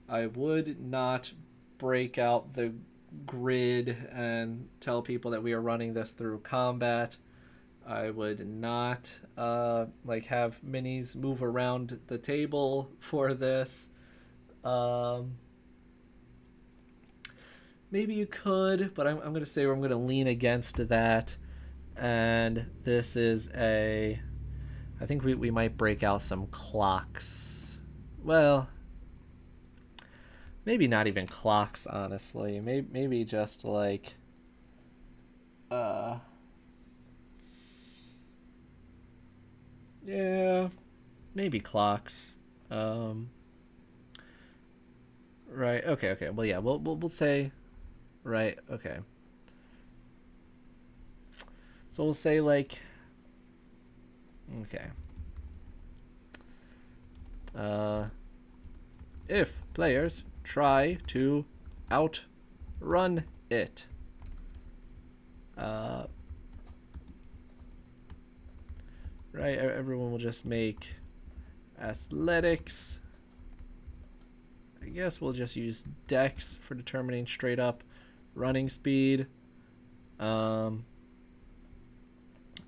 [SPEAKER 1] I would not break out the grid and tell people that we are running this through combat. I would not have minis move around the table for this. Maybe you could, but I'm going to say I'm going to lean against that. And this is I think we might break out some clocks. Well, maybe not even clocks, honestly. Maybe just like yeah, maybe clocks. Right. Okay. Well, yeah. We'll say right. Okay. So we'll say okay. If players try to outrun it, right, everyone will just make athletics. I guess we'll just use dex for determining straight up running speed.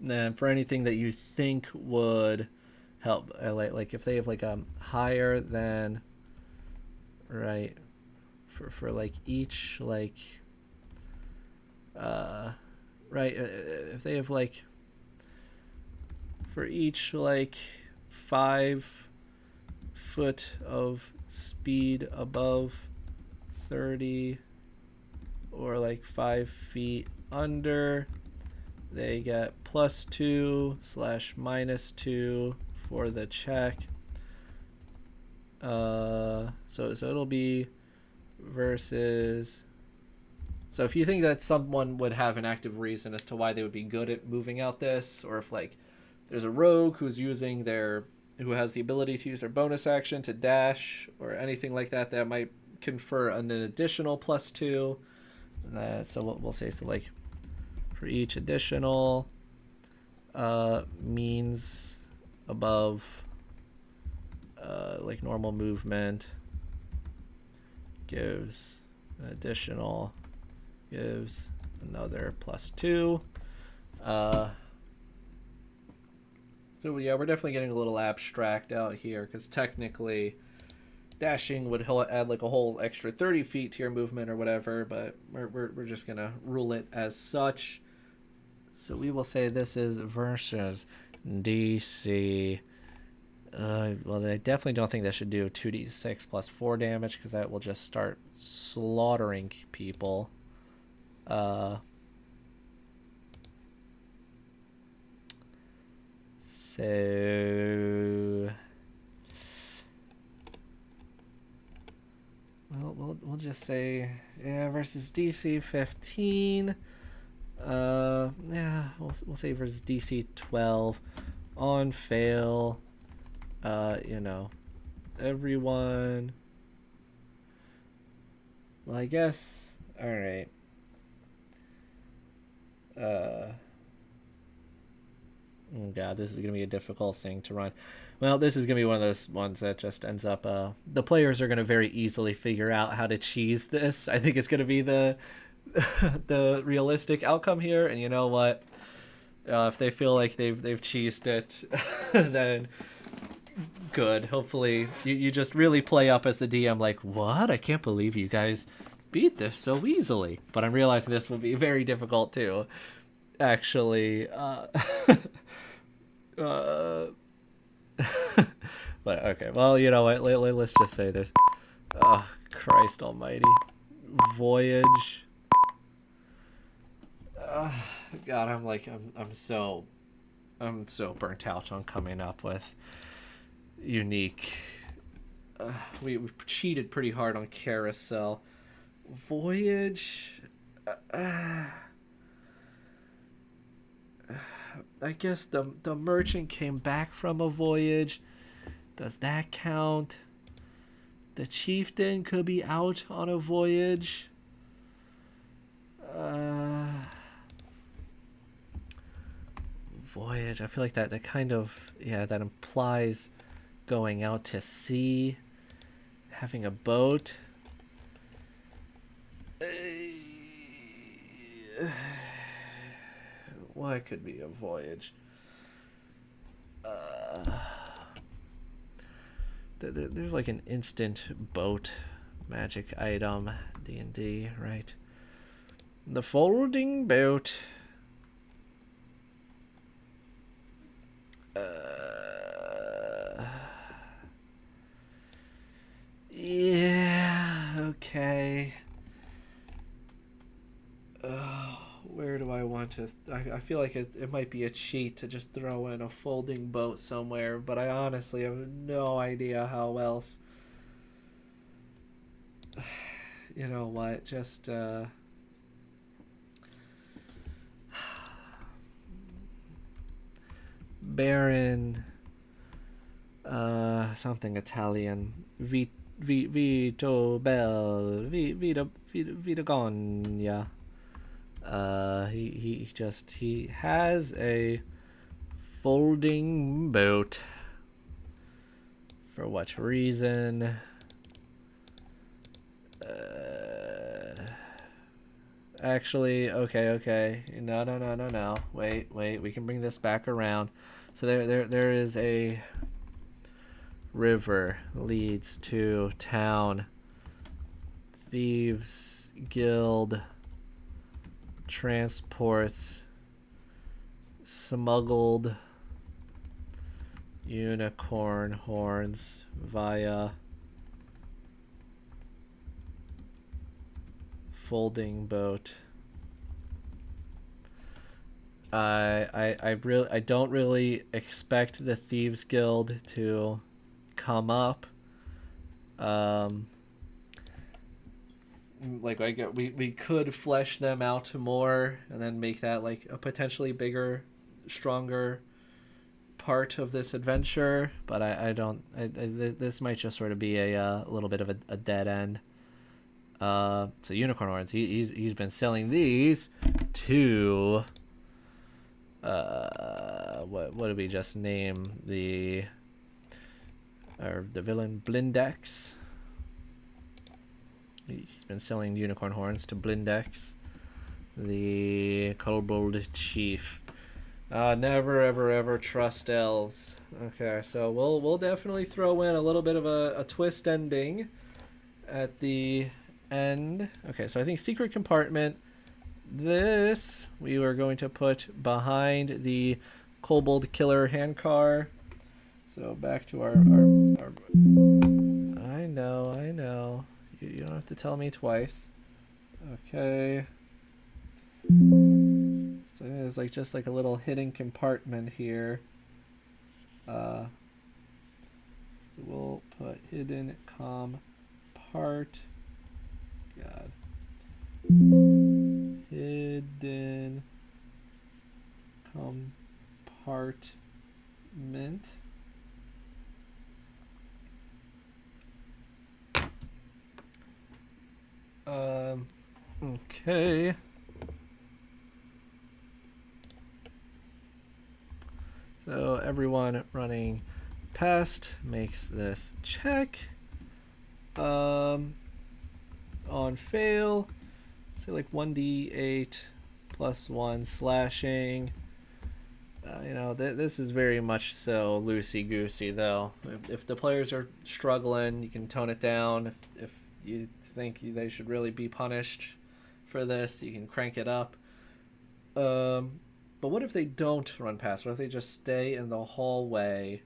[SPEAKER 1] Then for anything that you think would help, like if they have higher than, right, for like each like right, if they have like for each like 5 foot of speed above 30 or like 5 feet under, they get +2 / -2 for the check. So it'll be versus. So if you think that someone would have an active reason as to why they would be good at moving out this, or if like there's a rogue who has the ability to use their bonus action to dash or anything like that, that might confer an additional +2. So we'll say so like for each additional means above like normal movement gives an additional, gives another +2. So yeah, we're definitely getting a little abstract out here, because technically dashing would add like a whole extra 30 feet to your movement or whatever, but we're just gonna rule it as such. So we will say this is versus DC. Well, I definitely don't think that should do 2d6 + 4 damage, because that will just start slaughtering people. So well, we'll just say versus DC 15. Yeah, we'll say versus DC 12 on fail. Everyone. Well, I guess. All right. Oh God, this is gonna be a difficult thing to run. Well, this is gonna be one of those ones that just ends up. The players are gonna very easily figure out how to cheese this. I think it's gonna be the the realistic outcome here. And you know what? If they feel like they've cheesed it, then good. Hopefully, you just really play up as the DM. Like, what? I can't believe you guys beat this so easily. But I'm realizing this will be very difficult too. Actually, but okay. Well, you know what? Let's just say this. Oh, Christ Almighty! Voyage. God, I'm so burnt out on coming up with unique. We cheated pretty hard on carousel. Voyage. I guess the merchant came back from a voyage. Does that count? The chieftain could be out on a voyage. Voyage. I feel like that kind of, that implies going out to sea, having a boat. What could be a voyage? There's like an instant boat magic item, D&D, right? The folding boat. Yeah, okay. Where do I want to? I feel like it might be a cheat to just throw in a folding boat somewhere, but I honestly have no idea how else. You know what? Just Baron something Italian. Vito Bell. Vito Gogna. He has a folding boat. For what reason? Actually, okay. No. Wait. We can bring this back around. So there is a river leads to town Thieves Guild transports smuggled unicorn horns via folding boat. I don't really expect the Thieves Guild to come up. Like we could flesh them out more and then make that like a potentially bigger, stronger part of this adventure, but I don't. This might just sort of be a little bit of a dead end. So unicorn horns. He's been selling these to. What did we just name the villain? Blindex. He's been selling unicorn horns to Blindex, the kobold chief. Never ever trust elves. Okay, so we'll definitely throw in a little bit of a twist ending at the end. Okay, so I think secret compartment. This we were going to put behind the kobold killer handcar. So back to our I know. You don't have to tell me twice. Okay. So there's like just like a little hidden compartment here. So we'll put hidden compart. God. Hidden compartment. Okay. So everyone running past makes this check. On fail, say like 1d8 plus 1 slashing. This is very much so loosey-goosey, though. If the players are struggling, you can tone it down. If you think they should really be punished for this, you can crank it up. But what if they don't run past? What if they just stay in the hallway?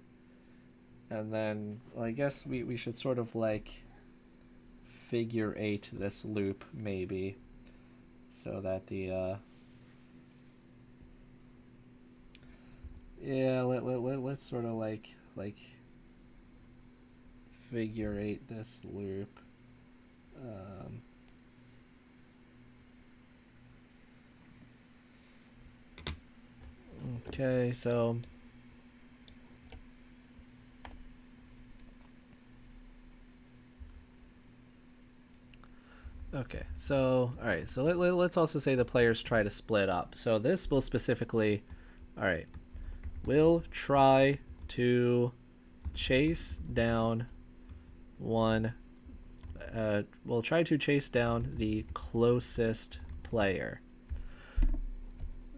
[SPEAKER 1] And then, well, I guess we should sort of like figure 8 this loop, maybe, so that the let's sort of like figure 8 this loop. Okay, so okay, so all right, so let's also say the players try to split up. So this will specifically, all right, we'll try to chase down we'll try to chase down the closest player.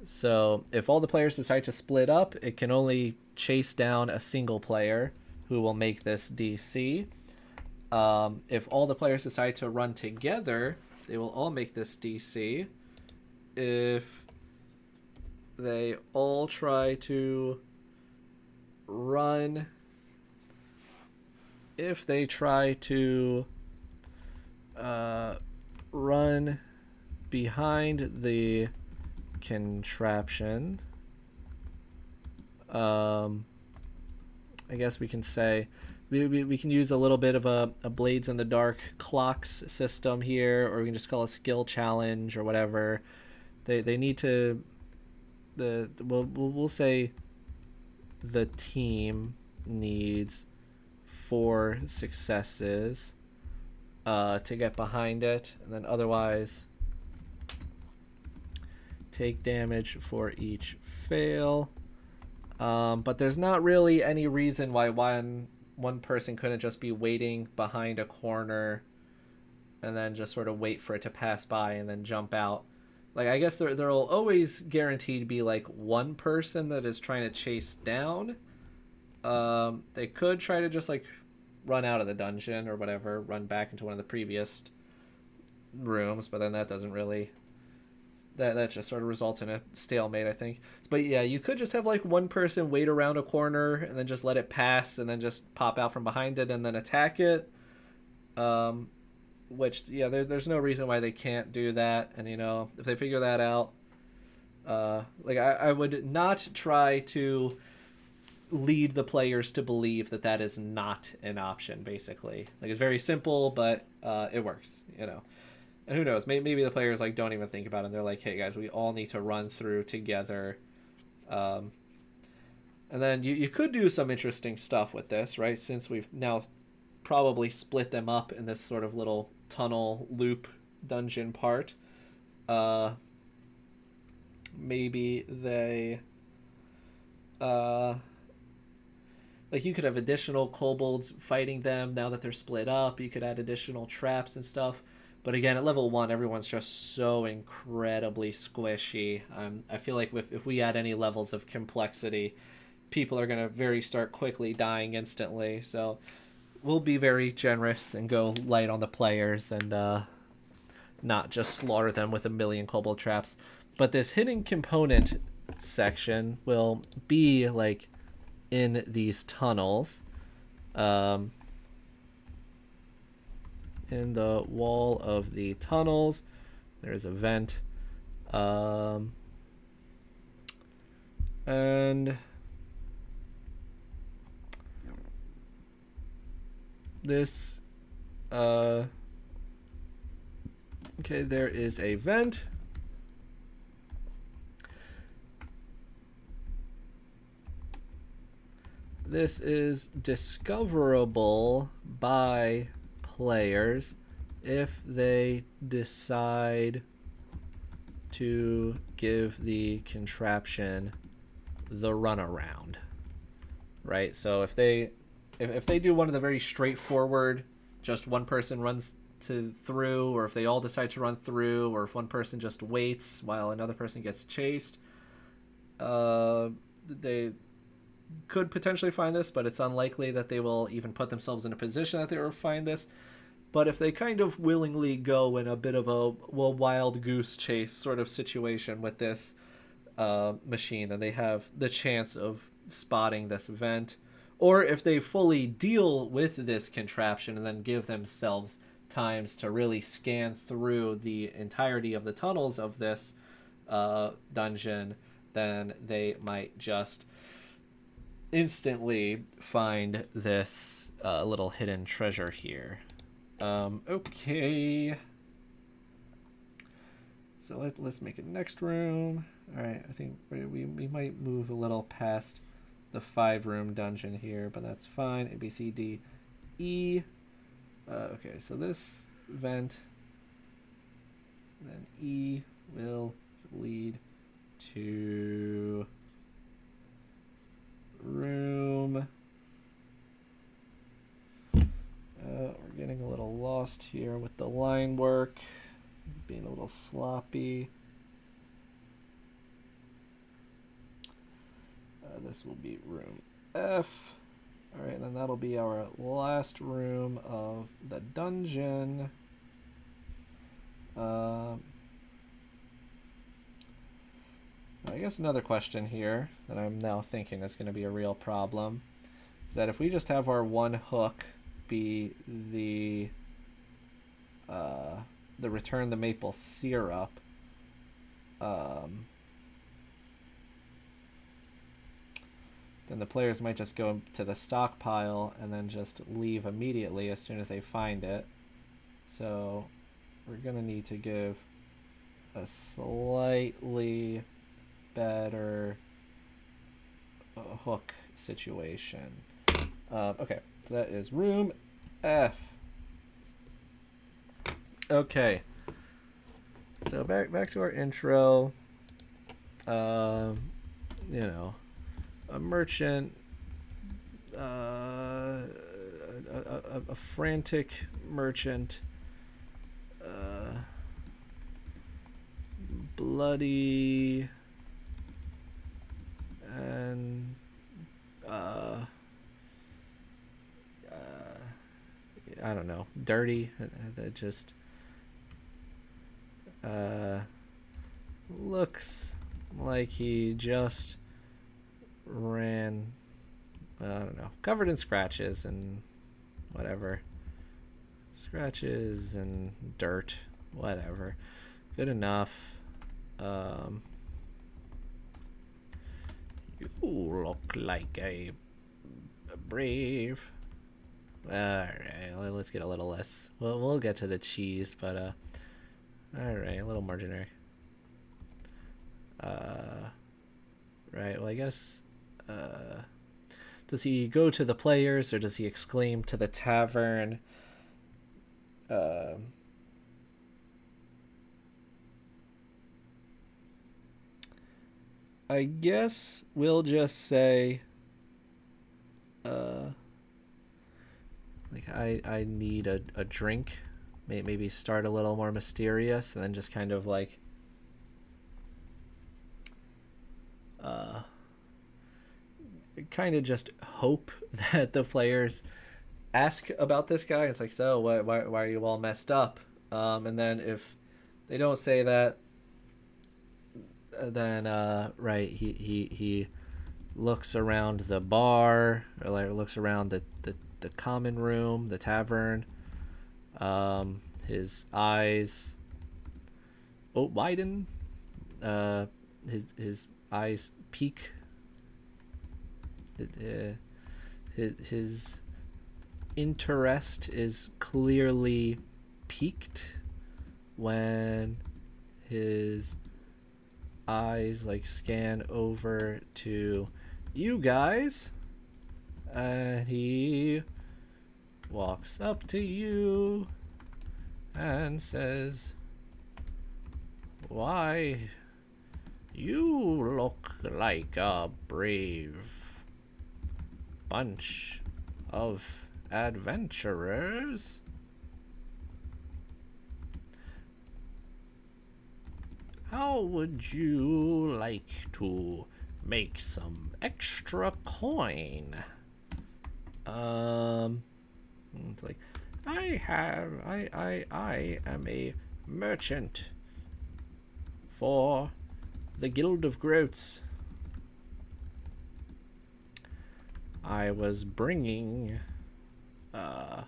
[SPEAKER 1] So if all the players decide to split up, it can only chase down a single player who will make this DC. If all the players decide to run together, they will all make this DC. If they all try to run, if they try to run behind the contraption, I guess we can say we can use a little bit of a Blades in the Dark clocks system here, or we can just call a skill challenge or whatever. They need to we'll say the team needs 4 successes to get behind it, and then otherwise take damage for each fail. But there's not really any reason why one person couldn't just be waiting behind a corner and then just sort of wait for it to pass by and then jump out. Like, I guess there'll always guaranteed be like one person that is trying to chase down. They could try to just like run out of the dungeon or whatever, run back into one of the previous rooms, but then that doesn't really that just sort of results in a stalemate, I think. But yeah, you could just have like one person wait around a corner and then just let it pass and then just pop out from behind it and then attack it. Which yeah, there's no reason why they can't do that. And you know, if they figure that out, like I would not try to lead the players to believe that that is not an option. Basically, like it's very simple, but it works. You know. And who knows? Maybe the players like don't even think about it. And they're like, "Hey guys, we all need to run through together." And then you could do some interesting stuff with this, right? Since we've now probably split them up in this sort of little tunnel loop dungeon part. Maybe they, like you could have additional kobolds fighting them now that they're split up. You could add additional traps and stuff. But again, at level 1, everyone's just so incredibly squishy. I feel like if we add any levels of complexity, people are going to start quickly dying instantly. So we'll be very generous and go light on the players and not just slaughter them with a million kobold traps. But this hidden component section will be like in these tunnels. In the wall of the tunnels there's a vent, and this okay, there is a vent. This is discoverable by players if they decide to give the contraption the runaround, right? So if they do one of the very straightforward, just one person runs through, or if they all decide to run through, or if one person just waits while another person gets chased, they could potentially find this, but it's unlikely that they will even put themselves in a position that they will find this. But if they kind of willingly go in a bit of a wild goose chase sort of situation with this machine, then they have the chance of spotting this vent. Or if they fully deal with this contraption and then give themselves times to really scan through the entirety of the tunnels of this dungeon, then they might just instantly find this little hidden treasure here. Okay. So let's make a next room. All right, I think we might move a little past the 5-room dungeon here, but that's fine. A, B, C, D, E. Okay, so this vent, then E will lead to room. We're getting a little lost here with the line work, being a little sloppy. This will be room F. All right, and then that'll be our last room of the dungeon. I guess another question here that I'm now thinking is going to be a real problem is that if we just have our one hook be the return the maple syrup, then the players might just go to the stockpile and then just leave immediately as soon as they find it. So we're going to need to give a slightly better hook situation. Okay, so that is room F. Okay, so back to our intro. You know, a merchant, a frantic merchant, bloody, and I don't know, dirty. That just Looks like he just ran, I don't know, covered in scratches and whatever. Scratches and dirt, whatever. Good enough. You look like a brave. Alright, let's get a little less. Well, we'll get to the cheese, but alright, a little more generic. Right, well, I guess does he go to the players or does he exclaim to the tavern? I guess we'll just say like I need a drink. Maybe start a little more mysterious and then just kind of like kind of just hope that the players ask about this guy. It's like, so why are you all messed up? And then if they don't say that, then right, he looks around the bar, or like looks around the common room, the tavern. His eyes widen. His eyes peak. His interest is clearly piqued when his eyes like scan over to you guys, and he walks up to you and says, "Why, you look like a brave bunch of adventurers. How would you like to make some extra coin?" It's like, I am a merchant for the Guild of Groats. I was bringing my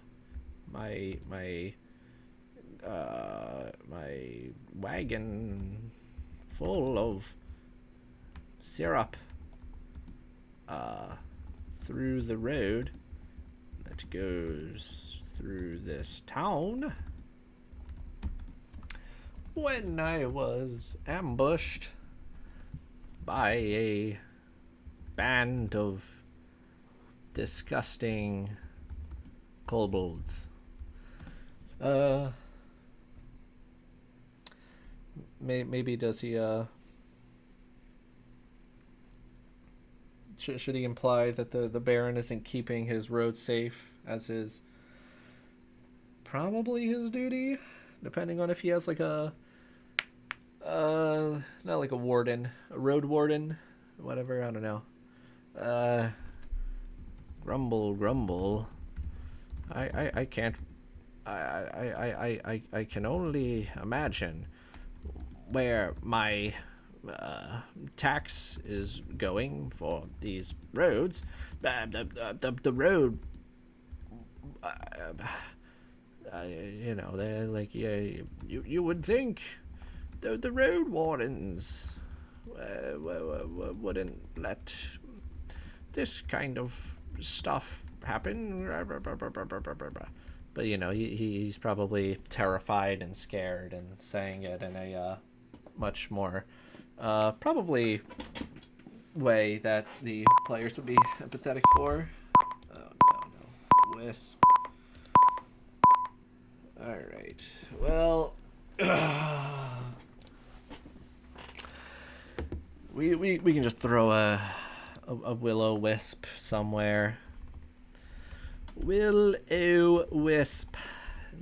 [SPEAKER 1] wagon full of syrup through the road that goes through this town when I was ambushed by a band of disgusting kobolds. Maybe does he should he imply that the Baron isn't keeping his road safe as is probably his duty, depending on if he has like a not like a warden, a road warden, whatever, I don't know. Grumble. I can't. I can only imagine where my tax is going for these roads. The road. You know, they're like, yeah. You would think the road wardens wouldn't let this kind of stuff happen. But you know, he's probably terrified and scared and saying it in a much more probably way that the players would be empathetic for. Oh no, Wisp. All right. Well, we can just throw a will-o-wisp somewhere. Will-o-wisp.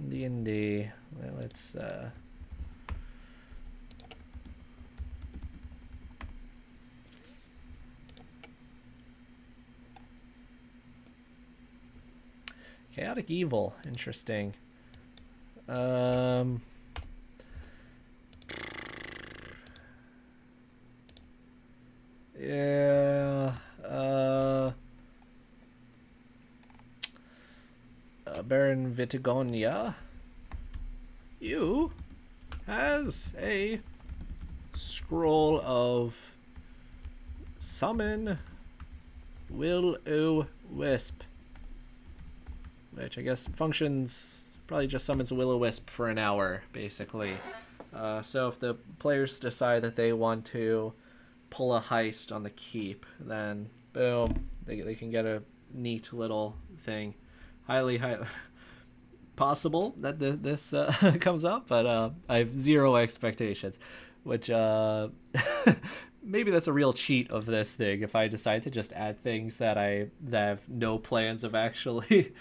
[SPEAKER 1] D&D. Well, let's chaotic evil. Interesting. Yeah. Baron Vitagonia, you has a scroll of summon Will-O-Wisp, which I guess functions, probably just summons a Will-O-Wisp for an hour, basically. So if the players decide that they want to pull a heist on the keep, then boom, they can get a neat little thing. Highly possible that this comes up, but I have zero expectations, which maybe that's a real cheat of this thing if I decide to just add things that I have no plans of actually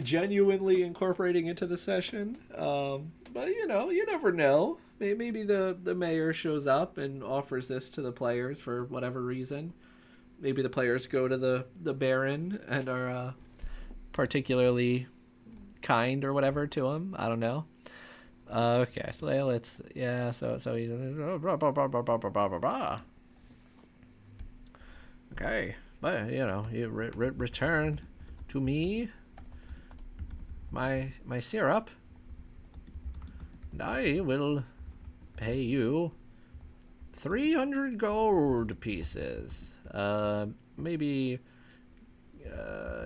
[SPEAKER 1] genuinely incorporating into the session. But you know, you never know. Maybe the mayor shows up and offers this to the players for whatever reason. Maybe the players go to the Baron and are particularly kind or whatever to him. I don't know. Okay, so let's So he's okay, but you know, you return to me my syrup, and I will pay you 300 gold pieces. Maybe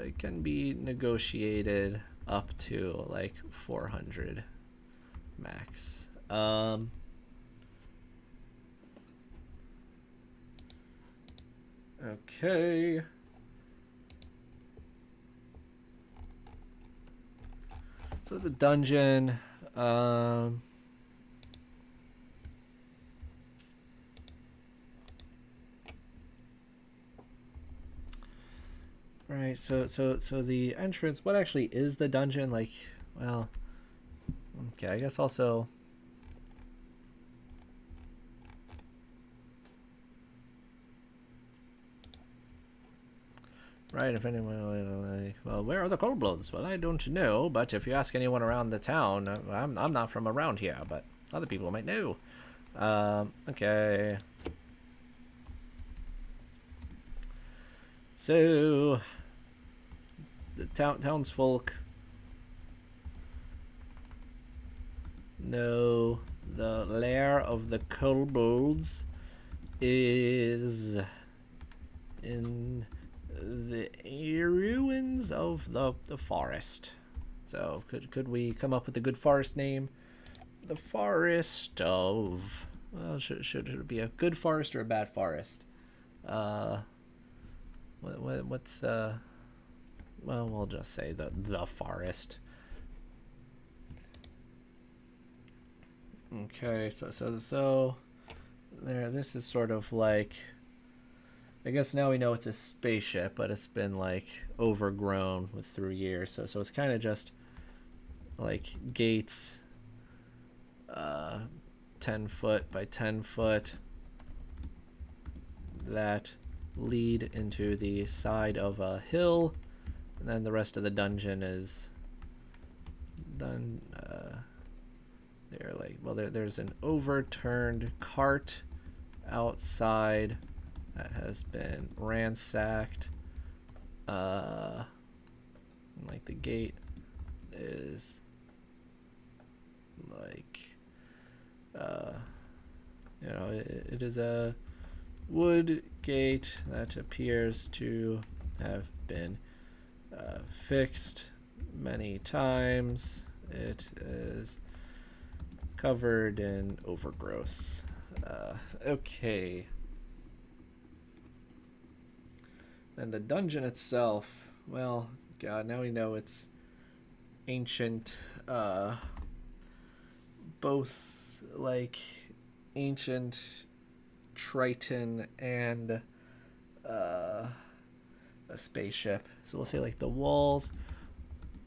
[SPEAKER 1] it can be negotiated up to like 400 max. Okay. So the dungeon, right, so the entrance, what actually is the dungeon? Like, well, okay, I guess also right, if anyone like, well, where are the kobolds? Well, I don't know, but if you ask anyone around the town, I'm not from around here, but other people might know. Okay. So the townsfolk know the lair of the kobolds is in the ruins of the forest. So could we come up with a good forest name? The forest of, well, should it be a good forest or a bad forest? What's well, we'll just say the forest. Okay, so there, this is sort of like, I guess now we know it's a spaceship, but it's been like overgrown through years. So it's kind of just like gates, 10 foot by 10 foot that lead into the side of a hill, and then the rest of the dungeon is done. They're like, well, there's an overturned cart outside that has been ransacked. Like the gate is like, you know, it is a wood gate that appears to have been fixed many times. It is covered in overgrowth. Okay. And the dungeon itself, well, God, now we know it's ancient, both like ancient Triton and a spaceship. So we'll say like the walls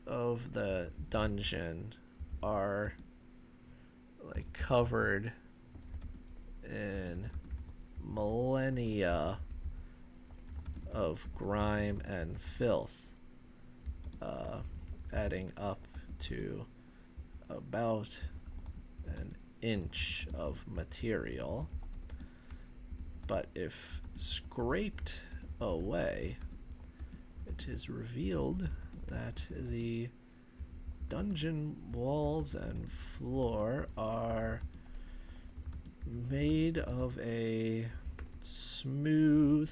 [SPEAKER 1] of the dungeon are like covered in millennia of grime and filth, adding up to about an inch of material. but if scraped away, it is revealed that the dungeon walls and floor are made of a smooth,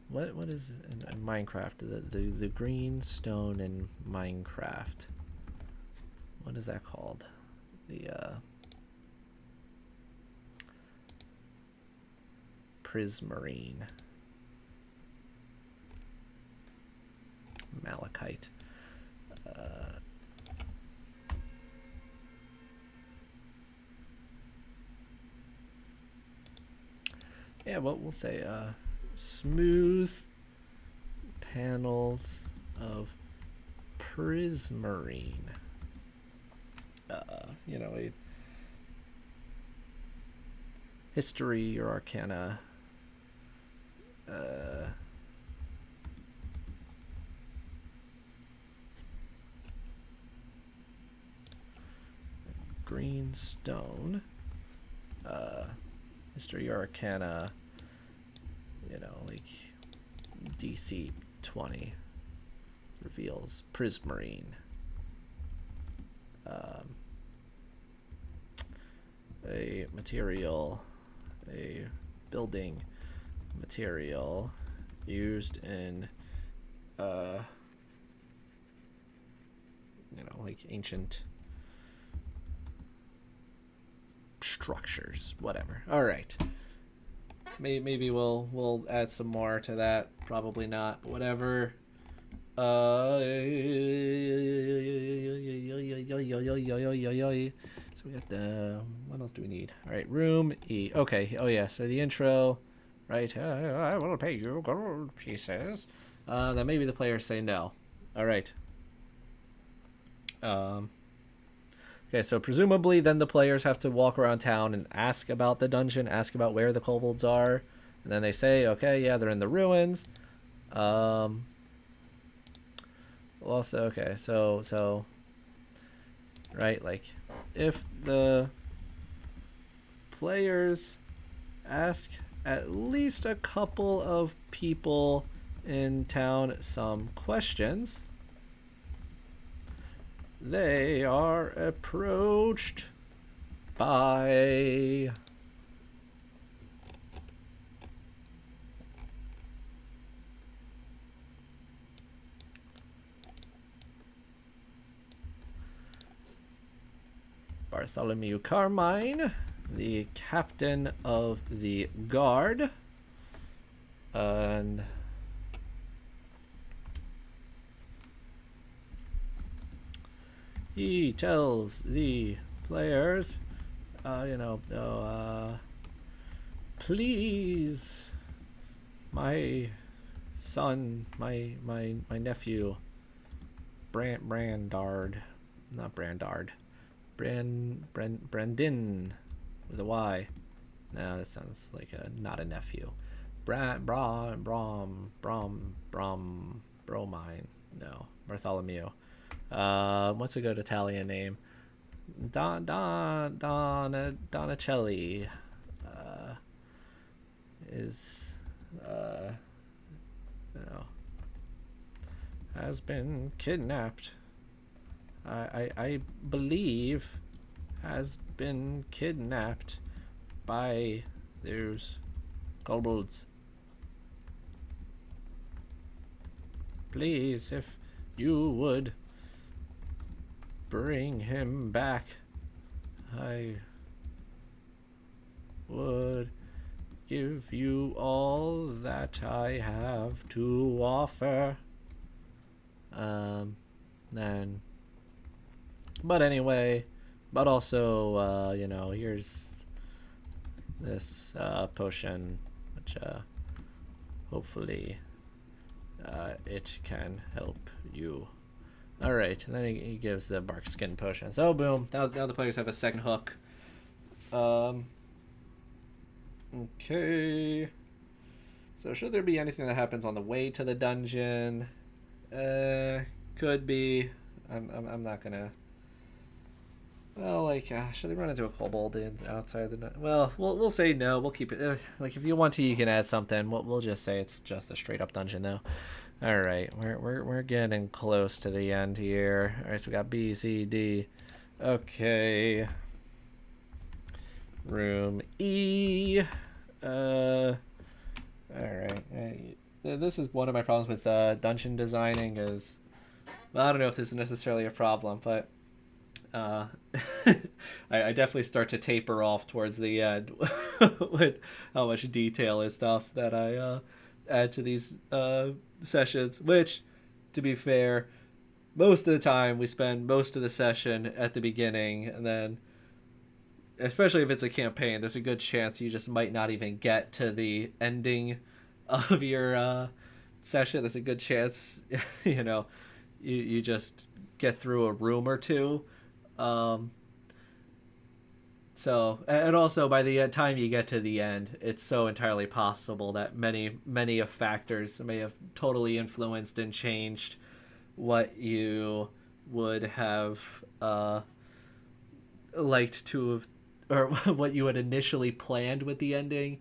[SPEAKER 1] what is in Minecraft, the green stone in Minecraft, what is that called? The prismarine, malachite. Yeah, well, we'll say smooth panels of prismarine. You know, a history or arcana. Green stone. History or arcana. You know, like DC 20 reveals prismarine. A material, a building material used in you know, like ancient structures, whatever. All right, maybe we'll add some more to that. Probably not, but whatever. So we got the, what else do we need? All right, room E. Okay. Oh yeah. So the intro, right? I will pay you gold pieces. Then maybe the players say no. All right. Okay, so presumably then the players have to walk around town and ask about the dungeon, ask about where the kobolds are, and then they say, okay, yeah, they're in the ruins. Also, okay, so right, like if the players ask at least a couple of people in town some questions, they are approached by Bartholomew Carmine, the captain of the guard, and he tells the players, please, my son, my nephew, Brandard, not Brandard, Brandon with a Y. No, that sounds like not a nephew. Bromine. No, Bartholomew. What's a good Italian name? Donicelli is has been kidnapped. I believe has been kidnapped by those kobolds. Please, if you would bring him back, I would give you all that I have to offer. But anyway, but also, here's this potion, which hopefully it can help you. All right, and then he gives the bark skin potion. So boom, now the players have a second hook. Okay. So should there be anything that happens on the way to the dungeon? Could be. I'm not gonna Well, like, should they run into a kobold outside the night? Well, we'll say no. We'll keep it. Like, if you want to, you can add something. We'll just say it's just a straight up dungeon, though. All right, we're getting close to the end here. All right, so we got B, C, D. Okay. Room E. All right. This is one of my problems with dungeon designing. Is, well, I don't know if this is necessarily a problem, but I definitely start to taper off towards the end with how much detail and stuff that I add to these sessions, which, to be fair, most of the time we spend most of the session at the beginning, and then, especially if it's a campaign, there's a good chance you just might not even get to the ending of your session. There's a good chance, you just get through a room or two. So, and also by the time you get to the end, it's so entirely possible that many of factors may have totally influenced and changed what you would have liked to have, or what you had initially planned with the ending.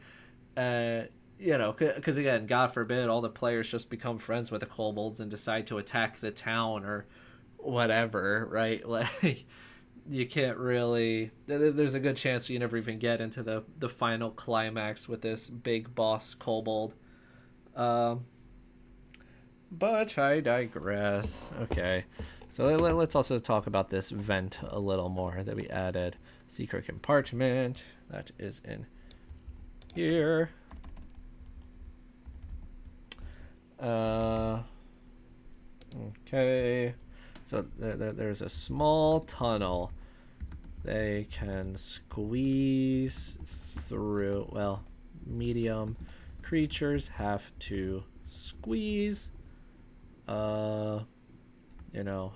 [SPEAKER 1] Because again, God forbid, all the players just become friends with the kobolds and decide to attack the town or whatever, right? Like, you can't really, there's a good chance you never even get into the final climax with this big boss kobold. But I digress. Okay, so let's also talk about this vent a little more that we added. Secret compartment, that is in here. Okay, so there's a small tunnel they can squeeze through. Well, medium creatures have to squeeze.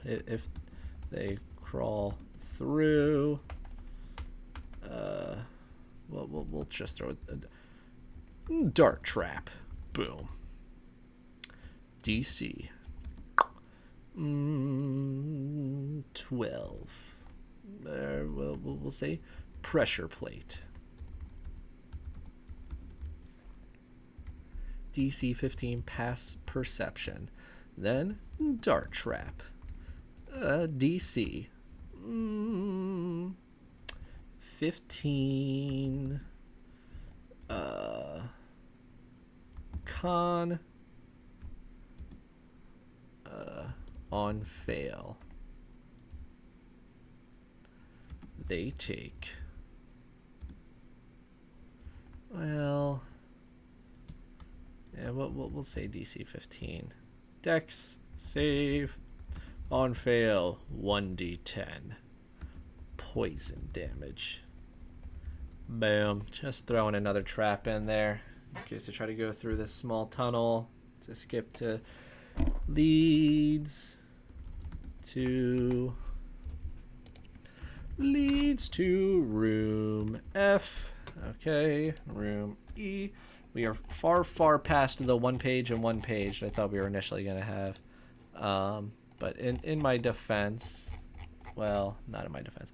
[SPEAKER 1] If they crawl through, we'll just throw a dart trap. Boom. DC 12. We'll say pressure plate. DC 15 pass perception. Then dart trap. DC 15. Con. On fail, they take, well, yeah, we'll say DC 15. Dex save. On fail, 1d10 poison damage. Boom. Just throwing another trap in there in case they try to go through this small tunnel to skip to leads to room F. Okay, room E. We are far past the one page and one page I thought we were initially going to have. But in my defense, well, not in my defense,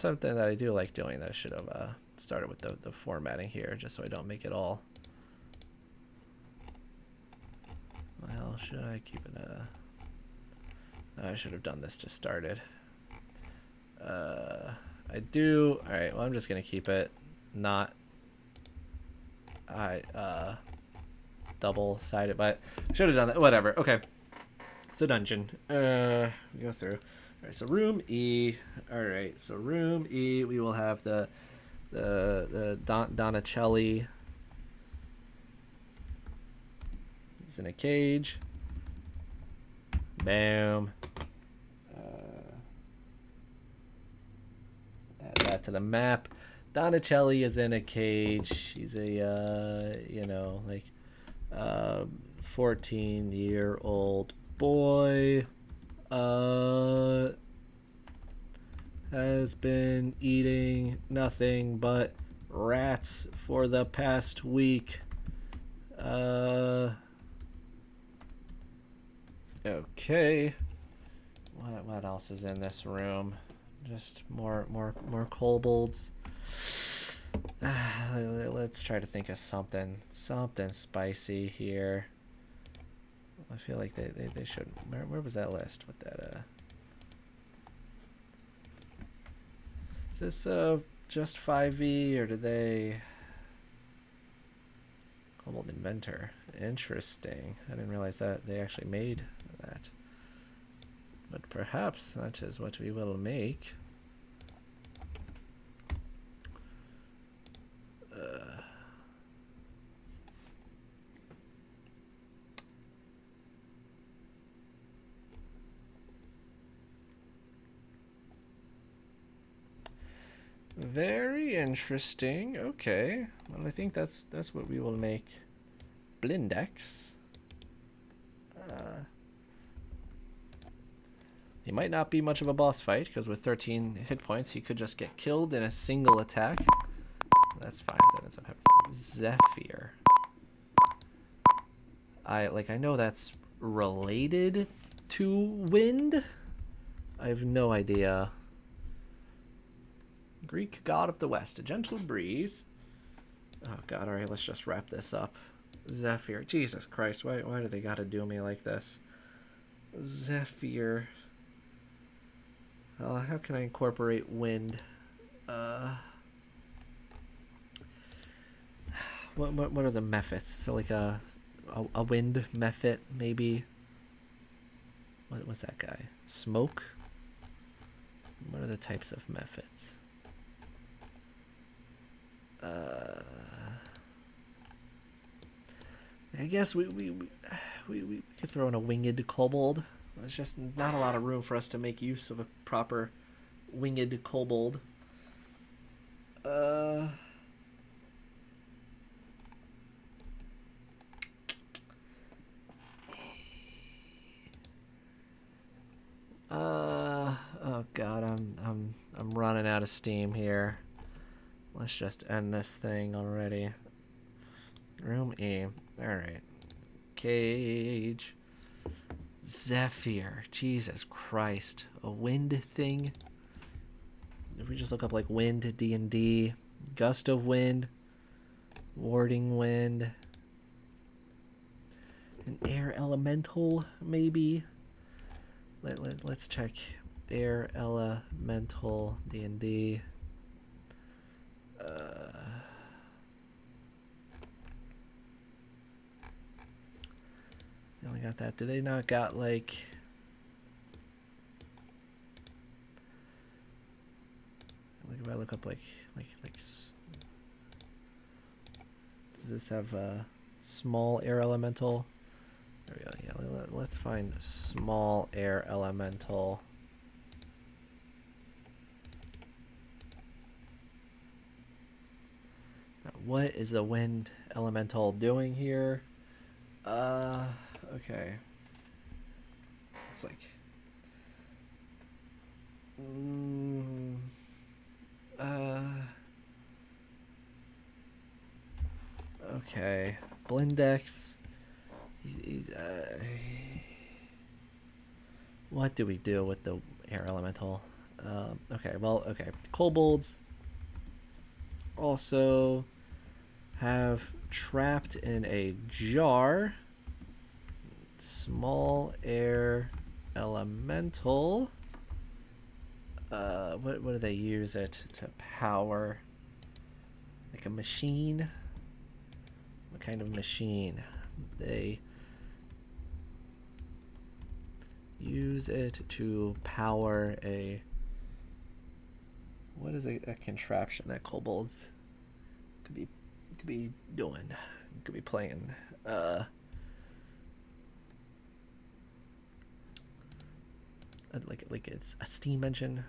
[SPEAKER 1] something that I do like doing that I should have started with the formatting here, just so I don't make it all. Well, should I keep it I should have done this to start it. I do. All right, well, I'm just going to keep it not double-sided, but I should have done that. Whatever. Okay. So dungeon. We go through. All right, so room E. All right, so room E, we will have the Donicelli. He's in a cage. Bam. Add that to the map. Donicelli is in a cage. He's a 14-year-old boy. Has been eating nothing but rats for the past week. Okay. What else is in this room? Just more kobolds. Let's try to think of something spicy here. I feel like they should. Where was that list with that? Is this just 5e, or did they? Kobold Inventor. Interesting. I didn't realize that they actually made that. But perhaps that is what we will make. Very interesting. Okay. Well, I think that's what we will make. Blindex. He might not be much of a boss fight, because with 13 hit points, he could just get killed in a single attack. That's fine if that ends up happening. Zephyr. I know that's related to wind. I have no idea. Greek god of the west, a gentle breeze. Oh god, alright, let's just wrap this up. Zephyr. Jesus Christ, why do they gotta do me like this? Zephyr. How can I incorporate wind? What are the methods? So like a wind method, maybe? What's that guy? Smoke? What are the types of methods? I guess we could throw in a winged kobold. There's just not a lot of room for us to make use of a proper winged kobold. Oh god, I'm running out of steam here. Let's just end this thing already. Room E. Alright. Cage. Zephyr. Jesus Christ. A wind thing. If we just look up like wind, D&D. Gust of wind. Warding wind. An air elemental, maybe. Let's check air elemental D&D. They only got that. Do they not got like if I look up like does this have a small air elemental? There we go. Yeah, let's find small air elemental. Now, what is the wind elemental doing here? Okay. It's like okay. Blindex. What do we do with the air elemental? Okay, kobolds also have trapped in a jar small air elemental. What do they use it to power? Like a machine? What kind of machine? They use it to power a... What is a contraption that kobolds could be doing? Could be playing. Like it's a steam engine,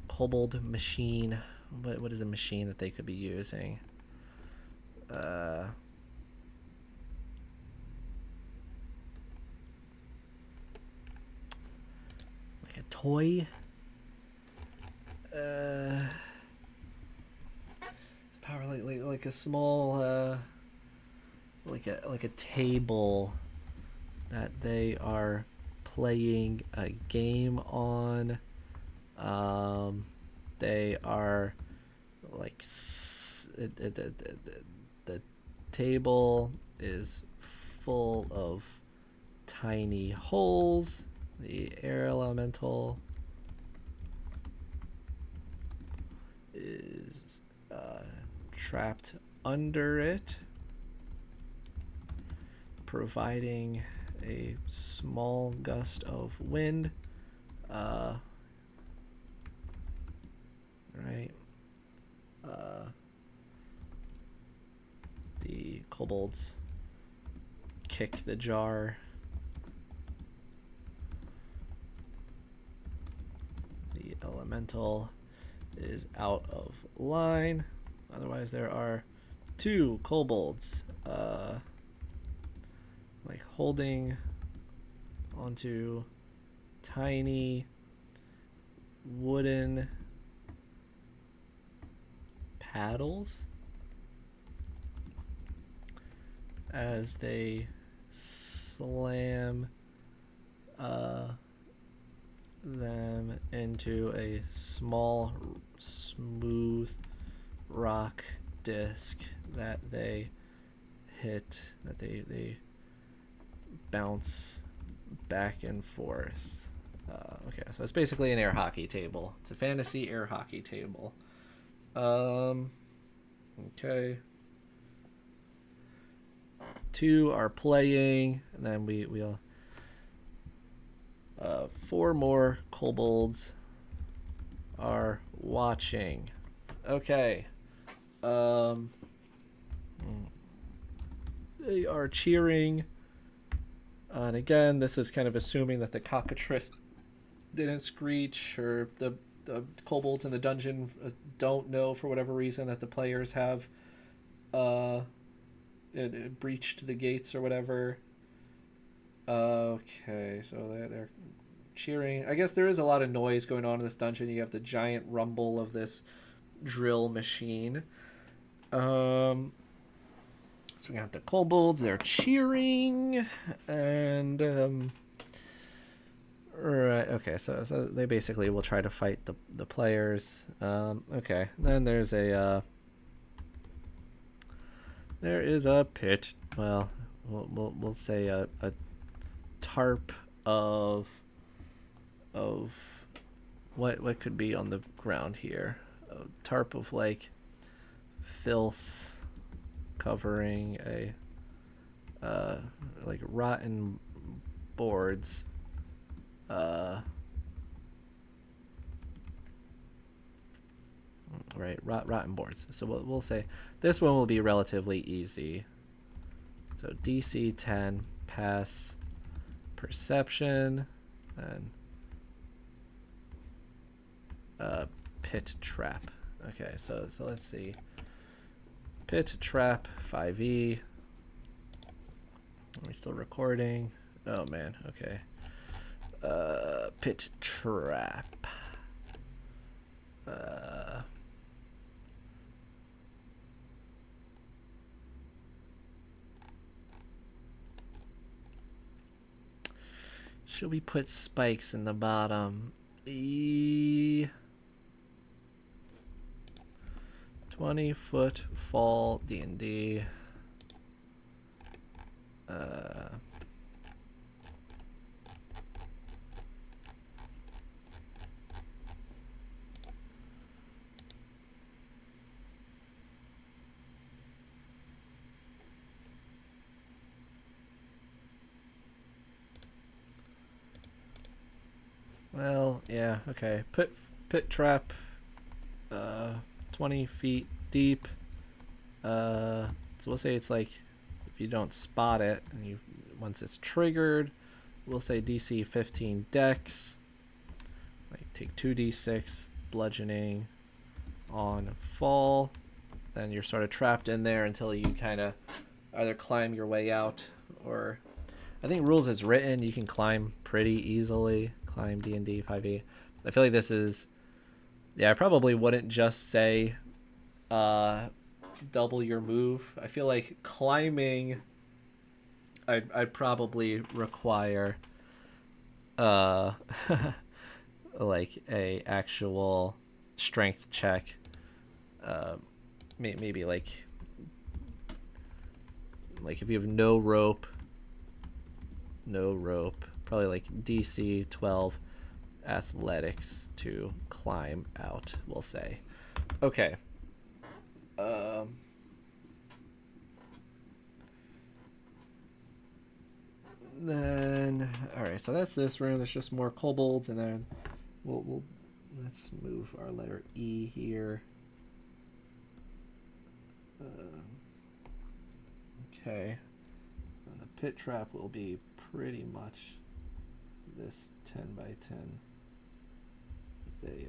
[SPEAKER 1] kobold machine. What is a machine that they could be using? Like a toy. Power like a small like a table that they are playing a game on. they are like the table is full of tiny holes. The air elemental is trapped under it, providing a small gust of wind. Right. The kobolds kick the jar. The elemental is out of line. Otherwise, there are 2 kobolds like holding onto tiny wooden paddles as they slam them into a small smooth rock disc that they hit, that they bounce back and forth. Okay, so it's basically an air hockey table. It's a fantasy air hockey table. Okay. 2 are playing, and then we'll 4 more kobolds are watching. Okay. They are cheering. And again, this is kind of assuming that the cockatrice didn't screech, or the kobolds in the dungeon don't know for whatever reason that the players have it breached the gates or whatever. Okay, so they're cheering. I guess there is a lot of noise going on in this dungeon. You have the giant rumble of this drill machine. So we got the kobolds, they're cheering, and right, okay, so they basically will try to fight the players. Okay, then there is a pit. Well, we'll say a tarp of what could be on the ground here. A tarp of like filth covering a like rotten boards. Right, rotten boards. So we'll say this one will be relatively easy. So DC 10, pass perception, and pit trap. Okay, so let's see. Pit trap 5e. Are we still recording? Oh man, okay. Pit trap. Should we put spikes in the bottom? 20-foot fall D&D. Well, yeah, okay. Pit trap, 20 feet deep. So we'll say it's like, if you don't spot it, and once it's triggered, we'll say DC 15 dex. Like take 2d6 bludgeoning on fall. Then you're sort of trapped in there until you kind of either climb your way out, or I think rules as written, you can climb pretty easily. Climb D&D 5e. I feel like this is, yeah, I probably wouldn't just say double your move. I feel like climbing, I'd probably require like a actual strength check. Maybe like if you have no rope, probably like DC 12 athletics to climb out, we'll say. Okay. Then, all right, so that's this room. There's just more kobolds, and then we'll let's move our letter E here. Okay. And the pit trap will be pretty much this 10 by 10. They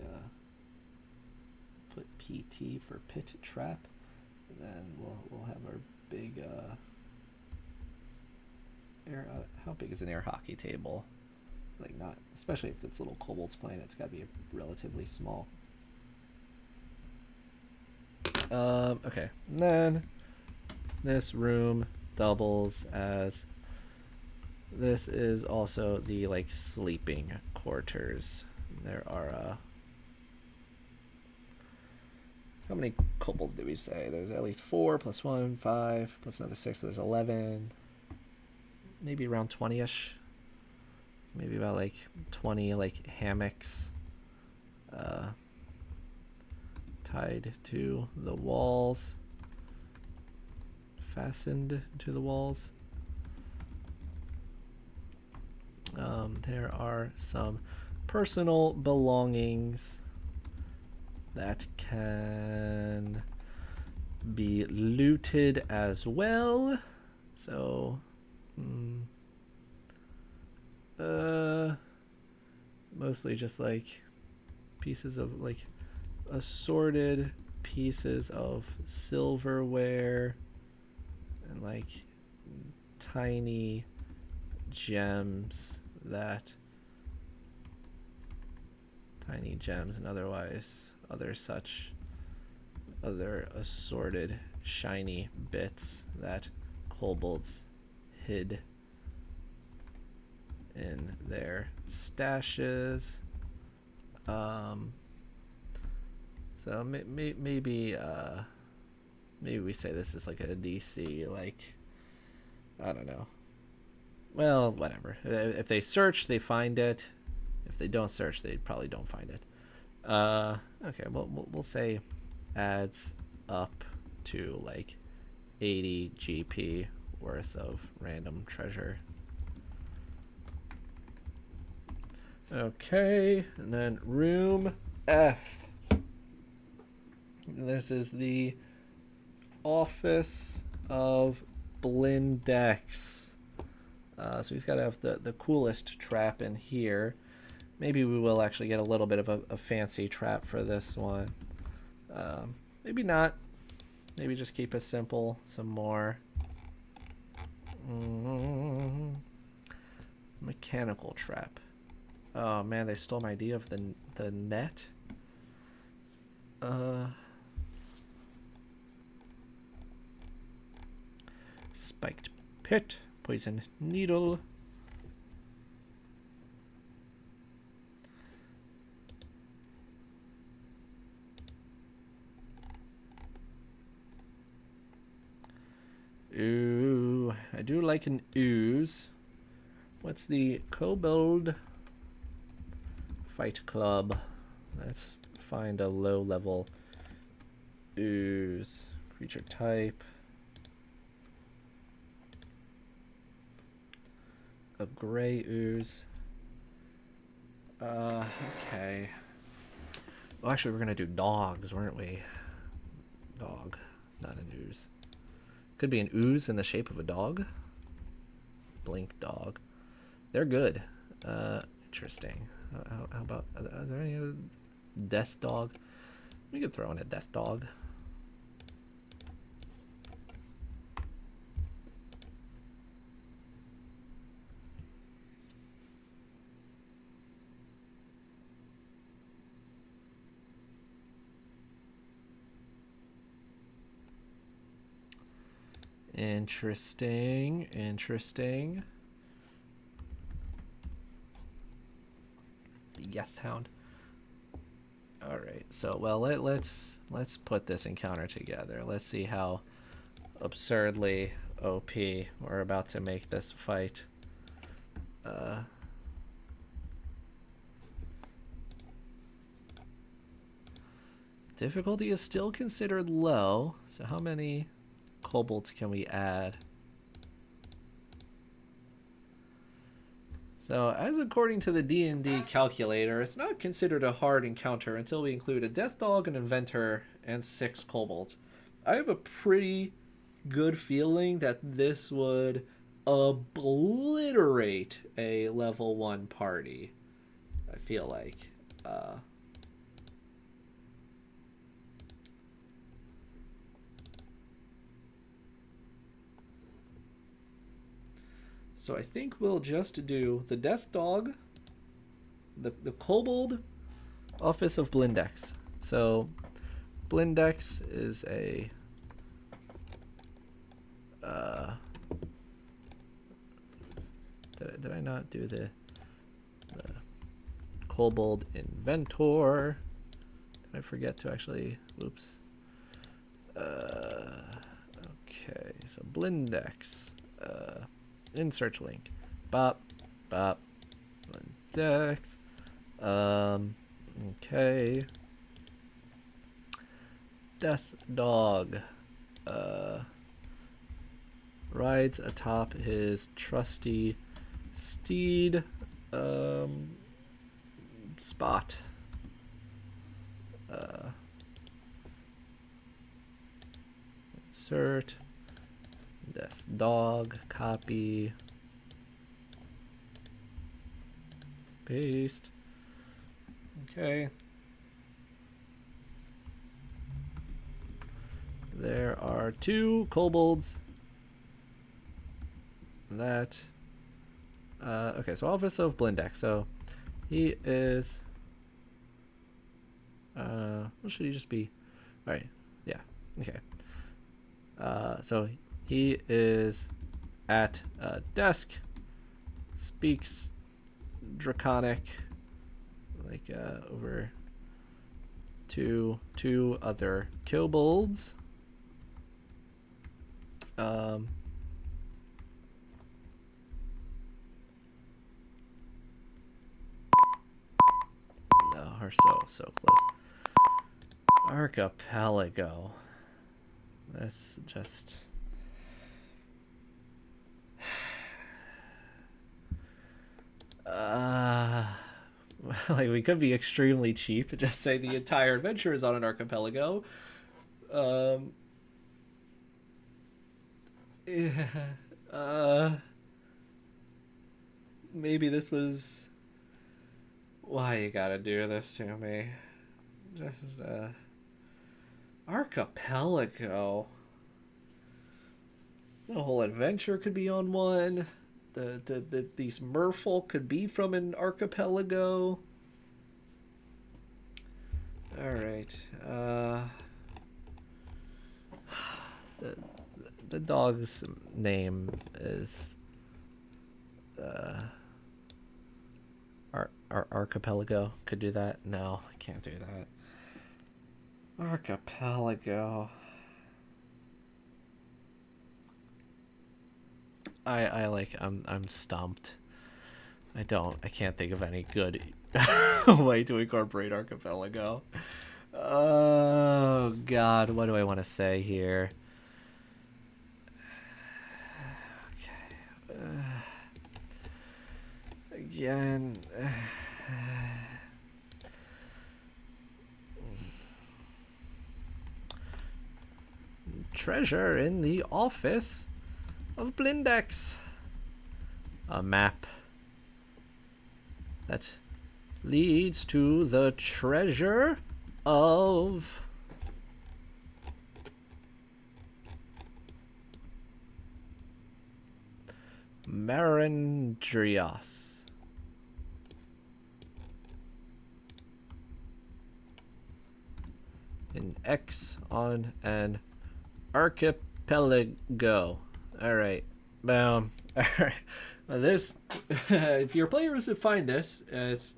[SPEAKER 1] put PT for pit trap, and then we'll have our big air. How big is an air hockey table? Like, not, especially if it's little kobolds playing, it's got to be relatively small. Okay, and then this room doubles as, this is also the like sleeping quarters. There are how many kobolds did we say? There's at least 4 plus 1, 5 plus another 6, so there's 11. Maybe around 20-ish. Maybe about like 20 like hammocks tied to the walls, fastened to the walls. There are some personal belongings that can be looted as well. So mostly just like pieces of like assorted pieces of silverware and like tiny gems and otherwise other assorted shiny bits that kobolds hid in their stashes. So maybe we say this is like a DC, like, I don't know. Well, whatever. If they search, they find it. If they don't search, they probably don't find it. Okay, well, we'll say adds up to like 80 GP worth of random treasure. Okay, and then room F. This is the office of Blindex. So he's got to have the coolest trap in here. Maybe we will actually get a little bit of a fancy trap for this one. Maybe not. Maybe just keep it simple. Some more. Mechanical trap. Oh man, they stole my idea of the net. Spiked pit, poison needle. Ooh, I do like an ooze. What's the kobold fight club? Let's find a low level ooze. Creature type. A gray ooze. Okay. Well, actually, we're gonna do dogs, weren't we? Dog, not an ooze. Could be an ooze in the shape of a dog. Blink dog. They're good. Interesting. How about, are there any other death dog? We could throw in a death dog. Interesting. Yes, hound. All right. So well, let's put this encounter together. Let's see how absurdly OP we're about to make this fight. Difficulty is still considered low. So how many kobolds can we add? So, as according to the D&D calculator, it's not considered a hard encounter until we include a death dog, an inventor, and 6 kobolds. I have a pretty good feeling that this would obliterate a level 1 party. I feel like. So I think we'll just do the Death Dog, the Kobold, Office of Blindex. So Blindex is a did I not do the Kobold Inventor? Did I forget to actually? Whoops. Okay, so Blindex. Insert link. Bop. Blindex. Okay. Death Dog. Rides atop his trusty steed. Spot. Insert. Death Dog, copy, paste. Okay. There are 2 kobolds that okay, so Office of Blindex. So he is what should he just be? All right. Yeah. Okay. So he is at a desk, speaks Draconic, like over to 2 other kobolds. No, we're so close. Archipelago. That's just. Like we could be extremely cheap and just say the entire adventure is on an archipelago. Maybe this was why you gotta do this to me. Just archipelago. The whole adventure could be on one. These merfolk could be from an archipelago. All right. The dog's name is archipelago. Could do that. No, I can't do that. Archipelago. I'm stumped. I can't think of any good way to incorporate archipelago. Oh god, what do I want to say here? Okay. Again. Treasure in the office of Blindex. A map that leads to the treasure of Marandrios. An X on an archipelago. All right, boom. All right, this if your players find this, it's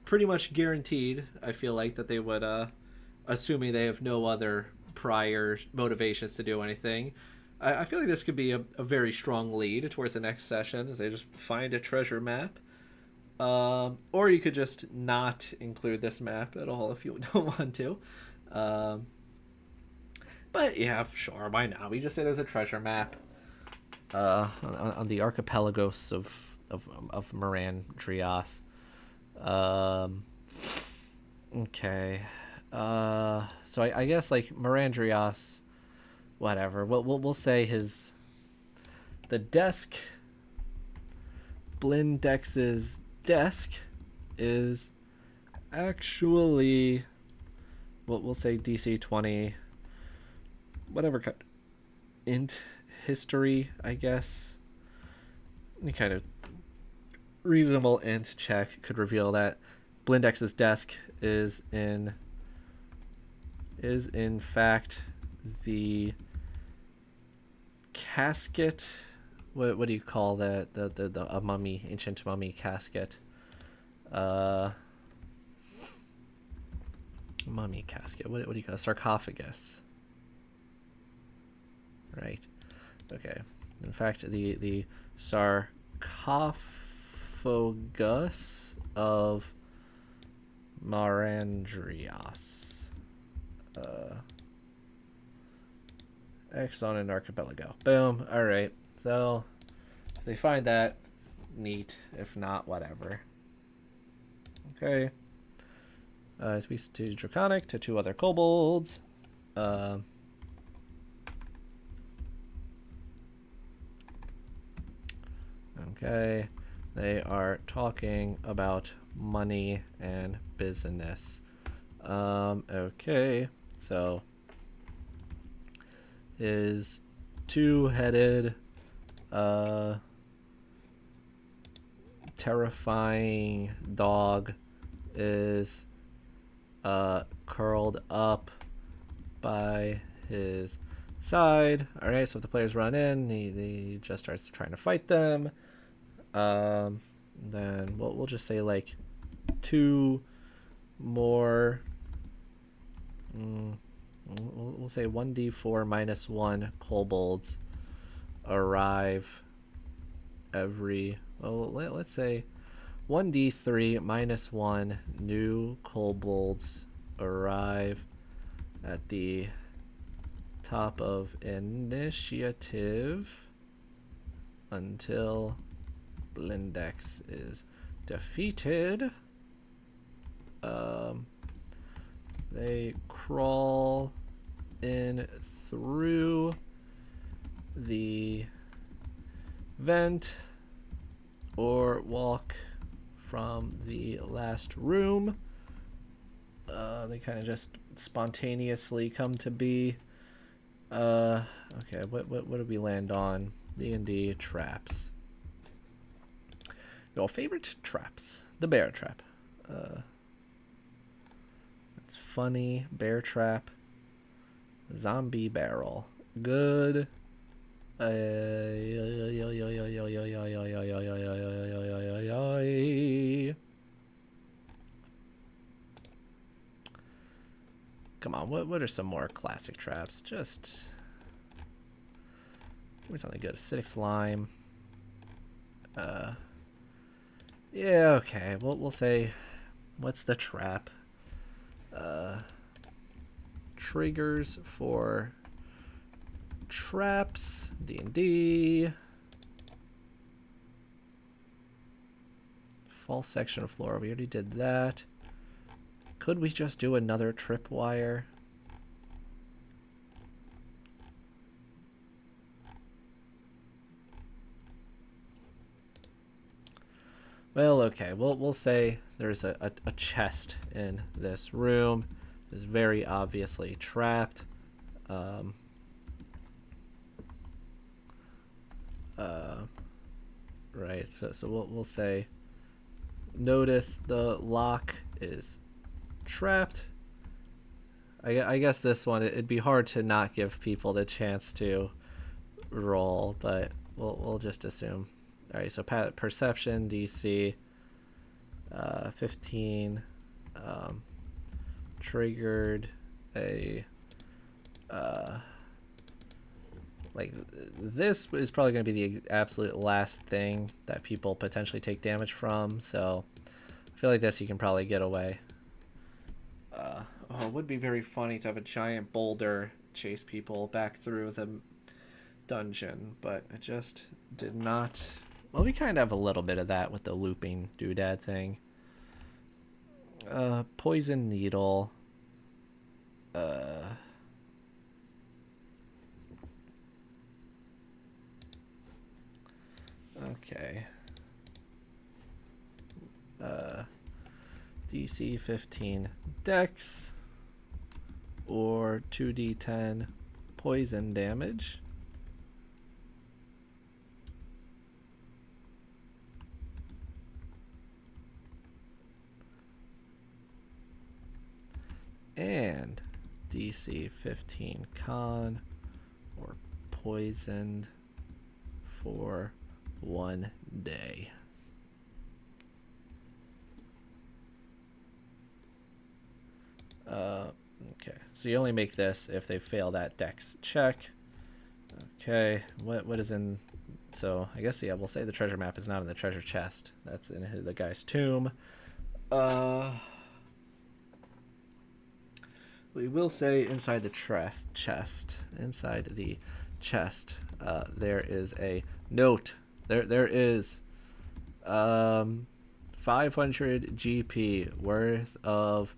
[SPEAKER 1] pretty much guaranteed, I feel like, that they would, assuming they have no other prior motivations to do anything. I feel like this could be a very strong lead towards the next session as they just find a treasure map. Or you could just not include this map at all if you don't want to. But yeah, sure, why not? We just say there's a treasure map on the archipelagos of Mirandrias. Okay. So I guess like Mirandrias, whatever. We'll say the desk, Blindex's desk, is actually, we'll say DC 20, whatever kind, int history, I guess. Any kind of reasonable int check could reveal that Blindex's desk is in fact the casket. What do you call that? A mummy, ancient mummy casket. Mummy casket. What do you call it? Sarcophagus? Right. Okay. In fact, the sarcophagus of Mirandrias. Exxon and Archipelago. Boom. All right. So if they find that, neat. If not, whatever. Okay. Speaks to Draconic, to 2 other kobolds. Okay. They are talking about money and business. Okay. So is 2-headed terrifying dog is curled up by his side. All right, so if the players run in, he just starts trying to fight them. Then we'll just say like 2 more. We'll say 1d4 minus 1 kobolds arrive every. Well, let's say 1d3 minus 1 new kobolds arrive at the top of initiative until Blindex is defeated. They crawl in through the vent or walk from the last room. They kind of just spontaneously come to be. Okay, what did we land on? D&D traps. Your favorite traps. The bear trap. That's funny. Bear trap. Zombie barrel. Good. Come on, what are some more classic traps? Just give me something good. Acidic slime. Yeah, okay. We'll say, what's the trap? Triggers for traps. D&D. False section of floor. We already did that. Could we just do another tripwire? Well, okay. We'll say there's a chest in this room. It's very obviously trapped. Right. So we'll say notice the lock is trapped. I guess this one, it'd be hard to not give people the chance to roll, but we'll just assume. All right, so perception DC. 15 triggered a like this is probably going to be the absolute last thing that people potentially take damage from, so I feel like this you can probably get away. Oh, it would be very funny to have a giant boulder chase people back through the dungeon, but it just did not. Well, we kind of have a little bit of that with the looping doodad thing. Poison needle. Okay. DC 15 dex or 2d10 poison damage. And DC 15 con or poisoned for 1 day. Okay, so you only make this if they fail that dex check. Okay, what is in? So I guess, yeah, we'll say the treasure map is not in the treasure chest. That's in the guy's tomb. We will say inside the chest, there is a note. There is 500 GP worth of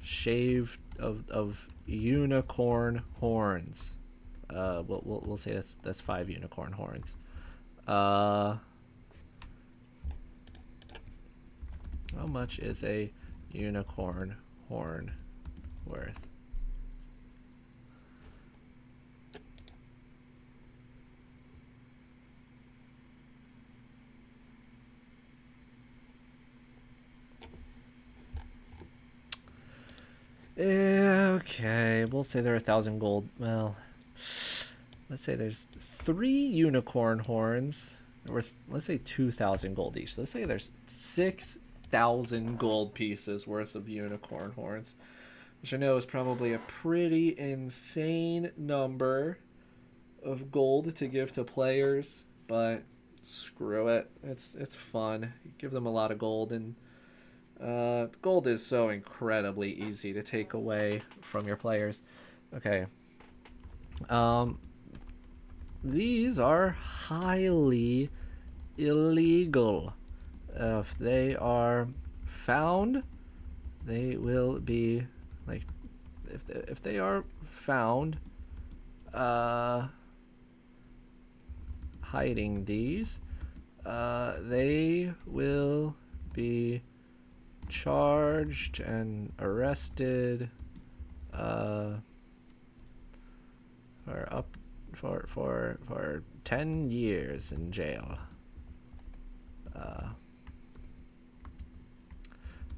[SPEAKER 1] shaved of unicorn horns. We'll say that's 5 unicorn horns. How much is a unicorn horn worth? Okay, we'll say they're 1,000 gold. Well, let's say there's 3 unicorn horns worth, let's say 2,000 gold each. Let's say there's 6,000 gold pieces worth of unicorn horns, which I know is probably a pretty insane number of gold to give to players, but screw it. It's fun. You give them a lot of gold, and gold is so incredibly easy to take away from your players. Okay. These are highly illegal. If they are found, they will be, like, if they are found hiding these, they will be charged and arrested for 10 years in jail.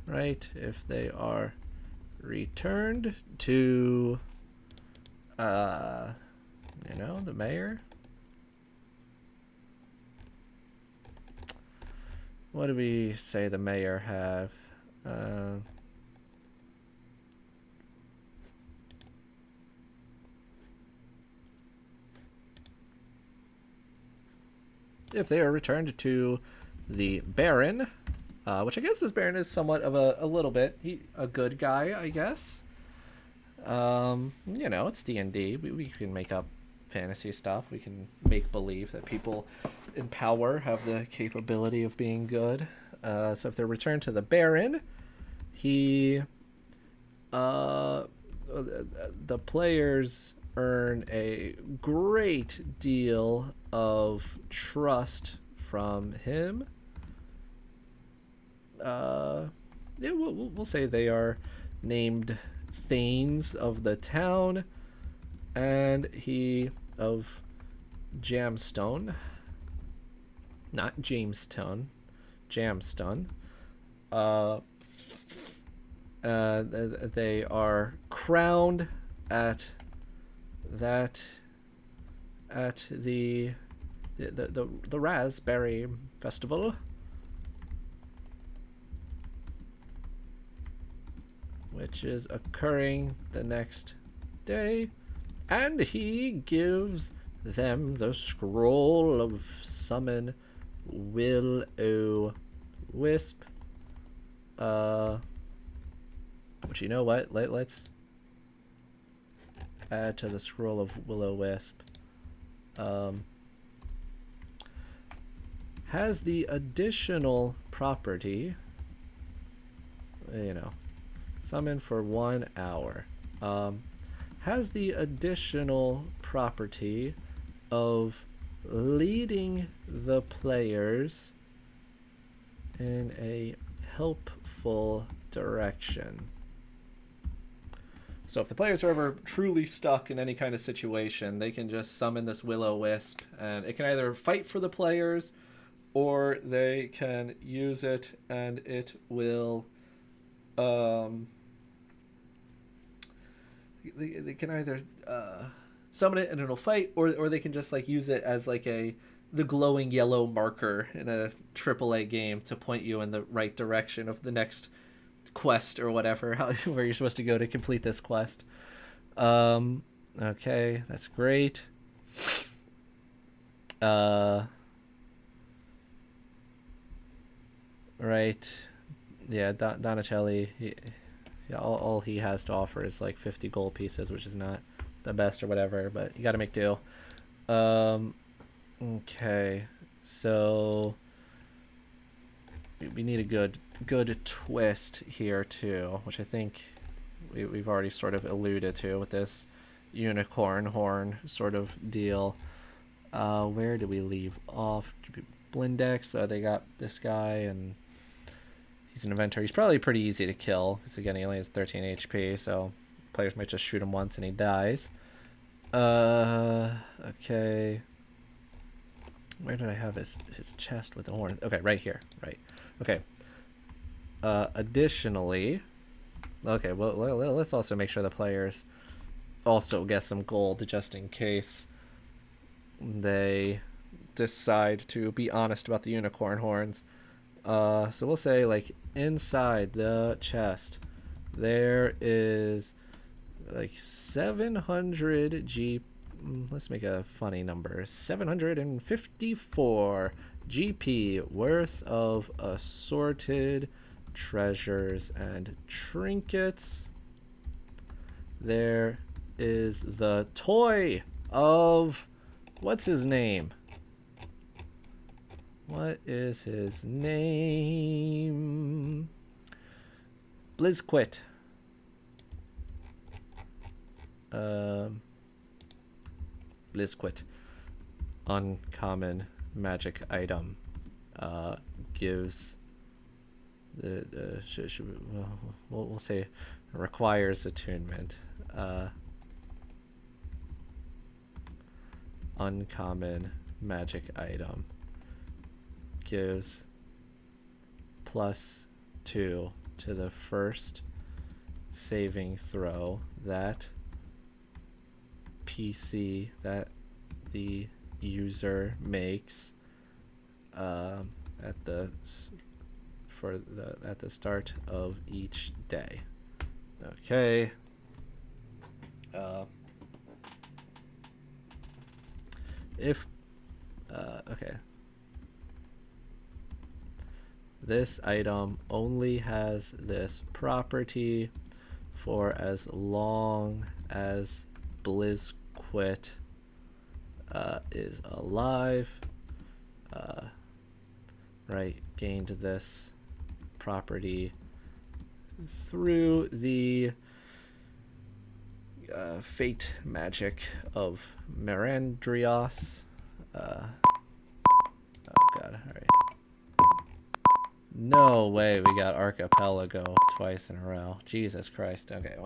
[SPEAKER 1] Right, if they are returned to the mayor. What do we say the mayor have? If they are returned to the Baron, which I guess this Baron is somewhat of a little bit a good guy, I guess. It's D&D. We can make up fantasy stuff. We can make believe that people in power have the capability of being good. So if they're returned to the Baron, the players earn a great deal of trust from him. We'll say they are named Thanes of the town, and he of Jamstone, not Jamestown, Jamstone. They are crowned at the Raspberry Festival. which is occurring the next day, and he gives them the scroll of summon Will-O-Wisp. Which, you know what? Let's add to the scroll of Will-O-Wisp. Has the additional property, summon for 1 hour. Has the additional property of leading the players in a helpful direction. So if the players are ever truly stuck in any kind of situation, they can just summon this Will-O-Wisp, and it can either fight for the players, or they can use it and it will they can either summon it and it'll fight, or they can just like use it as like the glowing yellow marker in a AAA game to point you in the right direction of the next quest or whatever, where you're supposed to go to complete this quest. Okay, that's great. Right. Yeah, Donatelli, all he has to offer is like 50 gold pieces, which is not the best or whatever, but you got to make do. Okay, so we need a good twist here too, which I think we've already sort of alluded to with this unicorn horn sort of deal. Where do we leave off? Blindex, they got this guy, and he's an inventor. He's probably pretty easy to kill, because again, he only has 13 HP, so players might just shoot him once and he dies. Okay. Where did I have his chest with the horn? Okay, right here. Right. Okay. Additionally, okay, well, let's also make sure the players also get some gold, just in case they decide to be honest about the unicorn horns. So we'll say, like, inside the chest there is like 700 let's make a funny number, 754 GP worth of assorted treasures and trinkets. There is the toy of, what's his name? What is his name? Blizzquit. Blizzquit. Uncommon magic item. Gives we'll say requires attunement. Uncommon magic item gives +2 to the first saving throw that PC that the user makes at the start of each day. Okay. Okay. This item only has this property for as long as Blizzquit is alive. Right, gained this property through the fate magic of Merandrios. Oh god, alright. No way we got Archipelago twice in a row. Jesus Christ. Okay.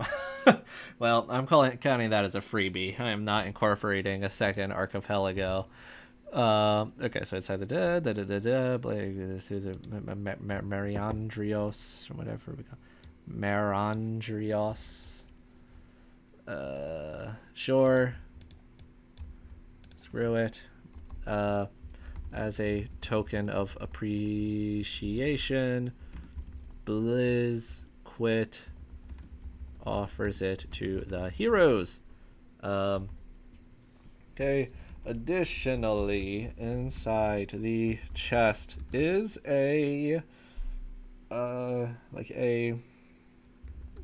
[SPEAKER 1] Well, I'm counting that as a freebie. I am not incorporating a second Archipelago. Okay, so inside the this is Merandrios or whatever we call Merandrios. Sure. Screw it. As a token of appreciation, Blizzquit offers it to the heroes. Okay. Additionally, inside the chest is a like a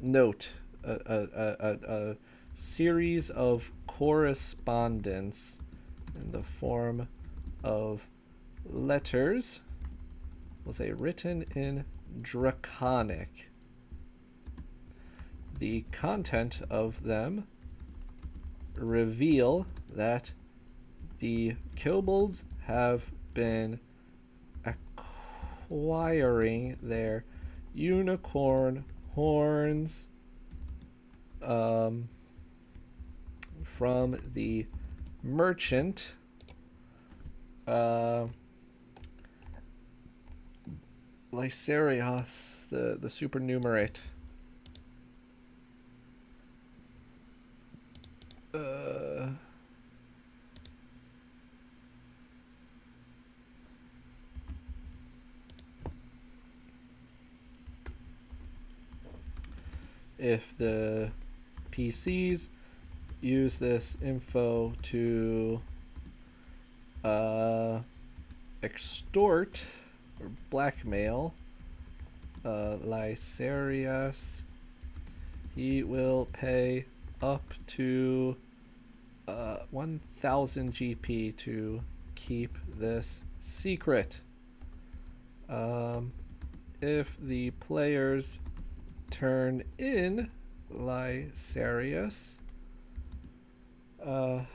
[SPEAKER 1] note, a series of correspondence in the form of letters. We'll say written in Draconic. The content of them reveal that the kobolds have been acquiring their unicorn horns from the merchant Lysarios, the supernumerate. If the PCs use this info to extort or blackmail Lysarius, he will pay up to 1,000 GP to keep this secret. If the players turn in Lysarius, God,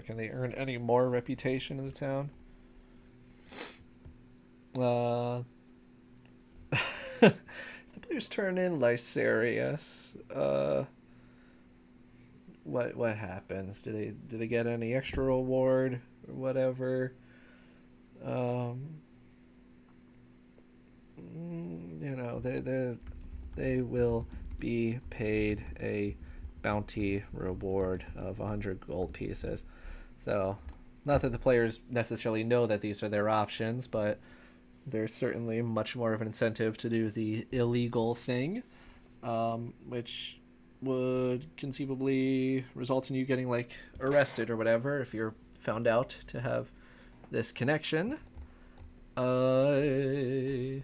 [SPEAKER 1] can they earn any more reputation in the town? If the players turn in Lysarius, what happens? Do they get any extra reward or whatever? You know, they will be paid a bounty reward of 100 gold pieces. So, not that the players necessarily know that these are their options, but there's certainly much more of an incentive to do the illegal thing, which would conceivably result in you getting like arrested or whatever if you're found out to have this connection. Okay.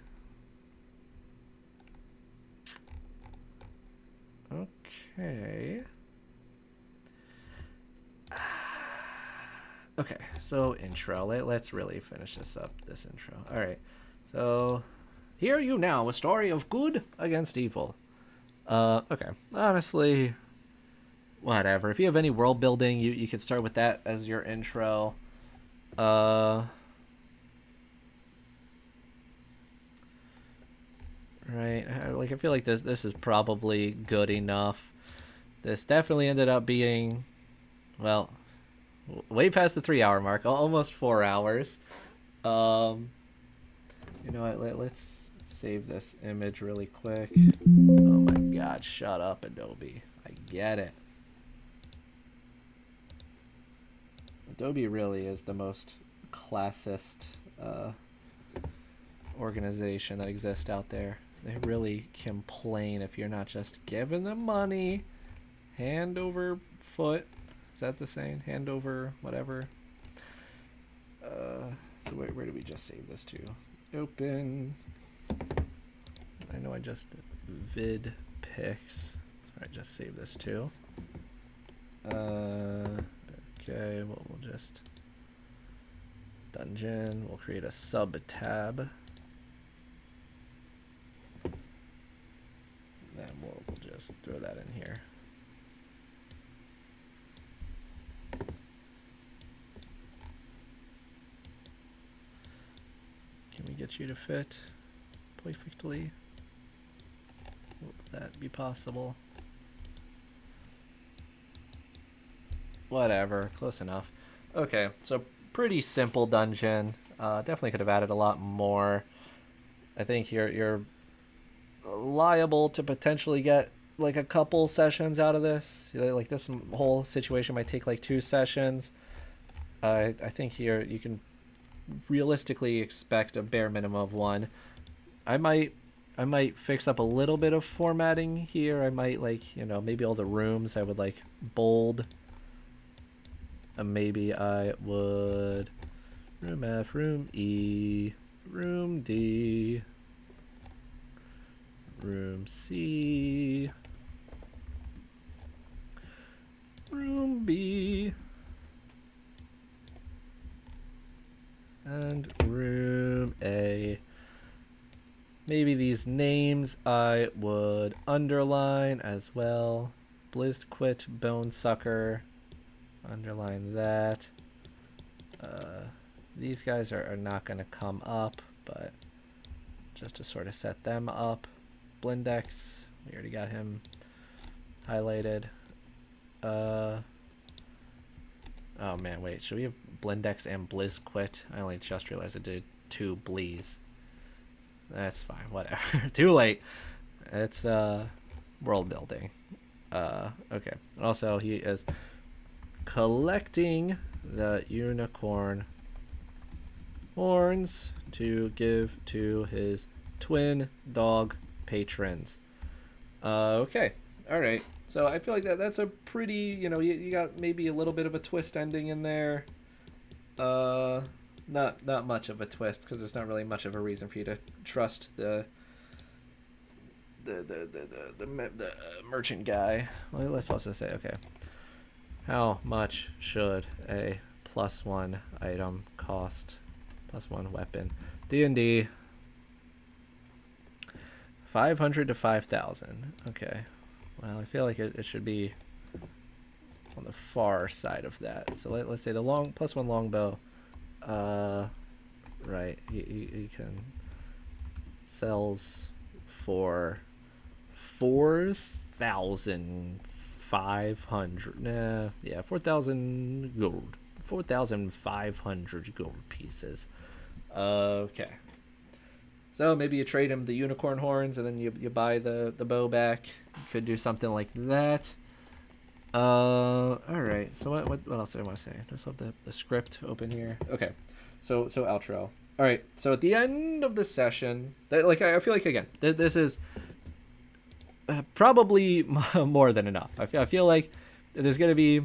[SPEAKER 1] Okay, so intro. Let's really finish this intro. All right. So, hear you now, a story of good against evil. Okay. Honestly, whatever. If you have any world building, you could start with that as your intro. Right. Like, I feel like this is probably good enough. This definitely ended up being, well, way past the 3-hour mark, almost 4 hours. You know what? Let's save this image really quick. Oh my God! Shut up, Adobe. I get it. Adobe really is the most classist organization that exists out there. They really complain if you're not just giving them money, hand over foot. Is that the saying? Hand over whatever. So where did we just save this to? Open. I know I just vid pics. So I just save this to. Okay, well, we'll just dungeon. We'll create a sub tab. Then we'll just throw that in here. Can we get you to fit perfectly? Will that be possible? Whatever, close enough. Okay, so pretty simple dungeon. Definitely could have added a lot more. I think you're liable to potentially get like a couple sessions out of this. Like this whole situation might take like 2 sessions. I think here you can realistically expect a bare minimum of 1. I might I might fix up a little bit of formatting here. I might like, maybe all the rooms I would like bold. And maybe I would room F, room E, room D, room C, room B, and room A. Maybe these names I would underline as well. Blizz Quit, Bone Sucker. Underline that. These guys are not going to come up, but just to sort of set them up. Blindex, we already got him highlighted. Oh man, wait, should we have Blindex and Blizz Quit? I only just realized I did 2 Blees. That's fine, whatever. Too late. It's world building. Okay. Also, he is collecting the unicorn horns to give to his twin dog patrons. Okay. All right. So I feel like that's a pretty, you got maybe a little bit of a twist ending in there. Not much of a twist, because there's not really much of a reason for you to trust the merchant guy. Well, let's also say, okay, how much should a +1 item cost? +1 weapon. D&D. 500 to 5,000. Okay. Well, I feel like it should be on the far side of that. So let's say the +1 longbow. Right. He can sells for 4,500. Nah, yeah, 4,000 gold. 4,500 gold pieces. Okay. So maybe you trade him the unicorn horns and then you buy the bow back. You could do something like that. All right. So what else did I want to say? I just have the script open here. Okay. So outro. All right. So at the end of the session, I feel like again, this is probably more than enough. I feel like there's gonna be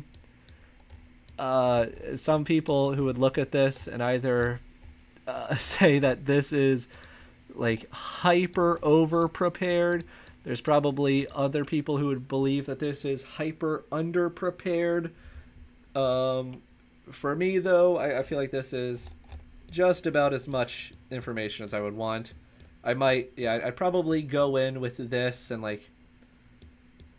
[SPEAKER 1] some people who would look at this and either say that this is like hyper over prepared. There's probably other people who would believe that this is hyper under prepared. For me though, I feel like this is just about as much information as I would want. I'd probably go in with this and like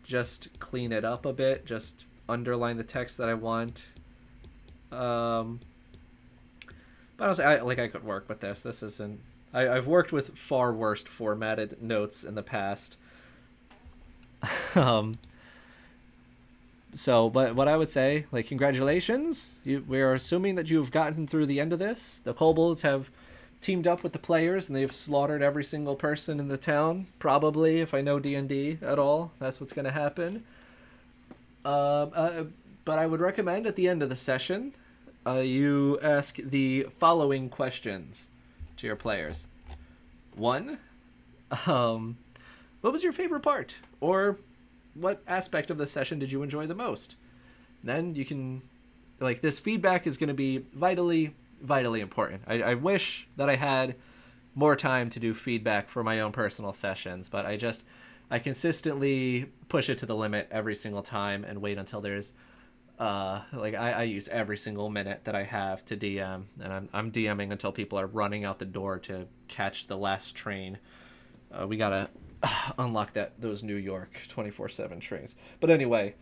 [SPEAKER 1] just clean it up a bit, just underline the text that I want. But honestly, I could work with this. This isn't. I've worked with far worse formatted notes in the past. So, but what I would say, like, congratulations. We are assuming that you've gotten through the end of this. The kobolds have teamed up with the players, and they've slaughtered every single person in the town. Probably, if I know D&D at all, that's what's going to happen. But I would recommend at the end of the session, you ask the following questions to your players. 1, what was your favorite part? Or what aspect of the session did you enjoy the most? And then you can, like, this feedback is going to be vitally important. I wish that I had more time to do feedback for my own personal sessions, but I consistently push it to the limit every single time and wait until there's I use every single minute that I have to DM, and I'm DMing until people are running out the door to catch the last train. We gotta unlock those New York 24/7 trains. But anyway,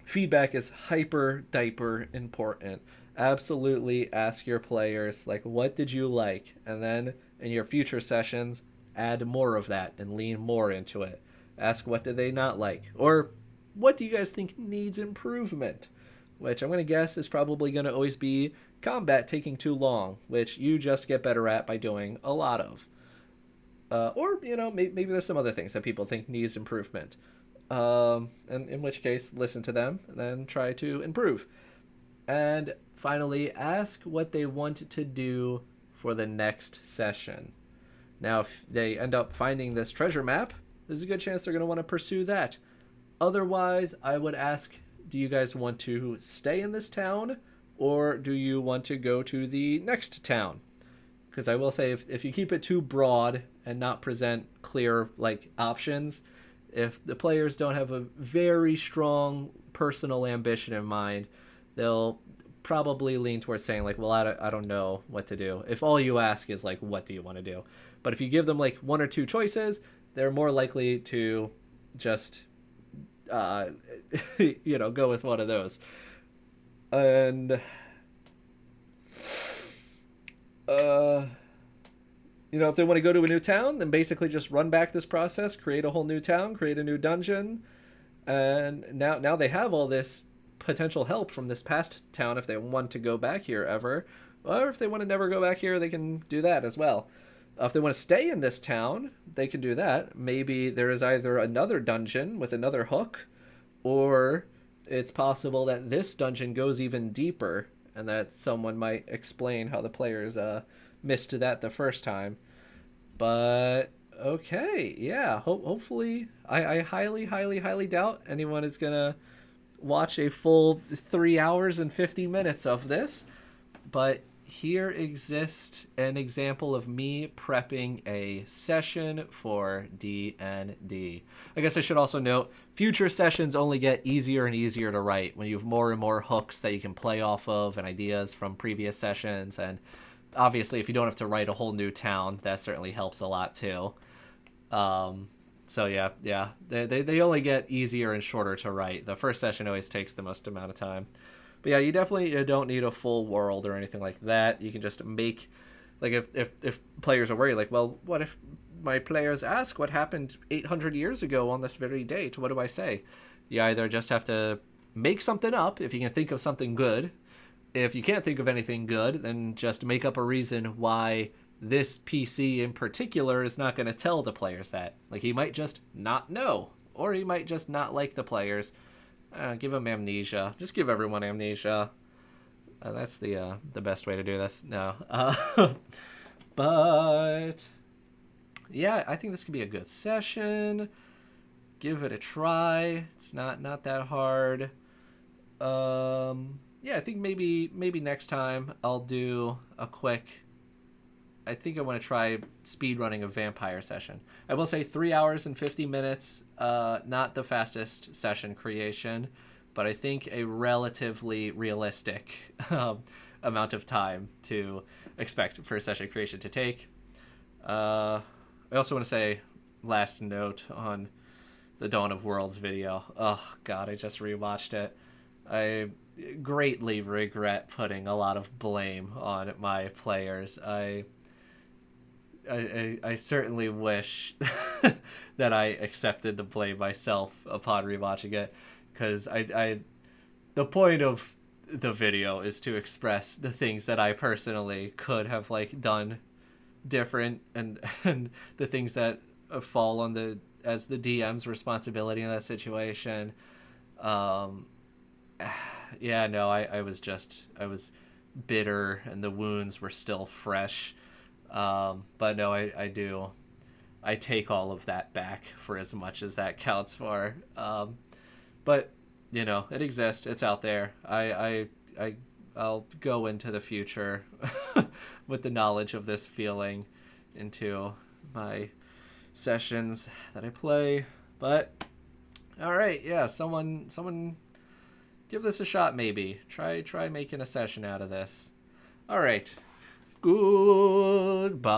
[SPEAKER 1] feedback is hyper important. Absolutely ask your players, like, what did you like? And then in your future sessions, add more of that and lean more into it. Ask what did they not like, or what do you guys think needs improvement? Which I'm going to guess is probably going to always be combat taking too long, which you just get better at by doing a lot of. Or, maybe there's some other things that people think needs improvement. And in which case, listen to them and then try to improve. And finally, ask what they want to do for the next session. Now, if they end up finding this treasure map, there's a good chance they're going to want to pursue that. Otherwise, I would ask, do you guys want to stay in this town, or do you want to go to the next town? Because I will say, if you keep it too broad and not present clear like options, if the players don't have a very strong personal ambition in mind, they'll probably lean towards saying like, well, I don't know what to do. If all you ask is like, what do you want to do? But if you give them like one or two choices, they're more likely to just go with one of those. And if they want to go to a new town, then basically just run back this process, create a whole new town, create a new dungeon, and now they have all this potential help from this past town if they want to go back here ever, or if they want to never go back here, they can do that as well. If they want to stay in this town, they can do that. Maybe there is either another dungeon with another hook, or it's possible that this dungeon goes even deeper, and that someone might explain how the players missed that the first time. But okay, yeah, hopefully I highly doubt anyone is gonna watch a full 3 hours and 50 minutes of this, but here exists an example of me prepping a session for D&D. I guess I should also note, future sessions only get easier and easier to write when you have more and more hooks that you can play off of and ideas from previous sessions. And obviously, if you don't have to write a whole new town, that certainly helps a lot too. So yeah, they only get easier and shorter to write. The first session always takes the most amount of time. But yeah, you definitely don't need a full world or anything like that. You can just make, like, if players are worried, like, well, what if my players ask what happened 800 years ago on this very date? What do I say? You either just have to make something up if you can think of something good. If you can't think of anything good, then just make up a reason why this PC in particular is not going to tell the players that. Like, he might just not know, or he might just not like the players. Give him amnesia. Just give everyone amnesia. That's the best way to do this. No. But yeah, I think this could be a good session. Give it a try. It's not that hard. Yeah, I think maybe next time I'll do a quick, I think I want to try speed running a vampire session. I will say 3 hours and 50 minutes, not the fastest session creation, but I think a relatively realistic amount of time to expect for a session creation to take. I also want to say, last note on the Dawn of Worlds video. Oh god, I just rewatched it. I greatly regret putting a lot of blame on my players. I certainly wish that I accepted the blame myself upon rewatching it, because the point of the video is to express the things that I personally could have like done different, and the things that fall on as the DM's responsibility in that situation. Yeah, no, I was bitter, and the wounds were still fresh. But no, I take all of that back for as much as that counts for. But it exists. It's out there. I'll go into the future with the knowledge of this feeling into my sessions that I play. But all right, yeah, someone give this a shot. Maybe try making a session out of this. All right. Goodbye.